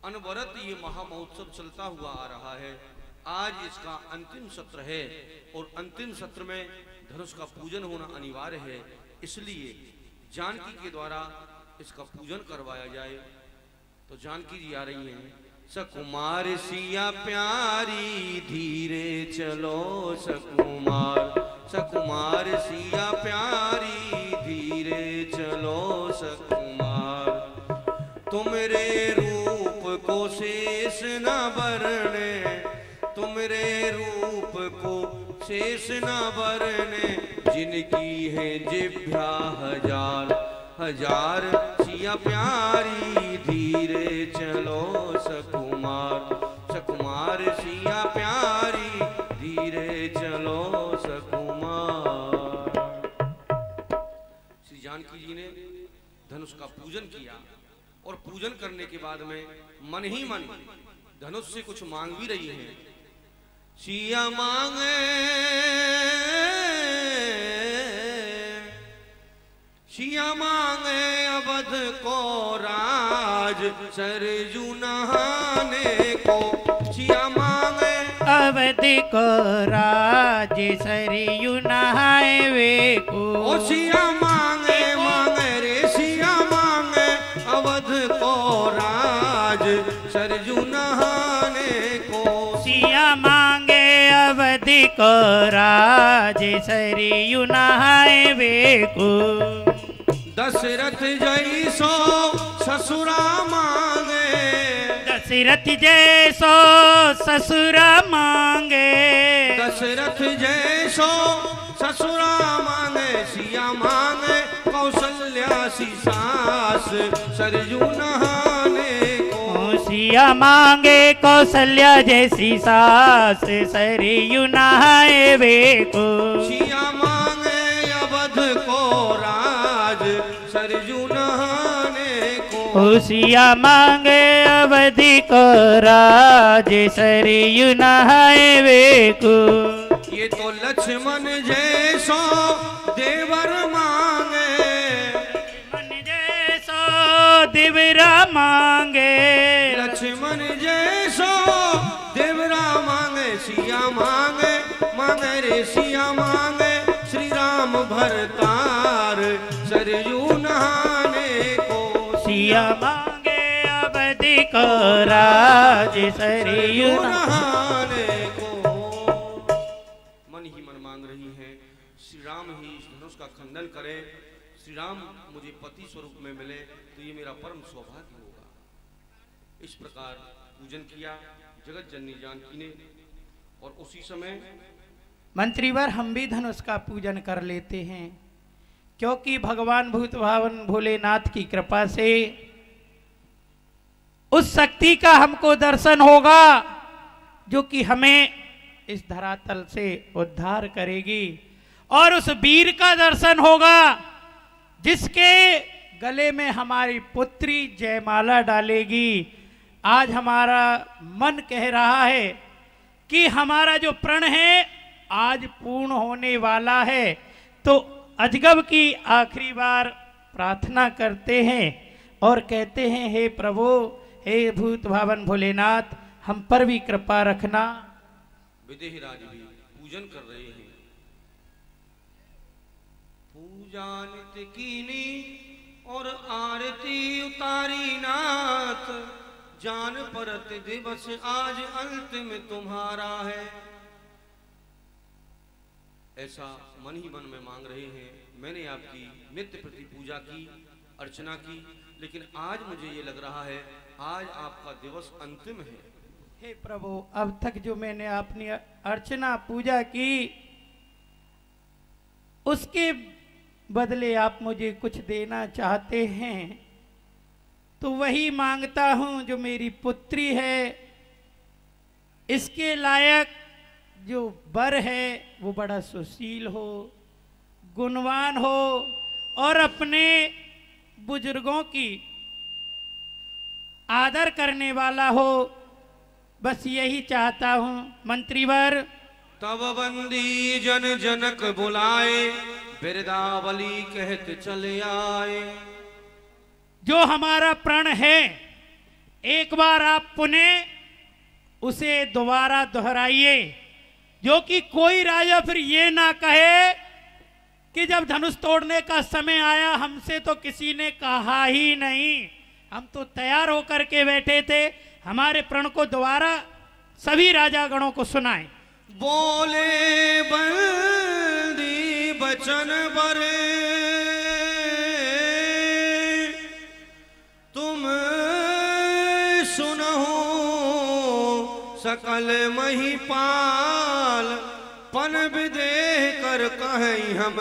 अनवरत ये महामहोत्सव चलता हुआ आ रहा है। आज इसका अंतिम सत्र है और अंतिम सत्र में धनुष का पूजन होना अनिवार्य है, इसलिए जानकी के द्वारा इसका पूजन करवाया जाए। तो जानकी जी आ रही हैं। सकुमार सिया प्यारी धीरे चलो सकुमार, सकुमार सिया प्यारी धीरे चलो सकुमार, तुमरे रूप को शेष न बरने, तुमरे रूप को शेष न बरने, जिनकी है जिभ्या हजार हजार, सिया प्यारी धीरे चलो सकुमार, सकुमार सिया प्यारी धीरे चलो सकुमार। श्री जानकी जी ने धनुष का पूजन किया और पूजन करने के बाद में मन ही मन धनुष से कुछ मांग भी रही है। सिया मांगे, सिया मांगे अवध को राज सरजू नहाने को, सिया मांगे
अवध को राज सरयू नहाए वे को।
ओ सिया मांगे मांगे रे सिया मांगे अवध को राज सरजू नहाने को,
सिया मांगे अवध को राज सरयू नहाए वे को।
दशरथ जैसो ससुरा मांगे,
दशरथ जैसो ससुरा मांगे,
दशरथ जैसो ससुरा मांगे, सिया मांगे कौशल्या सी सास सरजू नहाने को,
सिया मांगे कौशल्या जैसी सास सरयू नहाए वे को।
सिया मांगे अवध को राज सरजू नहाने को,
सिया मांगे अवधि को राज सरयू नहाए वे को।
ये तो लक्ष्मण जैसो देवर मांगे,
लक्ष्मण जैसो देवरा मांगे,
लक्ष्मण जैसो देवरा मांगे, सिया मांगे मांगे रे सिया मांगे श्री राम भरतार सरयू नहाने को,
सिया मांगे अवधि को राज सरयू
नहाने को। मन ही मन मांग रही हैं, श्री राम ही इस धनुष का खंडन करें, श्री राम मुझे पति स्वरूप में मिले तो ये मेरा परम सौभाग्य होगा। इस प्रकार पूजन किया जगत जननी जानकी ने। और उसी समय
मंत्रीवर, हम भी धनुष का पूजन कर लेते हैं, क्योंकि भगवान भूत भावन भोलेनाथ की कृपा से उस शक्ति का हमको दर्शन होगा जो कि हमें इस धरातल से उद्धार करेगी, और उस वीर का दर्शन होगा जिसके गले में हमारी पुत्री जयमाला डालेगी। आज हमारा मन कह रहा है कि हमारा जो प्रण है आज पूर्ण होने वाला है। तो अजगब की आखिरी बार प्रार्थना करते हैं और कहते हैं, हे प्रभु, हे भूत भावन भोलेनाथ, हम पर भी कृपा रखना।
विदेही राज भी पूजन कर रहे हैं। पूजा नित्य कीनी और आरती उतारी नाथ, जान परत दिवस आज अंतिम तुम्हारा है। ऐसा मन ही मन में मांग रहे हैं। मैंने आपकी नित्य प्रति पूजा की, अर्चना की, लेकिन आज मुझे ये लग रहा है आज आपका दिवस अंतिम है।
हे प्रभु, अब तक जो मैंने अपनी अर्चना पूजा की उसके बदले आप मुझे कुछ देना चाहते हैं तो वही मांगता हूं जो मेरी पुत्री है। इसके लायक जो वर है वो बड़ा सुशील हो, गुणवान हो और अपने बुजुर्गों की आदर करने वाला हो। बस यही चाहता हूं मंत्रीवर।
तब बंदी जन जनक बुलाए, बिरदावली कहते चले आए।
जो हमारा प्रण है एक बार आप पुनः उसे दोबारा दोहराइए, जो कि कोई राजा फिर ये ना कहे कि जब धनुष तोड़ने का समय आया हमसे तो किसी ने कहा ही नहीं, हम तो तैयार होकर के बैठे थे। हमारे प्रण को दोबारा सभी राजागणों को सुनाएं।
बोले बंदी बचन बरे, तुम सुनहो सकल महिपाल, पन विदेह कर कहीं हम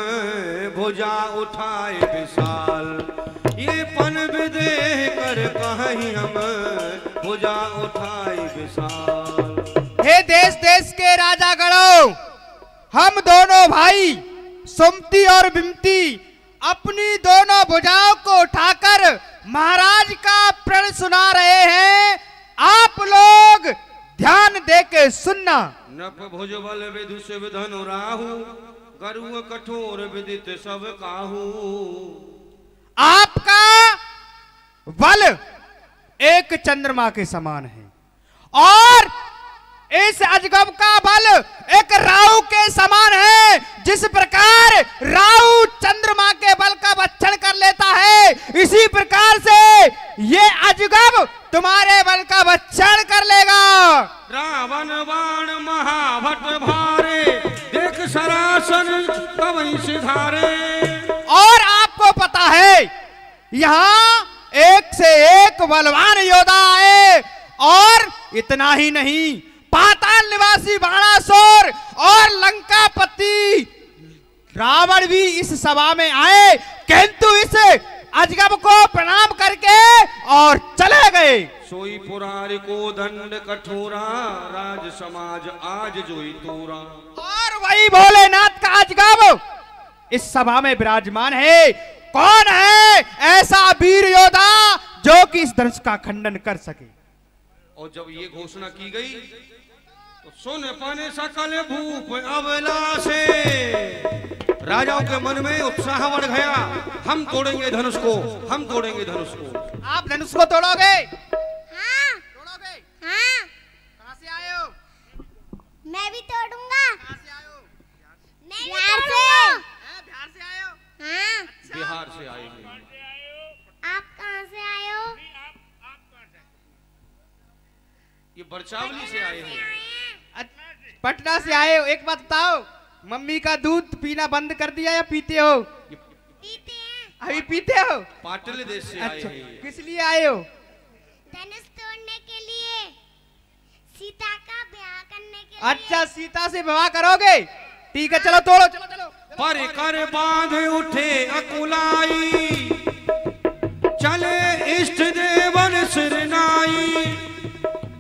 भुजा उठाए विशाल। ये पन विदेह कर कहीं हम भुजा उठाए विशाल।
हे देश देश के राजा गणों, हम दोनों भाई सुमति और बिमती अपनी दोनों भुजाओं को उठाकर महाराज का प्रण सुना रहे हैं। आप लोग ध्यान देके सुनना।
नप भुज बल विधु शिव धनु राहु, गरुड़ कठोर विदित सब काहू।
आपका बल एक चंद्रमा के समान है और इस अजगब का बल एक राहु के समान है। जिस प्रकार राहु चंद्रमा के बल का भक्षण कर लेता है, इसी प्रकार से ये अजगब तुम्हारे बल का भक्षण कर लेगा।
रावण बाण महाभट भारे, देख सरासन कवि सिधारे।
और आपको पता है यहाँ एक से एक बलवान योद्धा आए, और इतना ही नहीं, पाताल निवासी बाणासुर और लंकापति रावण भी इस सभा में आए, किंतु इस अजगब को प्रणाम करके और चले गए।
सोई पुरारी को दंड कठोरा, राज समाज आज जोई तोरा।
और वही भोलेनाथ का अजगब इस सभा में विराजमान है। कौन है ऐसा वीर योद्धा जो कि इस धनुष का खंडन कर सके?
और जब ये घोषणा की गई तो सुन पाने सकल भूप अबला से राजाओं के मन में उत्साह बढ़ गया। हम तोड़ेंगे धनुष को, हम तोड़ेंगे धनुष को।
आप धनुष को तोड़ोगे?
हाँ
तोड़ोगे?
हाँ,
कहां से आए हो?
मैं भी तोड़ूंगा।
कहां से आए हो?
मैं बिहार से।
बिहार से आए हो?
हाँ,
बिहार से आए हैं।
आप कहाँ से आए हो?
ये बरचावली से आए हैं।
पटना से आए हो। एक बात बताओ, मम्मी का दूध पीना बंद कर दिया या पीते हो?
पीते हैं।
अभी पीते हो?
पाटल देश से आए
अच्छा,
हैं।
किस लिए आए हो?
धनुष तोड़ने के लिए, सीता का ब्याह करने के लिए।
अच्छा, सीता से विवाह करोगे? ठीक है, चलो तोड़ो, चलो चलो।
पर कर बांध उठे अकुलाई, चले इष्ट देवन सिरनाई।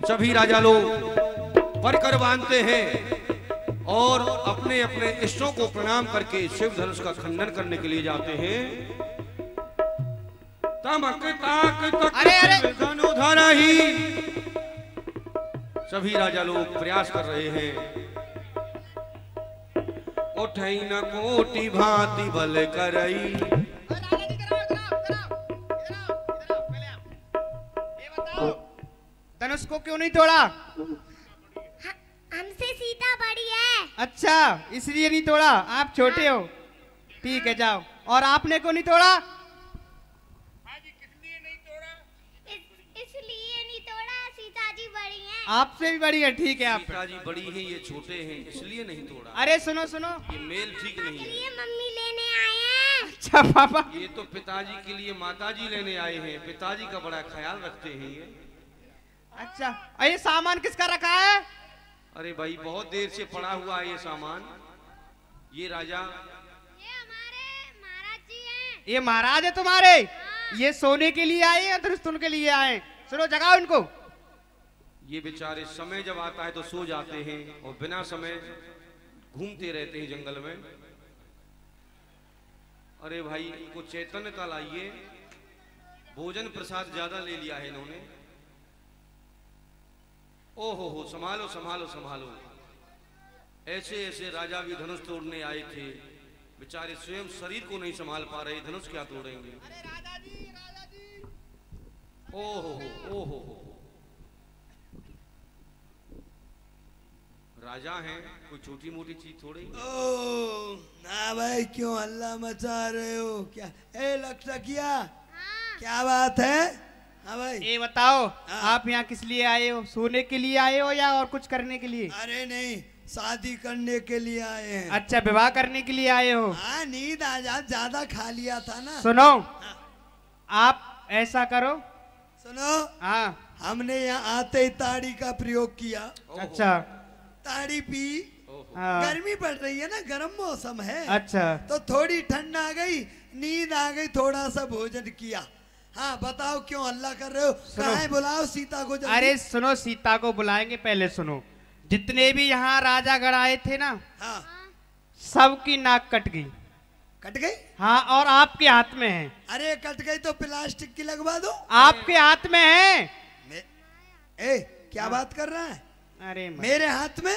सभी राजा लोग परकर बांधते हैं और अपने अपने इष्टों को प्रणाम करके शिव धनुष का खंडन करने के लिए जाते हैं। तमक ताक तक
अरे, अरे।
धनुधर ही। सभी राजा लोग प्रयास कर रहे हैं। उठई न कोटि भांति बल करई।
धनुष को क्यों नहीं तोड़ा?
हमसे सीता बड़ी है।
अच्छा, इसलिए नहीं तोड़ा। आप छोटे हो, ठीक है, जाओ। और आपने क्यों नहीं तोड़ा?
इसलिए नहीं तोड़ा, सीता जी बड़ी हैं।
आपसे भी बड़ी है, ठीक है। आप
सीता जी बड़ी हैं, ये छोटे हैं, इसलिए नहीं तोड़ा।
अरे सुनो सुनो,
ये मेल ठीक नहीं है।
ये मम्मी लेने आए हैं।
अच्छा पापा,
ये तो पिताजी के लिए माताजी लेने आए हैं। पिताजी का बड़ा ख्याल रखते हैं ये।
अच्छा, और ये सामान किसका रखा है?
अरे भाई, बहुत देर से पड़ा हुआ है ये सामान। ये राजा,
ये हमारे महाराज जी हैं।
ये महाराज है तुम्हारे? ये सोने के लिए आए या धनुष के लिए आए? सुनो, जगाओ इनको।
ये बेचारे समय जब आता है तो सो जाते हैं और बिना समय घूमते रहते हैं जंगल में। अरे भाई, इनको चैतन्यता लाइए। भोजन प्रसाद ज्यादा ले लिया है इन्होंने। ओहो हो, संभालो संभालो संभालो। ऐसे ऐसे राजा भी धनुष तोड़ने आए थे, बेचारे स्वयं शरीर को नहीं संभाल पा रहे, धनुष क्या तोड़ेंगे। ओहो हो, ओहो हो। राजा हैं, कोई छोटी मोटी चीज थोड़ी।
ओ ना भाई, क्यों हल्ला मचा रहे हो? क्या ए लक्षकिया, क्या बात है? हाँ भाई,
ये बताओ,
हाँ।
आप यहाँ किस लिए आए हो? सोने के लिए आए हो या और कुछ करने के लिए?
अरे नहीं, शादी करने के लिए आए हैं।
अच्छा, विवाह करने के लिए आए हो?
हाँ, नींद आ जा, ज्यादा खा लिया था ना।
सुनो, आप ऐसा करो।
सुनो,
हाँ,
हमने यहाँ आते ही ताड़ी का प्रयोग किया।
अच्छा,
ताड़ी पी।
हाँ,
गर्मी पड़ रही है ना, गर्म मौसम है।
अच्छा,
तो थोड़ी ठंड आ गई, नींद आ गई, थोड़ा सा भोजन किया। हाँ बताओ, क्यों हल्ला कर रहे हो? कहाँ है? बुलाओ सीता को जल्दी।
अरे सुनो, सीता को बुलाएंगे, पहले सुनो। जितने भी यहाँ राजागण आए थे ना,
हाँ,
सबकी नाक कट गई।
कट गई?
हाँ, और आपके हाथ में है।
अरे कट गई तो प्लास्टिक की लगवा दो।
आपके हाथ में है।
ए, क्या बात कर रहा है?
अरे
मेरे हाथ में?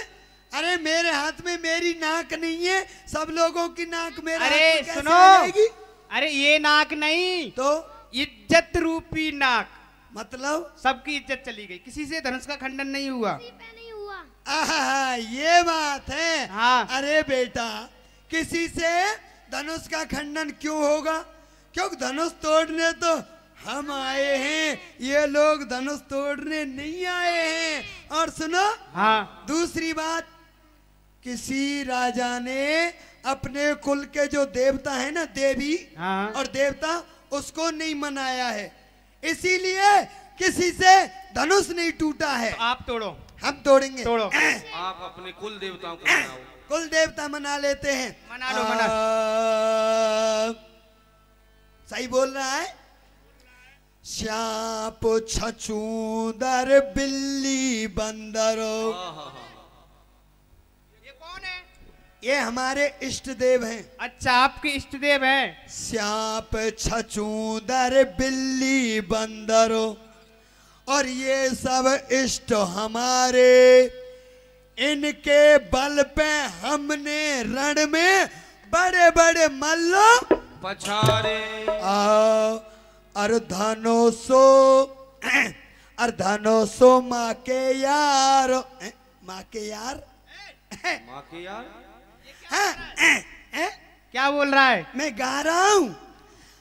अरे मेरे हाथ में मेरी नाक नहीं है, सब लोगों की नाक मेरे हाथ
अरे
में कैसे
सुनो,
आ जाएगी?
अरे ये नाक नहीं,
तो
इज्जत रूपी नाक।
मतलब
सबकी इज्जत चली गई, किसी से धनुष का खंडन नहीं हुआ।
नहीं हुआ।
आहा, ये बात है।
हाँ।
अरे बेटा, किसी से धनुष का खंडन क्यों होगा? क्योंकि धनुष तोड़ने तो हम आए हैं, ये लोग धनुष तोड़ने नहीं आए हैं। और सुनो,
हाँ,
दूसरी बात, किसी राजा ने अपने कुल के जो देवता है ना, देवी
हाँ।
और देवता, उसको नहीं मनाया है, इसीलिए किसी से धनुष नहीं टूटा है।
तो आप तोड़ो।
हम तोड़ेंगे।
तोड़ो।
आप अपने कुल देवताओं को मनाओ।
कुल देवता मना लेते हैं।
मना लो, मना।
सही बोल रहा है। श्याप छछूंदर बिल्ली बंदरो।
ये कौन है?
ये हमारे इष्ट देव हैं।
अच्छा, आपके इष्ट देव हैं।
श्याप छछूंदर बिल्ली बंदरो, और ये सब इष्ट हमारे, इनके बल पे हमने रण में बड़े बड़े मल्लों
पछारे।
अर्धनोसो माँ के यार, माँ के यार,
माँ के यार।
क्या बोल रहा है?
मैं गा रहा हूँ।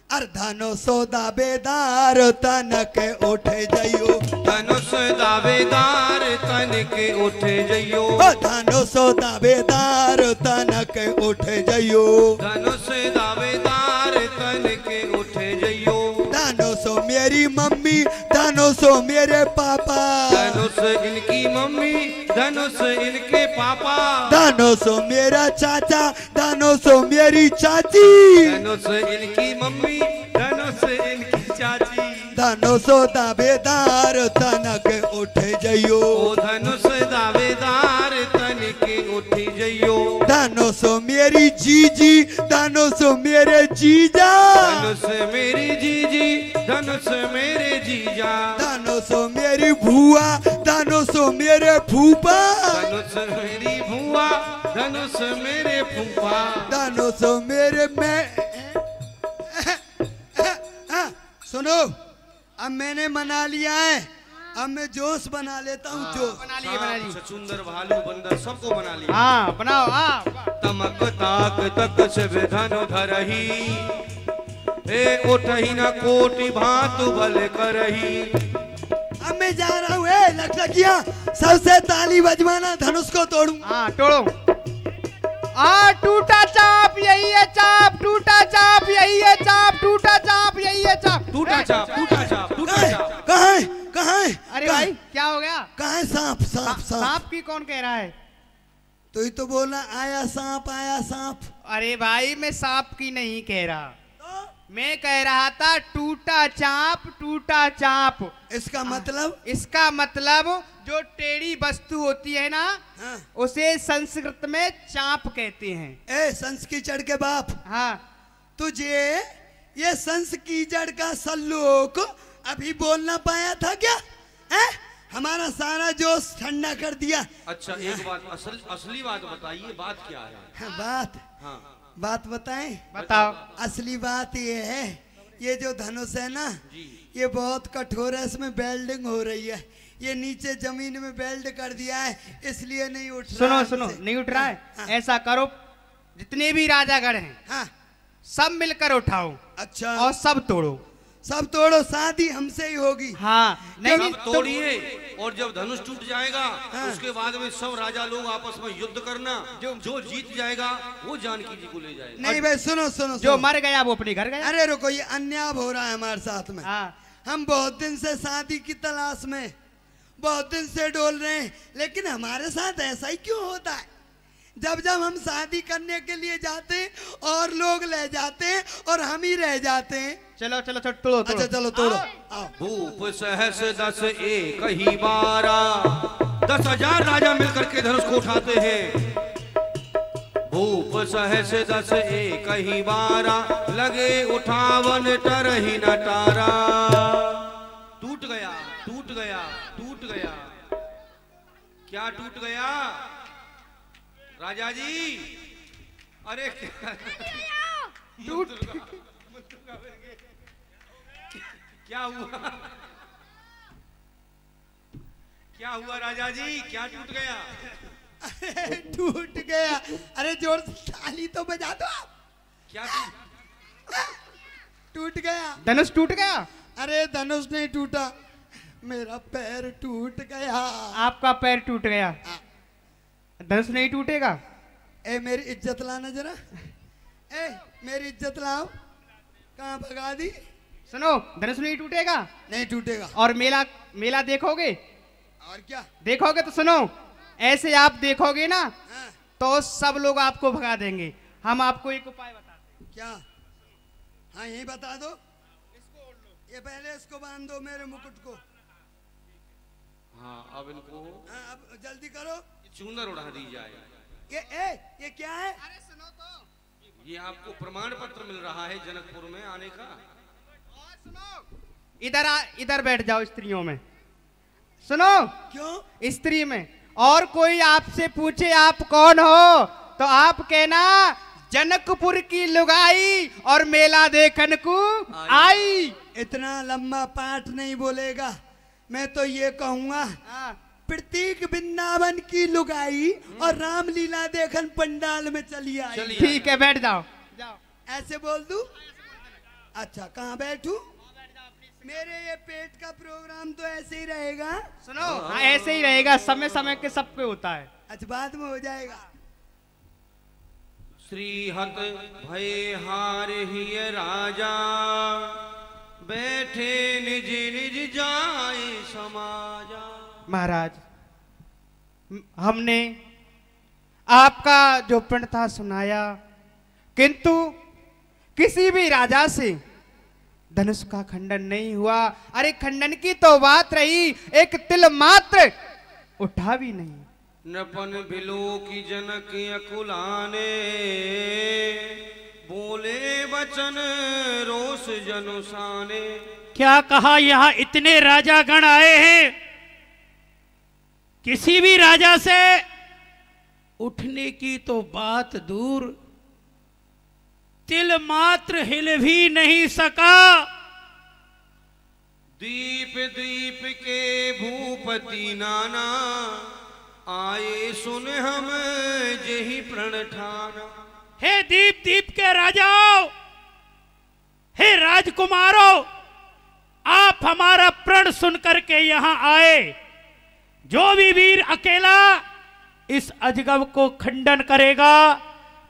अर्धनोसो दावेदार तन के उठे जइयो।
धनुष दावेदार तन के उठे जइयो।
धनुषो दावेदार तन के उठे जइयो।
धनुष दावेदार तन के उठे जइयो।
धनुषो मेरी मम्मी, धनुषो मेरे पापा।
धनुष इनकी मम्मी, धनुष इनके पापा।
धनुषो मेरा चाचा, धनुषो मेरी चाची।
धनुष इनकी मम्मी, धनुष इनकी चाची।
धनुषो दावेदार तन के उठे जइयो।
ओ धनुष दावेदार तन के उठे जइयो।
धनुषो मेरी जीजी धनुष मेरे जीजा,
धनुष मेरी जीजी धनुष मेरे जीजा,
धनुष मेरी भुआ धनुष मेरे फूफा,
धनुष मेरी भुआ धनुष मेरे फूफा,
धनुष मेरे मैं। सुनो, अब मैंने मना लिया है, अब मैं जोश बना लेता हूँ जोश।
बना लिए।
छछूंदर भालू बंदर सबको बना लिया।
हाँ बनाओ। हाँ
तमक ताक तक शिव धनु धरही, ए उठही न कोटि भांतु बल करही।
अब मैं जा रहा हूँ, लखलखिया सबसे ताली बजवाना, धनुष को तोड़ूं।
हाँ तोड़ो। टूटा चाप यही है चाप, टूटा चाप यही है चाप, टूटा चाप यही है चाप।
टूटा चाप टूटा चाप टूटा चाप।
कहाँ है कहाँ है?
अरे भाई क्या हो गया?
कहाँ है सांप? सांप सांप
सांप की कौन कह रहा है?
तो ही तो बोलना आया सांप आया सांप।
अरे भाई मैं सांप की नहीं कह रहा, मैं कह रहा था टूटा चाप टूटा चाप।
इसका मतलब?
इसका मतलब जो टेढ़ी वस्तु होती है ना,
हाँ।
उसे संस्कृत में चाप कहते हैं।
ए संस की जड़ के बाप,
हाँ
तुझे ये संस की जड़ का सल्लूक अभी बोलना पाया था क्या? है? हमारा सारा जोश ठंडा कर दिया।
अच्छा एक बात असली बात बताइए, बात क्या है?
हाँ, बात
हाँ
बात बताएं?
बताओ।
असली बात ये है, ये जो धनुष है ना, ये बहुत कठोर है, इसमें वेल्डिंग हो रही है। ये नीचे जमीन में वेल्ड कर दिया है, इसलिए नहीं उठ रहा।
सुनो सुनो, नहीं उठ रहा है।
हाँ।
ऐसा करो, जितने भी राजागण हैं
हाँ
सब मिलकर उठाओ
अच्छा,
और सब तोड़ो।
सब तोड़ो, शादी हमसे ही होगी।
हाँ नहीं
सब तोड़िए, और जब धनुष टूट जाएगा उसके बाद में सब राजा लोग आपस में युद्ध करना, जो जीत जाएगा वो जानकी जी को ले जाएगा।
नहीं भाई सुनो सुनो,
जो मर गया वो अपने घर गया।
अरे रुको, ये अन्याय हो रहा है हमारे साथ में।
हाँ
हम बहुत दिन से शादी की तलाश में, बहुत दिन से डोल रहे हैं, लेकिन हमारे साथ ऐसा ही क्यों होता है? जब जब हम शादी करने के लिए जाते हैं और लोग ले जाते हैं और हम ही रह जाते हैं।
चलो चलो चलो तोड़ो।
अच्छा चलो तोड़ो। आओ।
भूप सहस 10 एक ही 12, 10,000 राजा मिलकर के धनुष को उठाते हैं। भूप सहस 10 एक ही 12, लगे उठावन टरही न टारा। टूट गया टूट गया टूट गया। क्या टूट गया राजा जी? अरे टूट क्या हुआ? क्या हुआ राजा जी, क्या टूट गया?
अरे टूट गया। अरे जोर से ताली तो बजा दो।
क्या
टूट गया?
धनुष टूट गया?
अरे धनुष नहीं टूटा, मेरा पैर टूट गया।
आपका पैर टूट गया, धनुष नहीं टूटेगा।
ए मेरी इज्जत लाना जरा, ए मेरी इज्जत लाओ। कहाँ भगा दी?
सुनो, धनुष नहीं टूटेगा।
नहीं टूटेगा।
और मेला मेला देखोगे?
और क्या
देखोगे तो सुनो, ऐसे आप देखोगे ना
हाँ।
तो सब लोग आपको भगा देंगे। हम आपको एक उपाय बताते हैं।
क्या? हाँ यही बता दो। ये पहले इसको बांध दो, मेरे मुकुट को।
हाँ अब इनको
हाँ अब जल्दी करो,
चूंदर उड़ा दी जाए।
ये क्या है?
अरे सुनो तो,
ये आपको प्रमाण पत्र मिल रहा है जनकपुर में आने का।
और सुनो, इधर बैठ जाओ स्त्रियों में। सुनो,
क्यों?
स्त्री में। और कोई आपसे पूछे आप कौन हो तो आप कहना जनकपुर की लुगाई और मेला देखन को आई।
इतना लंबा पाठ नहीं बोलेगा, मैं तो ये कहूंगा प्रतीक वृंदावन की लुगाई और रामलीला देखन पंडाल में चली आई।
ठीक है बैठ जाओ।
ऐसे बोल दूं? अच्छा कहाँ बैठूं? मेरे ये पेट का प्रोग्राम तो ऐसे ही रहेगा।
सुनो, हाँ ऐसे ही रहेगा, समय समय के सब पे होता है।
अच्छा बाद में हो जाएगा।
श्रीहत भय हार ही राजा, बैठे निज निज जाए समाजा।
महाराज, हमने आपका जो प्रण था सुनाया, किंतु किसी भी राजा से धनुष का खंडन नहीं हुआ। अरे खंडन की तो बात रही, एक तिल मात्र उठा भी नहीं।
नपन बिलो की जनक अकुलाने, बोले वचन रोष जनुसाने।
क्या कहा, यहाँ इतने राजा गण आए हैं, किसी भी राजा से उठने की तो बात दूर, तिल मात्र हिल भी नहीं सका।
दीप दीप के भूपति नाना, आए सुन हम जेहि प्रण ठाना।
हे दीप दीप के राजाओं, हे राजकुमारों, आप हमारा प्रण सुन करके यहां आए। जो भी वीर अकेला इस अजगब को खंडन करेगा,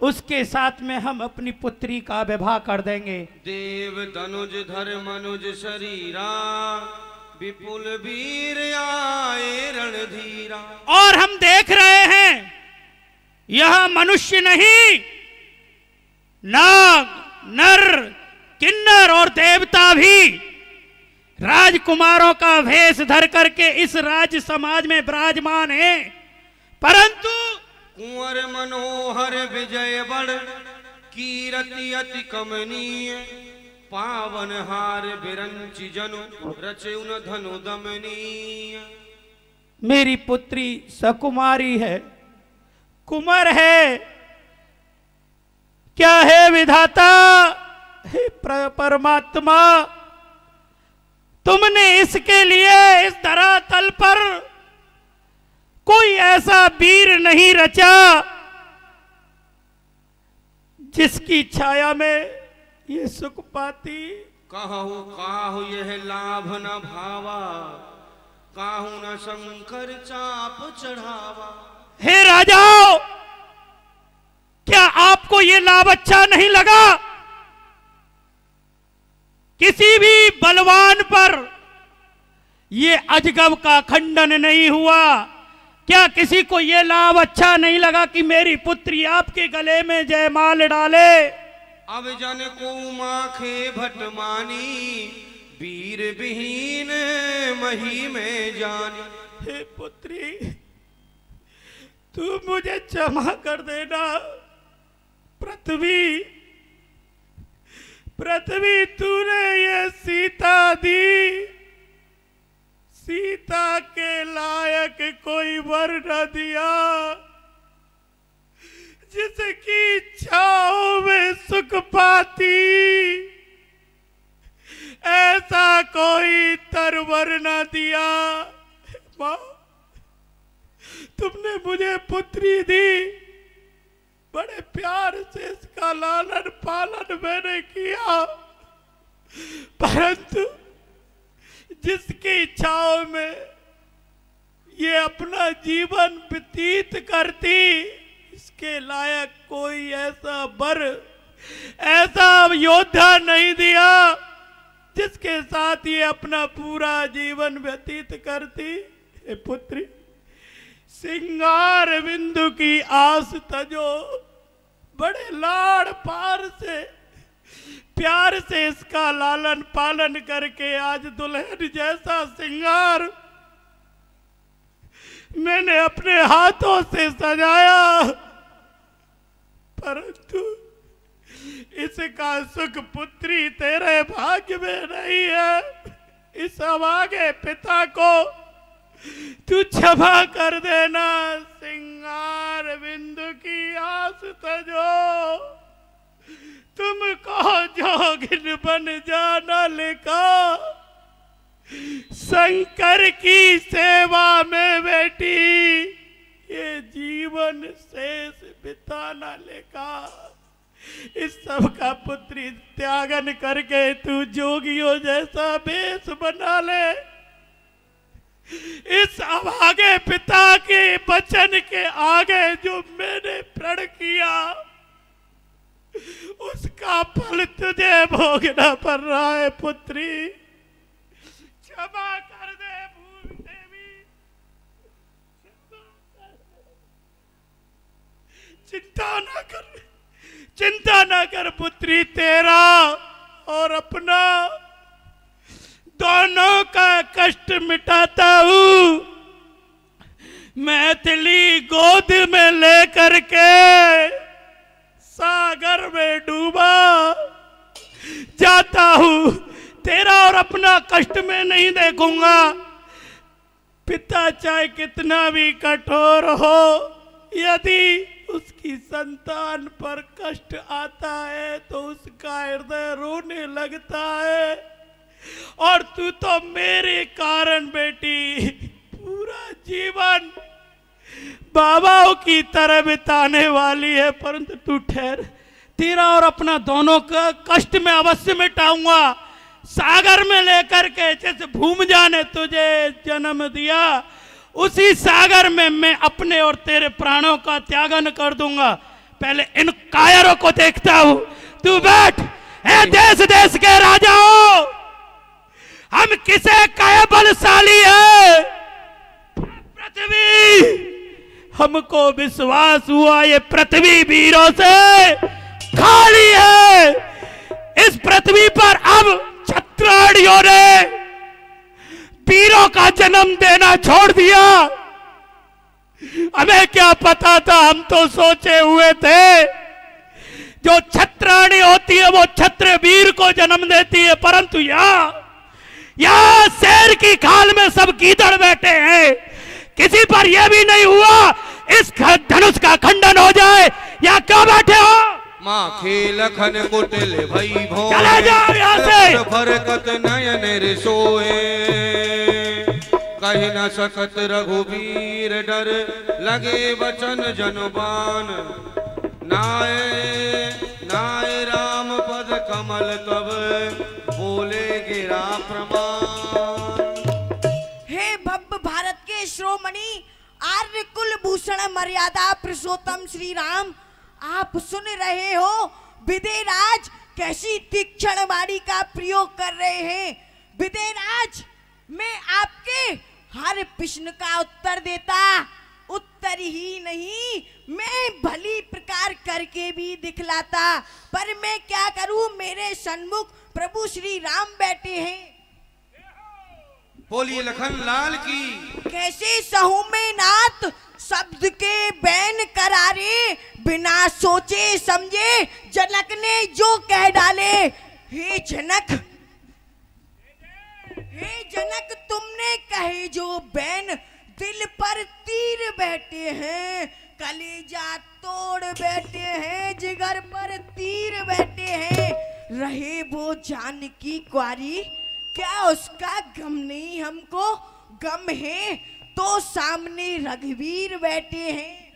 उसके साथ में हम अपनी पुत्री का विवाह कर देंगे।
देव तनुज धर मनुज शरीरा, विपुल वीर आए रणधीरा।
और हम देख रहे हैं, यह मनुष्य नहीं, नाग, नर, किन्नर और देवता भी राजकुमारों का वेश धर करके इस राज समाज में विराजमान है। परंतु
कुंवर मनोहर विजय बड़, कीरति अति कमनीय। पावन हार बिरंचि जनु, रचे उन धनु दमनीय।
मेरी पुत्री सकुमारी है, कुंवर है। क्या है विधाता, हे परमात्मा, तुमने इसके लिए इस धरातल पर कोई ऐसा वीर नहीं रचा जिसकी छाया में ये सुख पाती।
कहु काहु यह लाभ न भावा, काहु न शंकर चाप चढ़ावा।
हे राजाओं, क्या आपको ये लाभ अच्छा नहीं लगा? किसी भी बलवान पर ये अजगब का खंडन नहीं हुआ। क्या किसी को ये लाभ अच्छा नहीं लगा कि मेरी पुत्री आपके गले में जयमाल डाले?
अब जन को माखे भटमानी, वीर विहीन मही में जानी।
हे पुत्री, तू मुझे क्षमा कर देना। पृथ्वी तूने ये सीता दी, सीता के लायक कोई वर न दिया, जिसकी इच्छाओं में सुख पाती। ऐसा कोई तरवर न दिया। माँ, तुमने मुझे पुत्री दी, बड़े प्यार से इसका लालन पालन मैंने किया, परंतु जिसकी इच्छाओं में ये अपना जीवन व्यतीत करती, इसके लायक कोई ऐसा वर, ऐसा योद्धा नहीं दिया जिसके साथ ये अपना पूरा जीवन व्यतीत करती। हे पुत्री, सिंगार बिंदु की आस तजो, बड़े लाड़ पार से प्यार से इसका लालन पालन करके आज दुल्हन जैसा सिंगार मैंने अपने हाथों से सजाया, परंतु इसका सुख पुत्री तेरे भाग्य में नहीं है। इस अभागे पिता को तू क्षमा कर देना। सिंगार बिंदु की आस तजो, तुमको जोगिन बन जाना लिखा, शंकर की सेवा में बेटी ये जीवन शेष बिताना लिखा। इस सब का पुत्री त्यागन करके तू जोगियों जैसा वेश बना ले। इस अभागे पिता के वचन के आगे जो मैंने प्रण किया, उसका फल तुझे भोगना पड़ रहा है। पुत्री, क्षमा कर दे भूल देवी, चिंता ना कर पुत्री, तेरा और अपना दोनों का कष्ट मिटाता हूं। मैथिली गोद में लेकर के सागर में डूबा जाता हूं, तेरा और अपना कष्ट में नहीं देखूंगा। पिता चाहे कितना भी कठोर हो, यदि उसकी संतान पर कष्ट आता है तो उसका हृदय रोने लगता है। और तू तो मेरे कारण बेटी पूरा जीवन बाबाओं की तरह बिताने वाली है, परंतु तू ठहर, तेरा और अपना दोनों का कष्ट में अवश्य मिटाऊंगा। सागर में लेकर के जैसे भूमिजा ने तुझे जन्म दिया, उसी सागर में मैं अपने और तेरे प्राणों का त्यागन कर दूंगा। पहले इन कायरों को देखता हूं। तू बैठ। ए देश देश के राजाओं, हम किसे कहे बलशाली है? पृथ्वी, हमको विश्वास हुआ ये पृथ्वी वीरों से खाली है। इस पृथ्वी पर अब क्षत्रियों ने वीरों का जन्म देना छोड़ दिया। हमें क्या पता था, हम तो सोचे हुए थे जो क्षत्राणी होती है वो क्षत्रिय वीर को जन्म देती है, परंतु यहाँ शेर की खाल में सब गीदड़ बैठे हैं। किसी पर यह भी नहीं हुआ इस धनुष का खंडन हो जाए। या क्यों बैठे हो?
माँ खेलखन कुटिल भई भो,
चले जाओ यहाँ से।
फरकत नयन रिसोए, कही न सकत रघुवीर डर, लगे वचन जनबान। नाय नाय राम पद कमल तब, बोले गिरा प्रमाण।
हे भव्य भारत के श्रोमणि आर्य कुल भूषण मर्यादा पुरुषोत्तम श्री राम, आप सुन रहे हो विदेराज कैसी तीक्ष्ण वाणी का प्रयोग कर रहे हैं। विदेराज, मैं आपके हर प्रश्न का उत्तर देता, उत्तर ही नहीं मैं भली प्रकार करके भी दिखलाता, पर मैं क्या करूं, मेरे सन्मुख प्रभु श्री राम बैठे हैं।
बोलिए लखन लाल की।
कैसे सहू में नाथ शब्द के बैन करारे, बिना सोचे समझे जनक ने जो कह डाले। हे जनक, हे जनक, तुमने कहे जो बैन, दिल पर तीर बैठे हैं, कलेजा तोड़ बैठे हैं, जिगर पर तीर बैठे हैं। रहे वो जानकी क्वारी, क्या उसका गम नहीं हमको? गम है तो सामने रघुवीर बैठे हैं।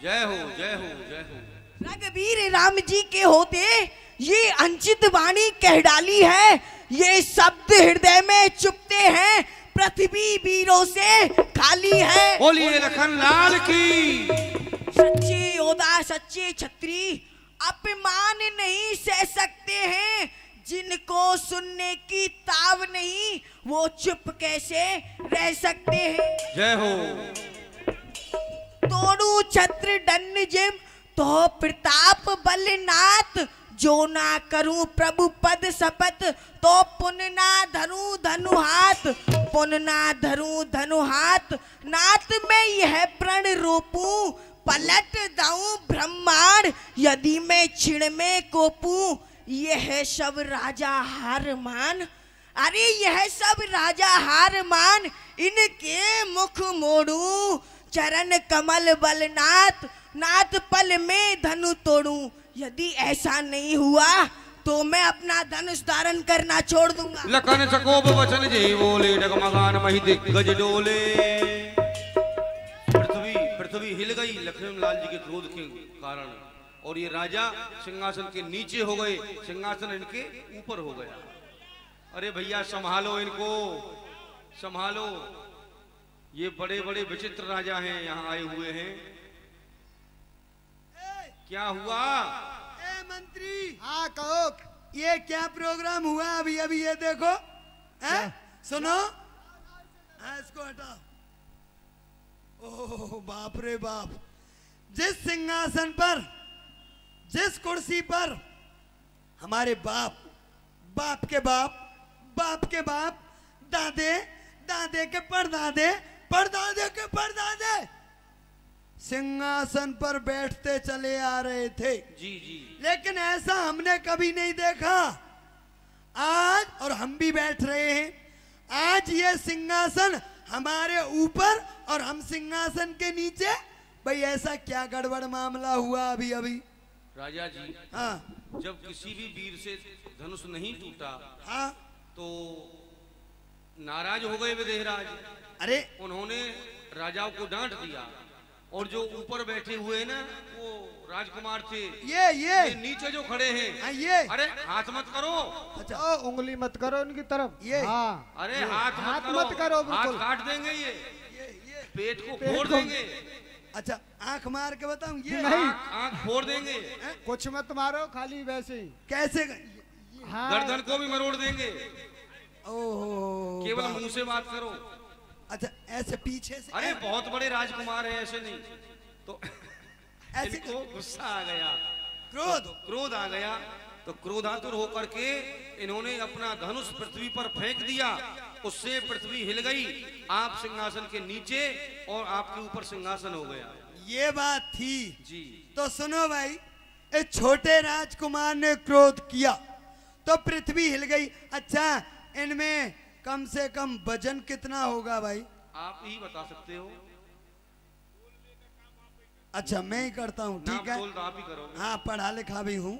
जय हो जय हो जय हो।
रघुवीर राम जी के होते ये अंचित वाणी कह डाली है, ये शब्द हृदय में चुपते हैं, पृथ्वी वीरों से खाली है।
बोलिए लखन लाल की।
सच्चे योद्धा सच्चे छत्री अपमान नहीं सह सकते हैं, जिनको सुनने की ताव नहीं वो चुप कैसे रह सकते हैं।
जय हो।
तोड़ू छत्र दंड जिम तो प्रताप बलनाथ, जो ना करूं प्रभु पद शपथ, तो पुन ना धरू धनु हाथ, पुन ना धरू धनु हाथ। नाथ में यह प्रण रोपूं, पलट दाऊं ब्रह्मांड, यदि मैं क्षण में कोपूं, यह सब राजा हार मान। अरे यह सब राजा हार मान, इनके मुख मोड़ू, चरण कमल बलनाथ, नाथ पल में धनु तोड़ू। यदि ऐसा नहीं हुआ तो मैं अपना धनुष धारण करना छोड़ दूंगा।
लखन सकोप वचन जे बोले, डगमगान मही दिग्गज डोले। पृथ्वी हिल गई लक्ष्मण लाल जी के क्रोध के कारण, और ये राजा सिंहासन के नीचे हो गए, सिंहासन इनके ऊपर हो गया। अरे भैया संभालो इनको, संभालो, ये बड़े बड़े विचित्र राजा हैं, यहाँ आए हुए हैं। क्या हुआ?
ए मंत्री, हाँ कहो, ये क्या प्रोग्राम हुआ अभी अभी? ये देखो, सुनो, इसको हटाओ। ओह बाप रे बाप, जिस सिंहासन पर, जिस कुर्सी पर हमारे बाप, बाप के बाप, बाप के बाप, दादे, दादे के परदादे परदादे के परदादे सिंहासन पर बैठते चले आ रहे थे।
जी जी।
लेकिन ऐसा हमने कभी नहीं देखा। आज और हम भी बैठ रहे हैं, आज ये सिंहासन हमारे ऊपर और हम सिंहासन के नीचे। भाई ऐसा क्या गड़बड़ मामला हुआ अभी अभी?
राजा जी,
हाँ
जब किसी भी वीर से धनुष नहीं टूटा,
हाँ,
तो नाराज हो गए विदेहराज।
अरे
उन्होंने राजाओं को डांट दिया, और जो ऊपर बैठे हुए ना वो राजकुमार थे,
ये
नीचे जो खड़े हैं,
हाँ, ये
अरे हाथ मत करो।
अच्छा,
उंगली मत करो उनकी तरफ।
ये
हाँ,
अरे हाथ मत
करो,
हाथ
बिल्कुल।
काट देंगे, ये पेट को
पेट
फोड़
को-
देंगे।
अच्छा आंख मार के बताऊं? ये
नहीं।
आंख फोड़ देंगे,
कुछ मत मारो, खाली वैसे ही।
कैसे?
हाँ,
गर्दन को भी मरोड़ देंगे।
ओहो,
केवल
बाप।
मुंह से बात करो।
अच्छा ऐसे पीछे से?
अरे बहुत बड़े राजकुमार हैं, ऐसे नहीं। तो
ऐसे
इनको गुस्सा आ गया, क्रोध आ गया, तो क्रोधातुर होकर के इन्होंने अपना धनुष पृथ्वी पर फेंक दिया। उससे पृथ्वी हिल गई, आप सिंहासन के नीचे और आपके ऊपर सिंहासन हो गया।
ये बात थी
जी।
तो सुनो भाई, इस छोटे राजकुमार ने क्रोध किया तो पृथ्वी हिल गई। अच्छा इनमें कम से कम वजन कितना होगा भाई?
आप ही बता सकते हो।
अच्छा मैं ही करता हूँ, ठीक है।
नाप तोल तो आप ही करोगे।
हाँ पढ़ा लिखा भी हूँ।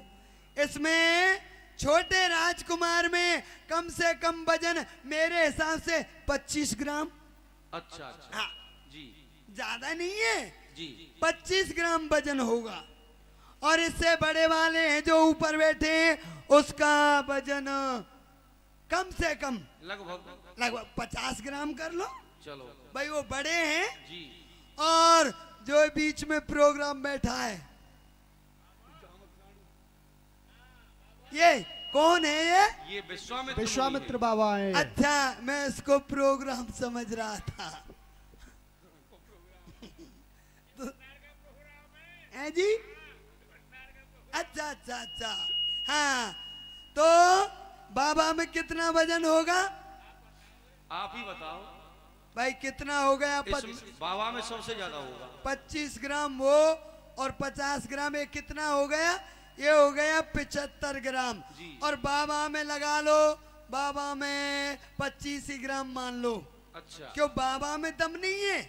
इसमें छोटे राजकुमार में कम से कम वजन मेरे हिसाब से 25 ग्राम।
अच्छा अच्छा।
हाँ
जी
ज्यादा नहीं है
जी।
25 ग्राम वजन होगा। और इससे बड़े वाले हैं जो ऊपर बैठे हैं, उसका वजन कम से कम लगभग 50 ग्राम कर लो।
चलो
भाई वो बड़े हैं।
जी।
और जो बीच में प्रोग्राम बैठा है, ये कौन है? ये
विश्वामित्र बाबा है।
अच्छा मैं इसको प्रोग्राम समझ रहा था। तो, है जी? अच्छा अच्छा अच्छा। हाँ तो बाबा में कितना वजन होगा?
आप ही बताओ
भाई कितना हो गया?
बाबा में सबसे ज्यादा होगा
25 ग्राम वो, और 50 ग्राम ये कितना हो गया? ये हो गया 75 ग्राम। और बाबा में लगा लो, बाबा में 25 ही ग्राम मान लो।
अच्छा।
क्यों बाबा में दम नहीं है?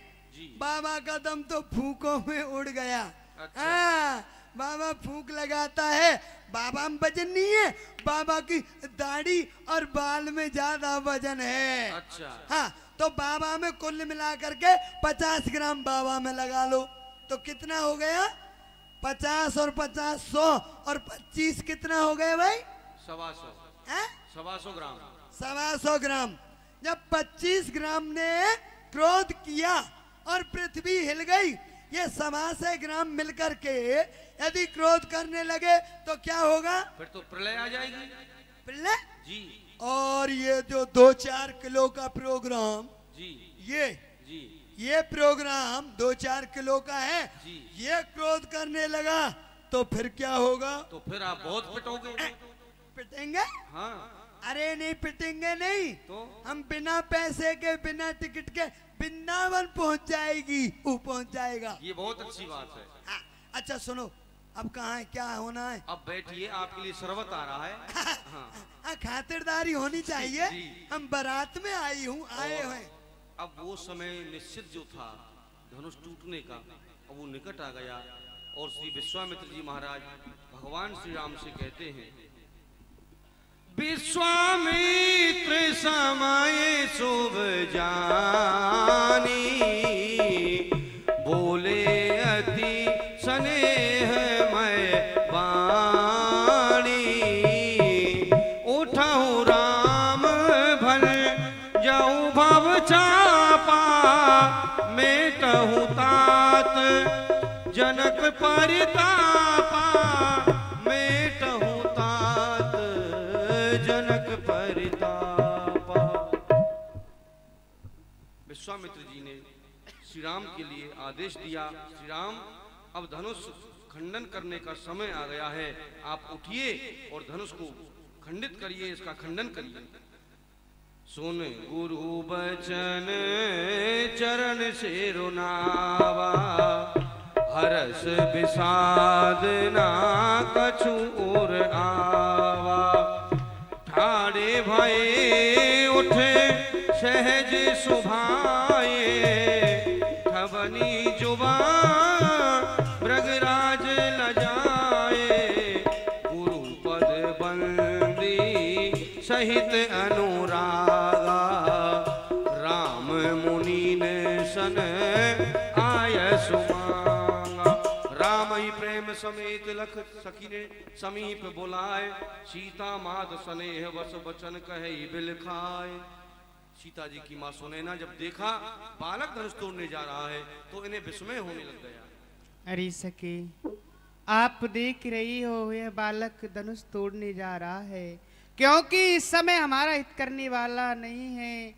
बाबा का दम तो फूकों में उड़ गया।
अच्छा।
हाँ बाबा फूक लगाता है, बाबा में वजन नहीं है, बाबा की दाढ़ी और बाल में ज्यादा वजन है।
अच्छा।
हाँ तो बाबा में कुल मिला करके 50 ग्राम बाबा में लगा लो, तो कितना हो गया? 50 और 50 100 और 25 कितना हो गए भाई?
125 ग्राम।
125 ग्राम। जब 25 ग्राम ने क्रोध किया और पृथ्वी हिल गई, ये 125 ग्राम मिलकर के यदि क्रोध करने लगे तो क्या होगा?
फिर तो प्रलय आ जाएगी।
प्रलय?
जी।
और ये जो 2-4 किलो का प्रोग्राम,
जी
ये प्रोग्राम 2-4 किलो का है, ये क्रोध करने लगा तो फिर क्या होगा?
तो फिर आप बहुत पिटोगे।
पिटेंगे?
हाँ।
अरे नहीं पिटेंगे नहीं,
तो
हम बिना पैसे के बिना टिकट के वृंदावन पहुंच जाएगी, वो पहुंच जाएगा।
ये बहुत अच्छी बात है।
हाँ, अच्छा सुनो, अब कहाँ है, क्या होना है?
अब बैठिए, आपके लिए शरबत आ रहा है। हाँ।
खातिरदारी होनी चाहिए। हम बारात में आए हुए।
अब वो समय निश्चित जो था धनुष टूटने का, अब वो निकट आ गया और श्री विश्वामित्र जी महाराज भगवान श्री राम से कहते हैं, विश्वामित्र समाये शुभ जानी, बोले अति स्नेह मय वाणी, उठहु राम भल जाऊं भव चापा, मेटहु तात जनक परितापा, मेटहु तात जनक परितापा। विश्वामित्र जी ने श्री राम के लिए आदेश दिया, श्री राम अब धनुष खंडन करने का समय आ गया है, आप उठिए और धनुष को खंडित करिए, इसका खंडन करिए। सुन गुरु बचन चरण से रुनावा, हरस विषाद ना कछु और आवा। ठाड़े भये उठे सहज सुभाए, ठबनी जुबा ब्रगराज लजाए। गुरु पद बंदी सहित अनुरागा, राम मुनि ने सन आय सुमांगा। राम ही प्रेम समेत लख सखी ने समीप बुलाए, सीता मात स्नेह वस बचन कहे बिल खाए। सीता जी की माँ सुनैना जब देखा बालक धनुष तोड़ने जा रहा है तो इन्हें विस्मय होने लग गया।
अरे सखी, आप देख रही हो यह बालक धनुष तोड़ने जा रहा है, क्योंकि इस समय हमारा हित करने वाला नहीं है।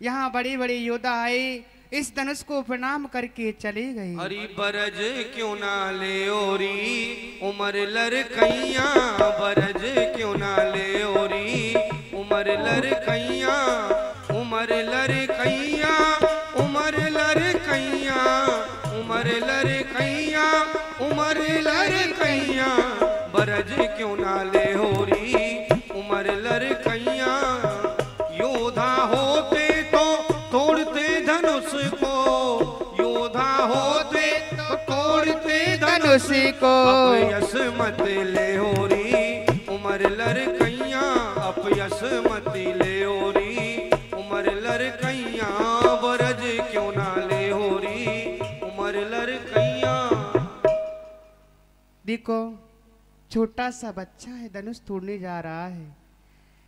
यहाँ बड़े बड़े योद्धा आए, इस धनुष को प्रणाम करके चले गए।
हरि बरज क्यों ना ले ओरी, उमर लड़कैया बरज क्यों ना ले ओरी। उमर लड़कैया, उमर लड़कैया, उमर लड़कैया, उमर लड़कैया, उमर लड़कैया, बरज क्यों ना ले होरी। उमर लड़कैया, योद्धा होते तो तोड़ते धनुष को, योद्धा होते तो तोड़ते धनुष को। अपयस मत ले होरी, उमर लड़कैया, अपयस मत ले होरी। उमर लड़कैया, बरज क्यों ना ले होरी। उमर लड़कैया।
देखो, छोटा सा बच्चा है, धनुष तोड़ने जा रहा है।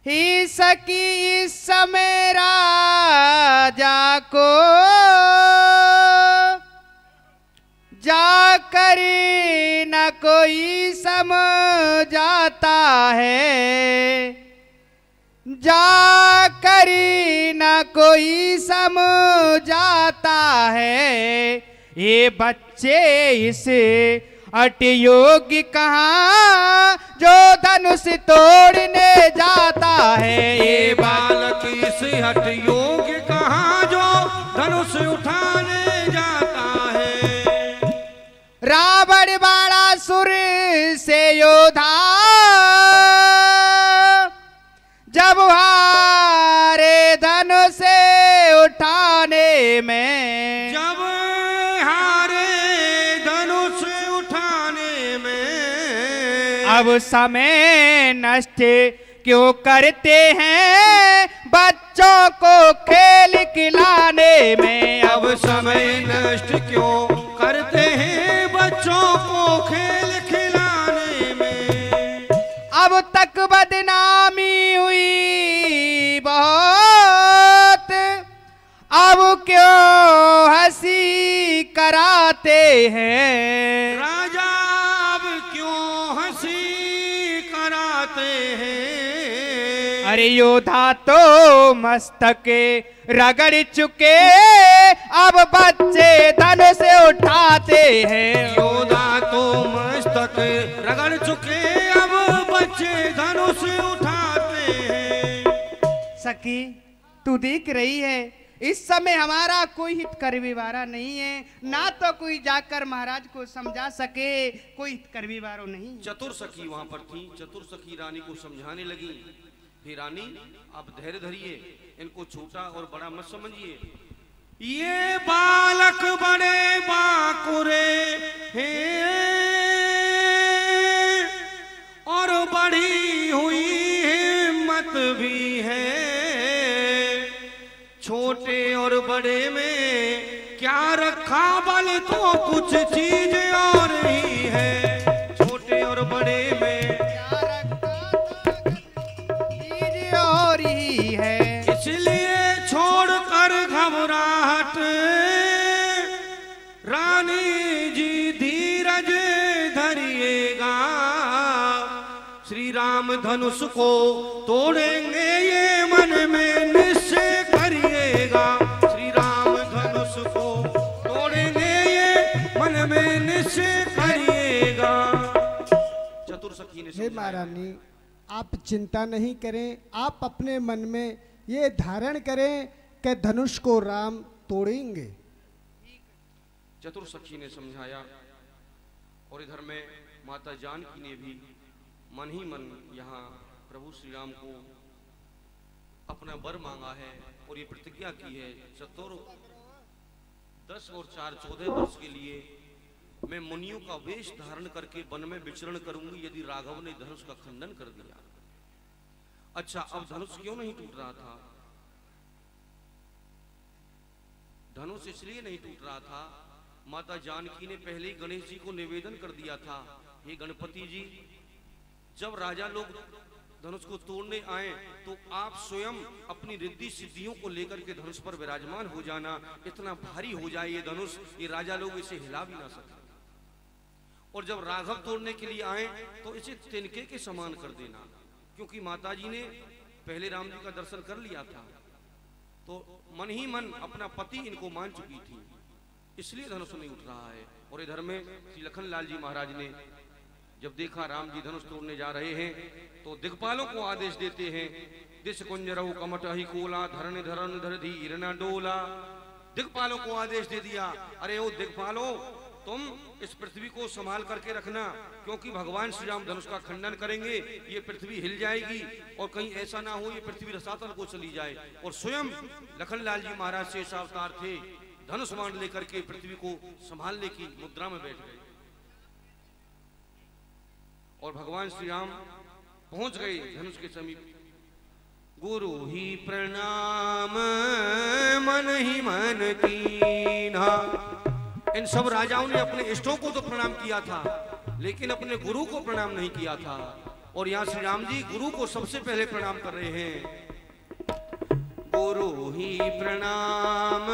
ही सकी इस समय राजा को जाकर न कोई समझाता है, जाकर न कोई समझाता है। ये बच्चे इस अट योग्य कहाँ जो धनुष तोड़ने जाता है।
ये बालक इस हट योग्य कहाँ जो धनुष उठाने जाता है।
रावण बाणासुर से योद्धा जब हारे धनुष उठाने में,
जब हारे धनुष उठाने में।
अब समय नष्ट क्यों करते हैं बच्चों को खेल खिलाने में।
अब समय नष्ट क्यों करते हैं बच्चों को खेल खिलाने में।
अब तक बदनामी हुई बहुत, अब क्यों हंसी कराते हैं।
राजा अब क्यों हंसी कराते हैं।
अरे योद्धा तो मस्तक रगड़ चुके, अब बच्चे धनुष उठाते हैं।
योद्धा तो मस्तक रगड़ चुके, अब बच्चे धनुष उठाते हैं।
सखी, तू देख रही है इस समय हमारा कोई हित करने वाला नहीं है, ना तो कोई जाकर महाराज को समझा सके, कोई हित करने वाला नहीं।
चतुर सखी वहां पर थी। चतुर सखी रानी को समझाने लगी, हे रानी आप धैर्य धरिए, इनको छोटा और बड़ा मत समझिए। ये बालक बड़े बाकुरे हैं और बड़ी हुई हिम्मत भी है। छोटे और बड़े में क्या रखा बल, तो कुछ चीज और ही है। छोटे और बड़े में
क्या रखा चीज और ही है।
इसलिए छोड़कर घबराहट रानी जी धीरज धरिएगा। श्री राम धनुष को तोड़ेंगे ये मन में निश्चय करिएगा। श्री राम धनुष को तोड़ेंगे ये मन में निश्चय करिएगा। चतुर सखी ने
हे महारानी, आप चिंता नहीं करें, आप अपने मन में ये धारण करें कि धनुष को राम तोड़ेंगे।
चतुर सखी ने समझाया और इधर में माता जानकी ने भी मन ही मन यहाँ प्रभु श्री राम को अपना वर मांगा है और ये प्रतिज्ञा की है, चतुर 10 और 4 14 वर्ष के लिए मैं मुनियों का वेश धारण करके वन में विचरण करूंगी यदि राघव ने धनुष का खंडन कर दिया। अच्छा, अब धनुष क्यों नहीं टूट रहा था? धनुष इसलिए नहीं टूट रहा था, माता जानकी ने पहले ही गणेश जी को निवेदन कर दिया था, हे गणपति जी, जब राजा लोग धनुष को तोड़ने आए तो आप स्वयं अपनी रिद्धि सिद्धियों को लेकर के धनुष पर विराजमान हो जाना, इतना भारी हो जाए ये धनुष, ये राजा लोग इसे हिला भी ना सके। और जब राघव तोड़ने के लिए आए तो इसे तिनके के समान कर देना, क्योंकि माता जी ने पहले राम जी का दर्शन कर लिया था तो मन ही मन अपना पति इनको मान चुकी थी, इसलिए धनुष नहीं उठ रहा है। और इधर में श्री लखनलाल जी महाराज ने जब देखा राम जी धनुष तोड़ने जा रहे हैं तो दिक्पालों को आदेश देते हैं, दिश कुंजरहु कमट ही कोला धरण धरण धर धीर न डोला। दिक्पालों को आदेश दे दिया, अरे ओ दिक्पालो, तुम इस पृथ्वी को संभाल करके रखना, क्योंकि भगवान श्री राम धनुष का खंडन करेंगे, ये पृथ्वी हिल जाएगी और कहीं ऐसा ना हो ये पृथ्वी रसातल को चली जाए। और स्वयं लखनलाल जी महाराज शेष अवतार थे, धनुष बाण लेकर के पृथ्वी को संभालने की मुद्रा में बैठ गए और भगवान श्री राम पहुंच गए धनुष के समीप। गुरु ही प्रणाम मन ही मन कीन्हा। इन सब राजाओं ने अपने इष्टों को तो प्रणाम किया था लेकिन अपने गुरु को प्रणाम नहीं किया था, और यहाँ श्री राम जी गुरु को सबसे पहले प्रणाम कर रहे हैं। गुरु ही प्रणाम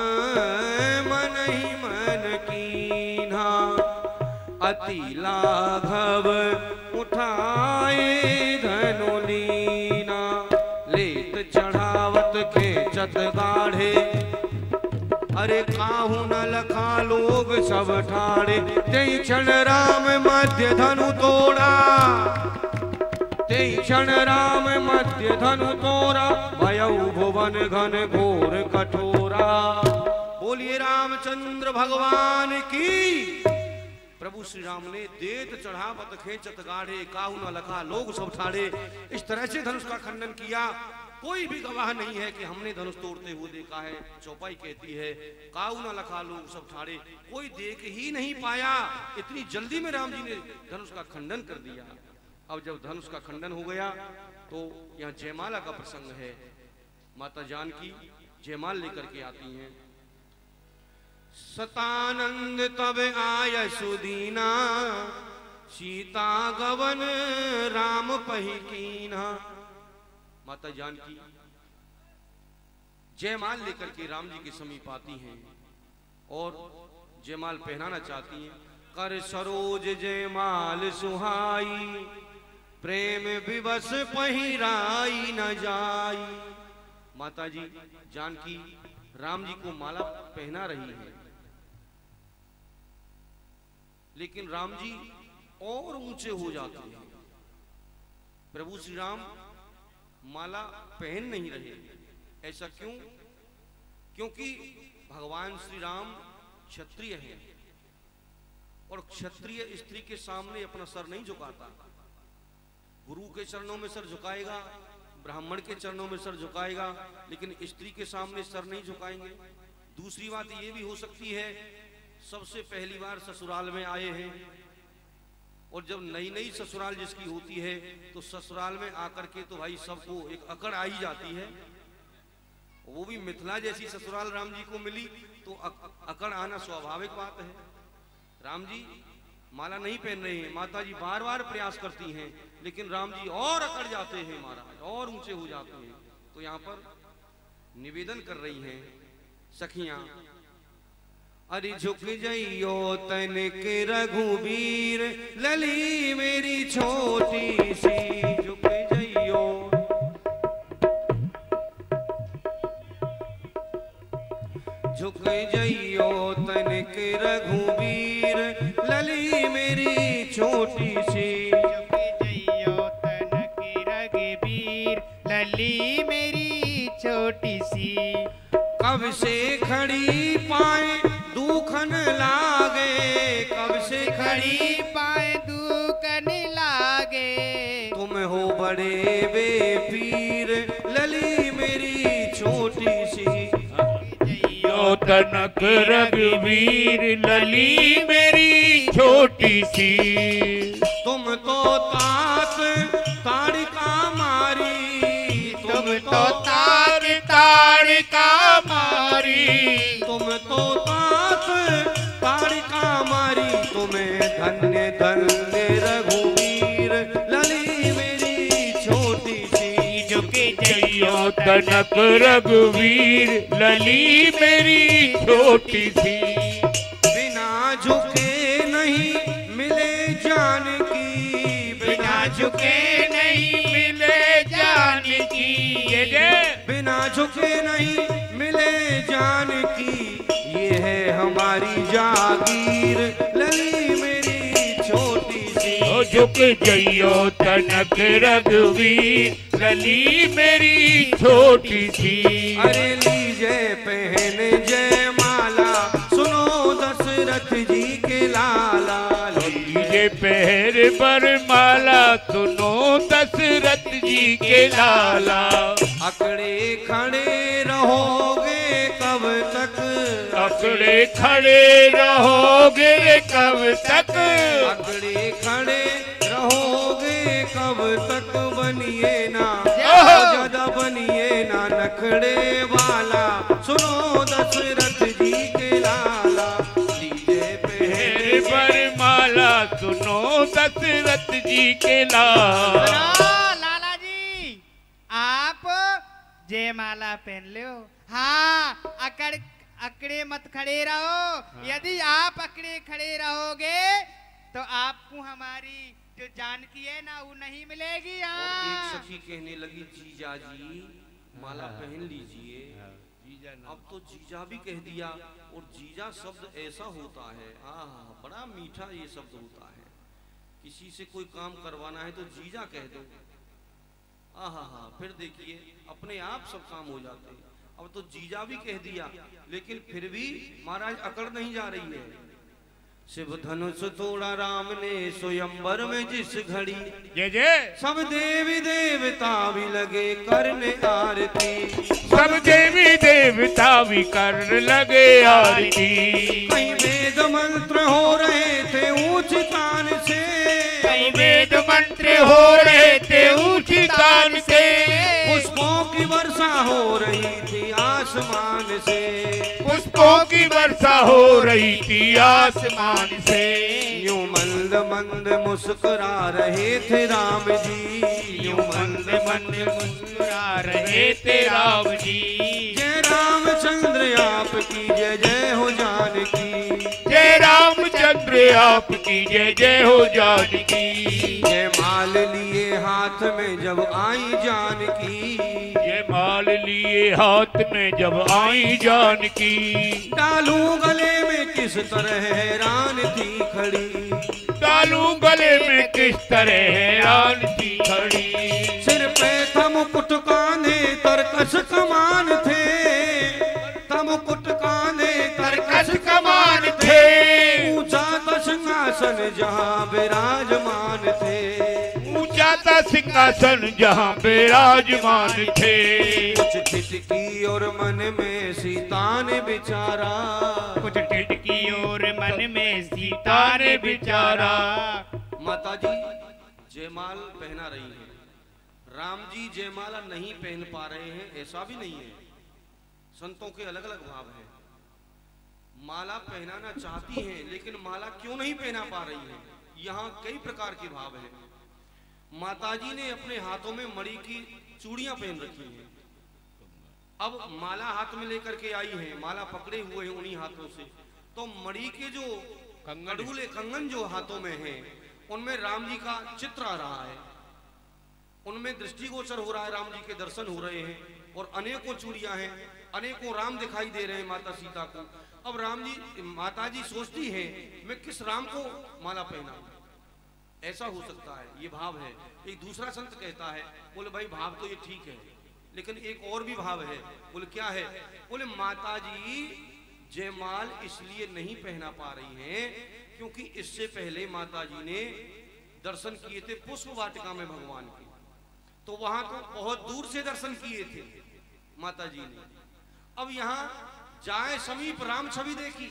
मन ही मन कीन्हा, अति लाघव उठाए धनु लीना, लेत चढ़ावत खेचत गाढ़े, अरे काहू न लखा लोग सब ठाड़े, तेई क्षण राम मध्य धनु तोड़ा, तेई क्षण राम मध्य धनु तोड़ा, भयउ भुवन घन घोर कठोरा। बोलिए रामचंद्र भगवान की। प्रभु श्री राम ने देत चढ़ावत खेचत गाढ़े, काहू न लखा लोग सब ठाड़े, इस तरह से धनुष का खंडन किया। कोई भी गवाह नहीं है कि हमने धनुष तोड़ते हुए देखा है। चौपाई कहती है काहू न लखा लोग सब ठाड़े, कोई देख ही नहीं पाया, इतनी जल्दी में राम जी ने धनुष का खंडन कर दिया। अब जब धनुष का खंडन हो गया तो यहाँ जयमाला का प्रसंग है। माता जानकी जयमाल लेकर के आती हैं। सतानंद तब आय सुदीना, सीता गवन राम पही कीन्हा। माता जानकी जयमाल लेकर के राम जी के समीप आती हैं और जयमाल पहनाना चाहती हैं। कर सरोज जयमाल सुहाई, प्रेम विवश पहिराई न जाई। माता जी जानकी राम जी को माला पहना रही है, लेकिन राम जी और ऊंचे हो जाते हैं। प्रभु श्री राम माला पहन नहीं रहे। ऐसा क्यों? क्योंकि भगवान श्री राम क्षत्रिय हैं और क्षत्रिय स्त्री के सामने अपना सर नहीं झुकाता। गुरु के चरणों में सर झुकाएगा, ब्राह्मण के चरणों में सर झुकाएगा, लेकिन स्त्री के सामने सर नहीं झुकाएंगे। दूसरी बात ये भी हो सकती है, सबसे पहली बार ससुराल में आए हैं और जब नई नई ससुराल जिसकी होती है तो ससुराल में आकर के तो भाई सबको एक अकड़ आ ही जाती है। वो भी मिथिला जैसी ससुराल राम जी को मिली तो अकड़ आना स्वाभाविक बात है। राम जी माला नहीं पहन रहे हैं, माता जी बार बार प्रयास करती हैं, लेकिन राम जी और अकड़ जाते हैं महाराज, और ऊंचे हो जाते हैं। तो यहाँ पर निवेदन कर रही हैं सखियां, अरे झुक जइयो तनिक रघुवीर, लली मेरी छोटी सी, झुक जइयो, झुक जइयो तनिक रघुवीर, लली मेरी छोटी सी,
झुक जइयो तनिक रघुवीर, लली मेरी छोटी सी।
कब से खड़ी पाए दुखन लागे, कब से खड़ी
पाए दुखन लागे।
तुम हो बड़े बेपीर लली मेरी छोटी सी।
जइयो तनक रघुवीर लली मेरी छोटी सी।
तुम तो तात ताड़िका मारी,
तुम तो ताड़िका मारी।
तुम तो तात ताड़िका मारी। तुम्हें धन्य धन्य रघुवीर लली मेरी छोटी सी।
झुके जइयो तनक रघुवीर लली मेरी छोटी सी।
बिना झुके नहीं मिले जानकी,
बिना झुके नहीं मिले जानकी। ये जे
बिना झुके नहीं मिले जानकी। ये है हमारी जागीर लली मेरी छोटी सी।
ओ झुक जइयो तनक रघुवीर लली मेरी छोटी सी।
अरे लीजे पहन जय माला सुनो दशरथ जी के लाला।
लीजे पहर बर माला सुनो दशरथ जी के लाला।
अकड़े खड़े रहोगे कब तक,
अकड़े खड़े रहोगे कब तक।
अकड़े खड़े रहोगे कब तक। बनिए ना ज्यादा बनिए ना नखड़े वाला सुनो दशरथ जी के लाला। लीजे पहरे
पर माला सुनो दशरथ जी के लाला।
लाला जी आप जयमाला पहन लो। हाँ अकड़े मत खड़े रहो। यदि आप अकड़े खड़े रहोगे तो आपको हमारी जो जानकी है ना वो नहीं मिलेगी।
और एक सखी कहने लगी जीजा जी माला पहन लीजिए। अब तो जीजा भी कह दिया। और जीजा शब्द ऐसा होता है, बड़ा मीठा ये शब्द होता है। किसी से कोई काम करवाना है तो जीजा कह दो, फिर देखिए अपने आप सब काम हो जाते हैं। अब तो जीजा भी कह दिया, लेकिन फिर भी महाराज अकड़ नहीं जा रही है। शिव धनुष तोड़ा राम ने स्वयंवर में जिस घड़ी।
जय जय
सब देवी देवता भी लगे करने आरती।
सब देवी देवता भी कर लगे आरती।
कहीं वेद मंत्र हो रहे थे ऊंच तान से,
कहीं वेद मंत्र हो रहे थे ऊंच तान से।
पुष्पों की वर्षा हो रही थी आसमान से,
पुष्पों की वर्षा हो रही थी आसमान से।
यूं मंद मंद मुस्कुरा रहे थे राम जी,
यूं मंद मंद मुस्कुरा रहे थे राम जी।
जय रामचंद्र आपकी जय जय हो जानकी।
जय रामचंद्र आपकी जय जय हो जानकी।
जय माल लिए हाथ में जब आई जानकी,
ये माल लिए हाथ में जब आई जानकी।
डालू गले में किस तरह हैरान थी खड़ी,
डालू गले में किस तरह हैरान थी खड़ी।
सिर पे था मुकुट कांधे तरकश कमान थे, मुकुट कांधे तरकश कमान थे। ऊंचा था सिंहासन जहाँ विराजमान थे,
ऊंचा था सिंहासन जहाँ विराजमान थे।
कुछ ठिठकी और मन में सीता ने विचारा,
कुछ ठिठकी और मन में सीता ने विचारा।
माता जी जयमाल पहना रही है, राम जी जयमाला नहीं पहन पा रहे हैं, ऐसा भी नहीं है। संतों के अलग अलग भाव है। माला पहनाना चाहती हैं लेकिन माला क्यों नहीं पहना पा रही है, यहाँ कई प्रकार के भाव है। माताजी ने अपने हाथों में मणि की चूड़ियां पहन रखी हैं। अब माला हाथ में लेकर के आई है, माला पकड़े हुए हैं उन्हीं हाथों से, तो मणि के जो कड़ूले कंगन जो हाथों में हैं, उनमें राम जी का चित्र आ रहा है, उनमें दृष्टिगोचर हो रहा है, राम जी के दर्शन हो रहे हैं। और अनेकों चूड़ियां हैं, अनेकों राम दिखाई दे रहे हैं माता सीता को। अब राम जी माता जी सोचती है मैं किस राम को माला पहना, ऐसा हो सकता है, ये भाव है। एक दूसरा संत कहता है, बोले भाई भाव तो ये ठीक है लेकिन एक और भी भाव है। बोले क्या है? बोले माता जी जयमाल इसलिए नहीं पहना पा रही हैं क्योंकि इससे पहले माता जी ने दर्शन किए थे पुष्प वाटिका में भगवान के, तो वहां तो बहुत दूर से दर्शन किए थे माता जी ने। अब यहाँ जाए समीप राम छवि देखी,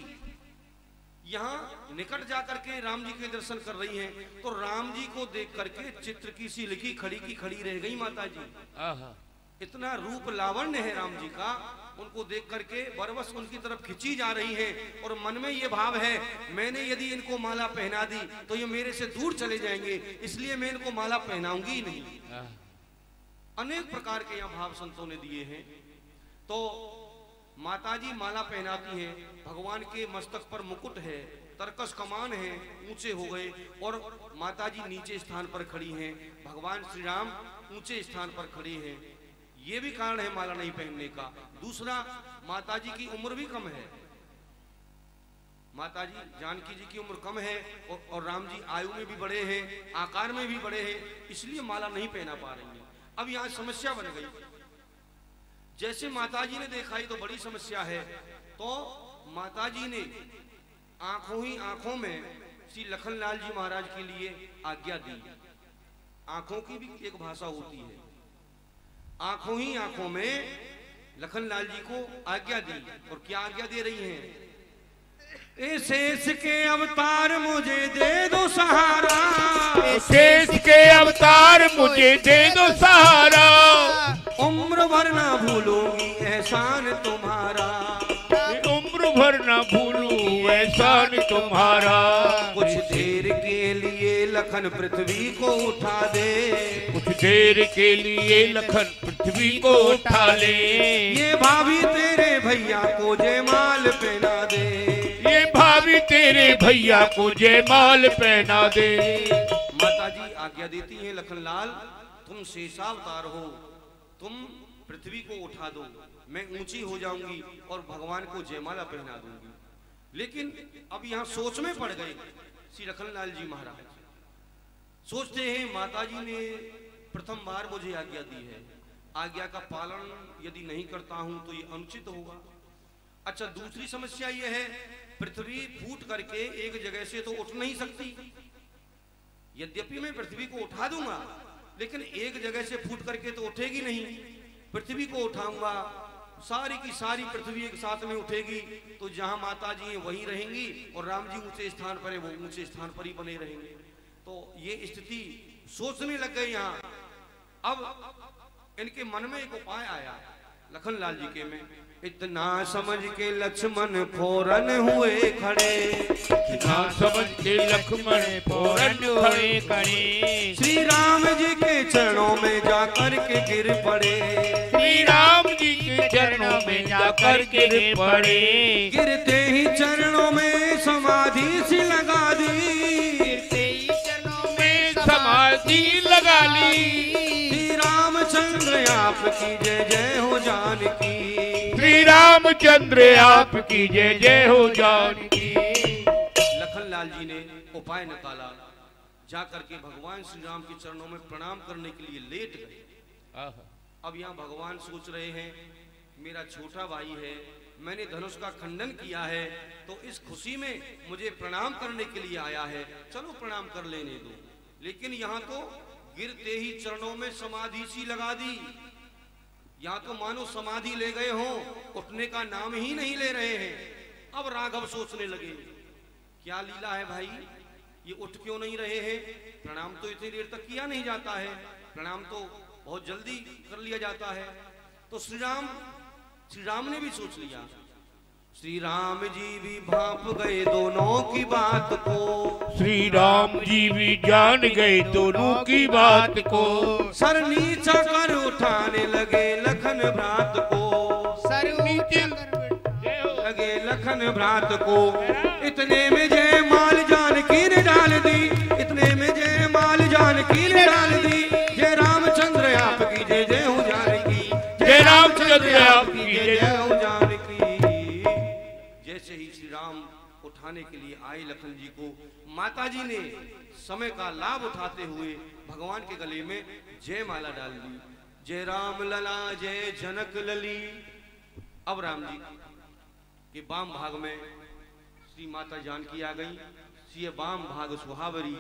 यहाँ निकट जाकर के राम जी के दर्शन कर रही हैं, तो राम जी को देख करके चित्र की सी लिखी खड़ी की खड़ी रह गई माता जी। इतना रूप लावण्य है राम जी का, उनको देख करके बरबस उनकी तरफ खिंची जा रही हैं और मन में ये भाव है मैंने यदि इनको माला पहना दी तो ये मेरे से दूर चले जाएंगे, इसलिए मैं इनको माला पहनाऊंगी ही नहीं। अनेक प्रकार के यहाँ भाव संतों ने दिए हैं। तो माताजी माला पहनाती हैं, भगवान के मस्तक पर मुकुट है, तरकस कमान है, ऊंचे हो गए, और माताजी नीचे स्थान पर खड़ी हैं, भगवान श्री राम ऊंचे स्थान पर खड़े हैं। ये भी कारण है माला नहीं पहनने का। दूसरा, माताजी की उम्र भी कम है, माताजी जानकी जी की उम्र कम है और राम जी आयु में भी बड़े हैं, आकार में भी बड़े हैं, इसलिए माला नहीं पहना पा रही हैं। अब यहाँ समस्या बन गई, जैसे माताजी ने देखा तो बड़ी समस्या है, तो माताजी ने आंखों ही आंखों में श्री लखनलाल जी महाराज के लिए आज्ञा दी। आंखों की भी एक भाषा होती है, आंखों ही आंखों में लखनलाल जी को आज्ञा दी। और क्या आज्ञा दे रही हैं? शेष के अवतार मुझे दे दो सहारा,
शेष के अवतार मुझे दे दो सहारा,
उम्र भर ना भूलूंगी एहसान तुम्हारा,
उम्र भर ना भूलूं एहसान तुम्हारा।
कुछ देर के लिए लखन पृथ्वी को उठा दे,
कुछ देर के लिए लखन पृथ्वी को उठा ले,
ये भाभी तेरे भैया को जयमाल पहना दे,
ये भाभी तेरे भैया को जयमाल पहना दे।
माताजी आज्ञा देती हैं, लखनलाल तुम शेषावतार हो, तुम पृथ्वी को उठा दो, मैं ऊंची हो जाऊंगी और भगवान को जयमाला पहना दूंगी। लेकिन अब यहाँ सोच में पड़ गए श्री लखनलाल जी महाराज। सोचते हैं माताजी ने प्रथम बार मुझे आज्ञा दी है, आज्ञा का पालन यदि नहीं करता हूं तो ये अनुचित होगा। अच्छा, दूसरी समस्या ये है पृथ्वी फूट करके एक जगह से तो उठ नहीं सकती, यद्यपि मैं पृथ्वी को उठा दूंगा लेकिन एक जगह से फूट करके तो उठेगी नहीं। पृथ्वी को उठाऊंगा, सारी की सारी पृथ्वी एक साथ में उठेगी, तो जहां माता जी हैं वहीं रहेंगी और राम जी ऊंचे स्थान पर है, वो ऊंचे स्थान पर ही बने रहेंगे। तो ये स्थिति सोचने लग गए यहाँ। अब इनके मन में एक उपाय आया लखनलाल जी के में। इतना समझ के लक्ष्मण फौरन हुए खड़े,
इतना समझ के लक्ष्मण फौरन हुए खड़े,
श्री राम जी के चरणों में जाकर के गिर पड़े,
श्री राम जी के चरणों में जाकर के गिर पड़े,
गिरते ही चरणों में समाधि सी लगा दी,
गिरते ही चरणों में समाधि लगा ली।
श्री रामचंद्र आपकी जय जय हो जानकी,
श्री रामचंद्र आपकी जय जय हो जानकी।
लखनलाल जी ने उपाय निकाला, जाकर के भगवान श्री राम के चरणों में प्रणाम करने के लिए लेट गए। अब यहाँ भगवान सोच रहे हैं मेरा छोटा भाई है, मैंने धनुष का खंडन किया है, तो इस खुशी में मुझे प्रणाम करने के लिए आया है, चलो प्रणाम कर लेने दो। लेकिन यहाँ तो गिरते ही चरणों में समाधि सी लगा दी, यहाँ तो मानो समाधि ले गए हों, उठने का नाम ही नहीं ले रहे हैं। अब राघव सोचने लगे क्या लीला है भाई, ये उठ क्यों नहीं रहे हैं? प्रणाम तो इतनी देर तक किया नहीं जाता है, प्रणाम तो बहुत जल्दी कर लिया जाता है। तो श्री राम ने भी सोच लिया। श्री राम जी भी भाप गए दोनों की बात को,
श्री राम जी भी जान गए दोनों की बात को,
सर नीचा कर उठाने लगे लखन भ्रात को,
सर नीचे
लगे लखन भ्रात को। इतने में जय माल जानकी ने डाल दी, इतने में जय माल जानकी ने डाल दी, जय रामचंद्र आपकी जय जय हो जानकी,
जय रामचंद्र आपकी जय जय हो
जानकी। जैसे ही श्री राम उठाने के लिए आए लखन जी को, माताजी ने समय का लाभ उठाते हुए भगवान के गले में जय माला डाल दी। जय राम लला जय जनक लली। अब राम जी के वाम भाग में श्री माता जानकी आ गई। श्री वाम भाग सुहावरी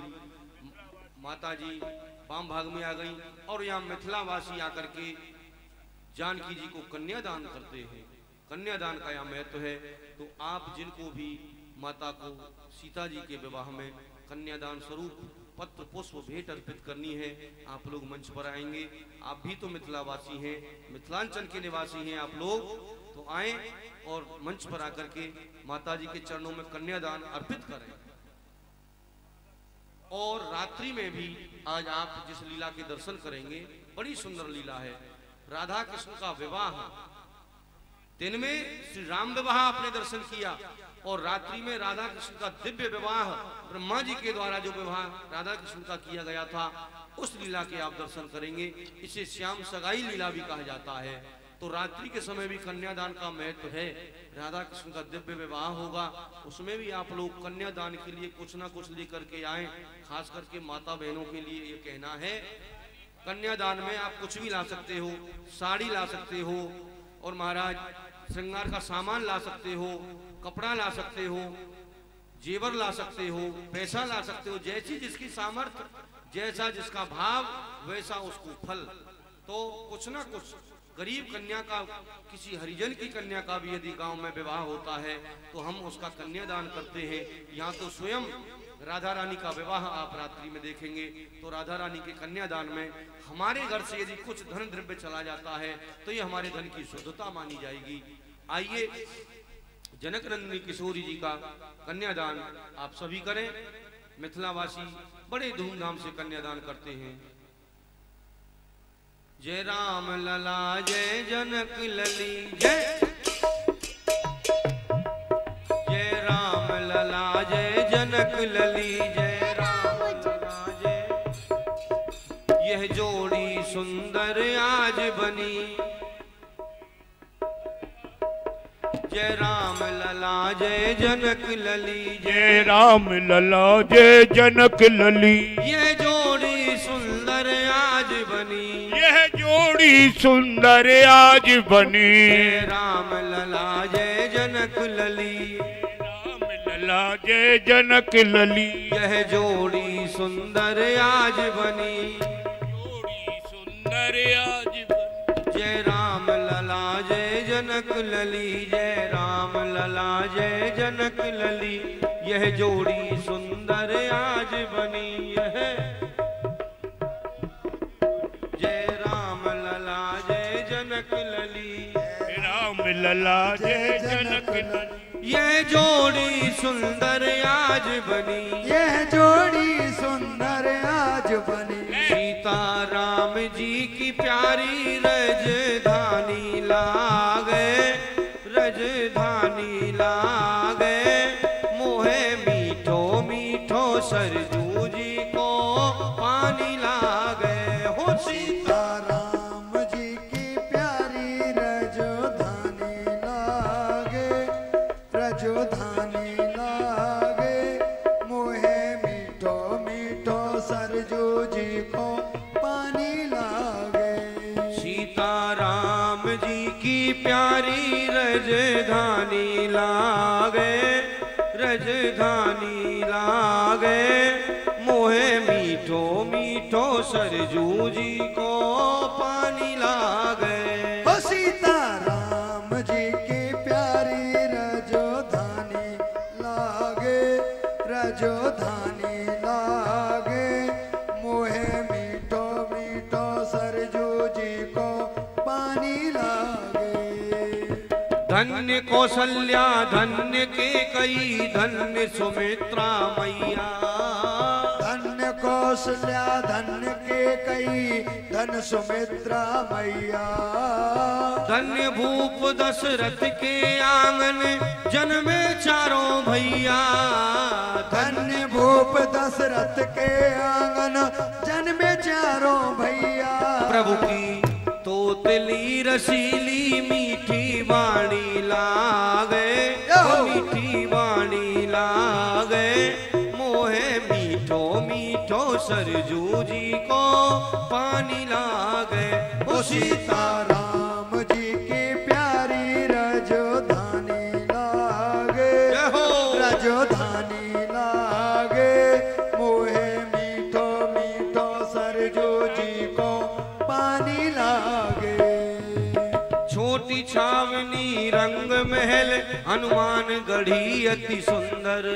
माता जी वाम भाग में आ गई और यहाँ मिथिलावासी आकर के जानकी जी को कन्यादान करते हैं। कन्यादान का यहाँ महत्व है। तो आप जिनको भी माता को सीता जी के विवाह में कन्यादान स्वरूप पत्र पुष्प भेंट अर्पित करनी है, आप लोग मंच पर आएंगे। आप भी तो मिथिलावासी हैं, मिथिलांचल के निवासी हैं आप लोग, तो आए और मंच पर आकर के माता जी के चरणों में कन्यादान अर्पित करें। और रात्रि में भी आज आप जिस लीला के दर्शन करेंगे बड़ी सुंदर लीला है। राधा कृष्ण का विवाह, दिन में श्री राम विवाह आपने दर्शन किया और रात्रि में राधा कृष्ण का दिव्य विवाह, ब्रह्मा जी के द्वारा जो विवाह राधा कृष्ण का किया गया था, उस लीला के आप दर्शन करेंगे। इसे श्याम सगाई लीला भी कहा जाता है। तो रात्रि के समय भी कन्यादान का महत्व है। राधा कृष्ण का दिव्य विवाह होगा, उसमें भी आप लोग कन्यादान के लिए कुछ ना कुछ लेकर के आए। खास करके माता बहनों के लिए ये कहना है, कन्यादान में आप कुछ भी ला सकते हो, साड़ी ला सकते हो और महाराज श्रृंगार का सामान ला सकते हो, कपड़ा ला सकते हो, जेवर ला सकते हो, पैसा ला सकते हो। जैसी जिसकी सामर्थ्य, जैसा जिसका भाव, वैसा उसको फल। तो कुछ ना कुछ गरीब कन्या का, किसी हरिजन की कन्या का भी यदि गांव में विवाह होता है तो हम उसका कन्यादान करते हैं। यहाँ तो स्वयं राधा रानी का विवाह आप रात्रि में देखेंगे। तो राधा रानी के कन्यादान में हमारे घर से यदि कुछ धन द्रव्य चला जाता है तो ये हमारे धन की शुद्धता मानी जाएगी। आइए जनक नंदिनी किशोरी जी का कन्यादान आप सभी करें। मिथिलावासी बड़े धूमधाम से कन्यादान करते हैं। जय राम लला जय जनक लली जय, जय राम लला जय जनक लली, जय राम लला जय। यह जोड़ी सुंदर आज बनी, जय राम लला जय जनक लली,
जय राम लला जय जनक लली।
यह जोड़ी सुंदर आज बनी,
यह जोड़ी सुंदर आज बनी।
जय राम लला जय जनक लली,
राम लला जय जनक लली।
यह जोड़ी सुंदर आज बनी,
जोड़ी सुंदर आज बनी।
जय राम लला जय जनक लली, जय राम लला जय जनक लली। यह जोड़ी सुंदर आज बनी, यह जय राम लला जय जनक लली,
राम लला जय जनक लली।
यह जोड़ी सुंदर आज बनी,
यह जोड़ी सुंदर आज बनी।
सीता राम जी की प्यारी रजधानी लागे, रजधानी लागे। मोहे मीठो मीठो सरजू जी को पानी लागे। हो सीता
राम जी की प्यारी रजधानी लागे, रजधानी लागे। मोहे मीठो मीठो सरजू जी को पानी लागे।
सीता राम जी की प्यारी रजधानी लागे, रजधानी लागे। मोहे मीठो मीठो सरजू जी को पानी लागे।
ओ सीता राम जी की प्यारी रजधानी लागे, रजधानी लागे। मोहे मीठो मीठो सरजू जी को पानी लागे।
धन्य कौशल्या धन्य केकई, धन्य सुमित्रा मैया।
धन्य कौशल्या धन्य केकई, धन सुमित्रा मैया।
धन्य भूप दशरथ के आंगन जन्मे चारों भैया।
धन्य भूप दशरथ के आंगन जन्मे चारों भैया।
प्रभु की तोतली रसीली मीठी वाणी लागे, मीठी वाणी लागे। मोहे मीठो मीठो सरजू जी को पानी लागे।
ओ सीताराम जी की प्यारी राजधानी लागे, राजधानी लागे, मोहे मीठो मीठो सरजू जी को पानी लागे।
छोटी छावनी रंग महल हनुमान गढ़ी अति सुंदर,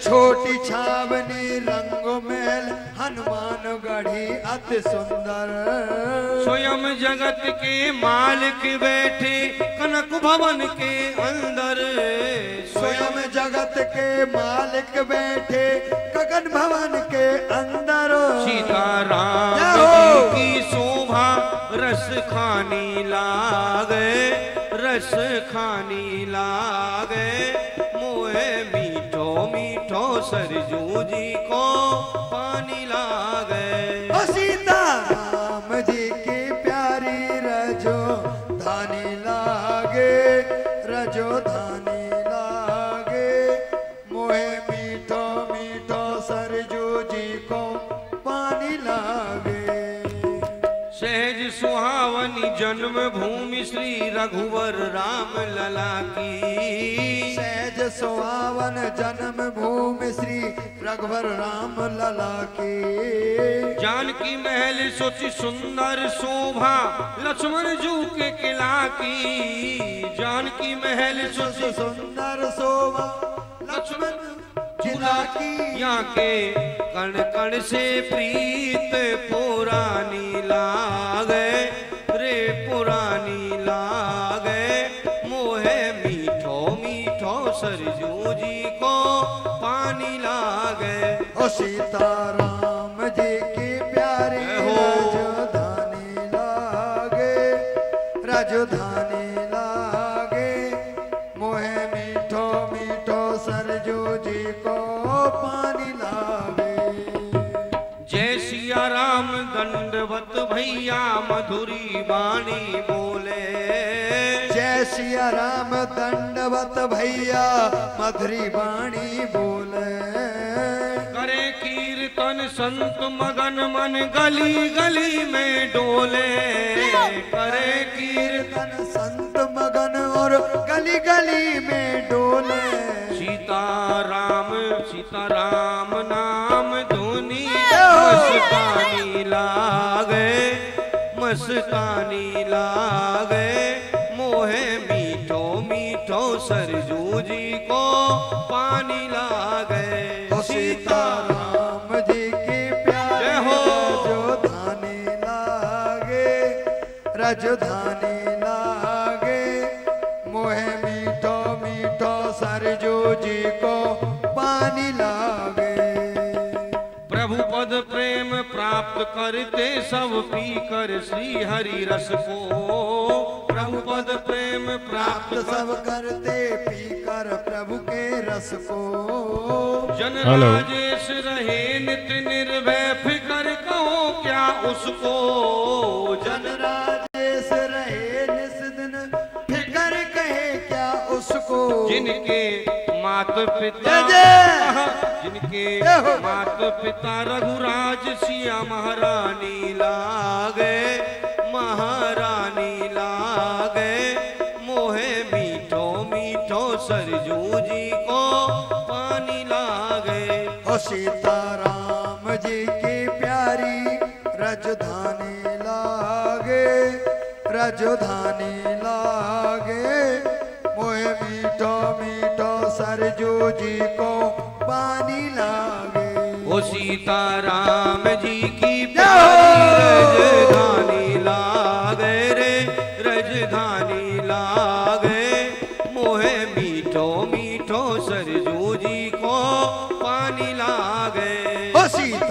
छोटी छावनी रंग महल हनुमान गढ़ी अति सुंदर।
स्वयं जगत के मालिक बैठे कनक भवन के अंदर,
स्वयं जगत के मालिक बैठे गगन भवन के अंदर।
सीताराम जी की शोभा रस खानी लागे, रस खानी लागे, मोहे मीठो मीठो सरजू जी को पानी लागे।
ओ सीताराम जी की प्यारी राजधानी लागे, राजधानी लागे, मोहे मीठो मीठो सरजू जी को पानी लागे।
सहज सुहावनी जन्म भूमि श्री रघुवर राम लला की,
सहज सुहावन जन्म भूमि श्री रघुवर राम लला की।
जानकी महल सोची सुंदर शोभा लक्ष्मण जू के किला की, जानकी महल सोची
सुंदर शोभा लक्ष्मण किला की।
यहाँ के कण कण से प्रीत पुरानी लागे, रे पुरानी लागे, मोहे मीठो मीठो सरजू जी को पानी लागे।
ओ सीताराम जी की प्यारी राजधानी लागे, राजधानी लागे, मोहे मीठो मीठो सरजू जी को पानी लागे।
जय सिया राम दंडवत भैया मधुरी वाणी बोले,
जय सिया राम दंडवत भैया मधुरी वाणी बोले।
करे कीर्तन संत मगन मन गली गली में डोले, करे कीर्तन
संत मगन और गली गली में डोले।
सीताराम सीताराम नाम धुनी मस्तानी लागे, मस्तानी लागे, मोहे मीठो मीठो सरजू जी को पानी लागे।
ओ सीताराम जी की प्यारी राजधानी लागे, राजधानी लागे, मोहे मीठो मीठो सरजू जी को पानी लागे।
प्रभु पद प्रेम प्राप्त करते सब पी कर श्री हरि रस को, प्रभु पद प्रेम प्राप्त
सब करते पीकर प्रभु के रस को।
जन राजेश रहे नित निर्भय फिकर कहो क्या उसको,
जन राजेश रहे निस दिन फिकर कहे क्या उसको।
जिनके मात पिता जिनके मात पिता रघुराज सिया महारानी लागे, महारानी लागे, मोहे मीठो मीठो सरजू जी को पानी लागे।
ओ सीताराम जी की प्यारी राजधानी लागे, राजधानी लागे, मोहे मीठो मीठो सरजू जी को पानी लागे।
ओ सीताराम जी की प्यारी राजधानी लागे, रे राजधानी लागे, मोहे मीठो मीठो सरजू जी को पानी लागे।
ओ सीता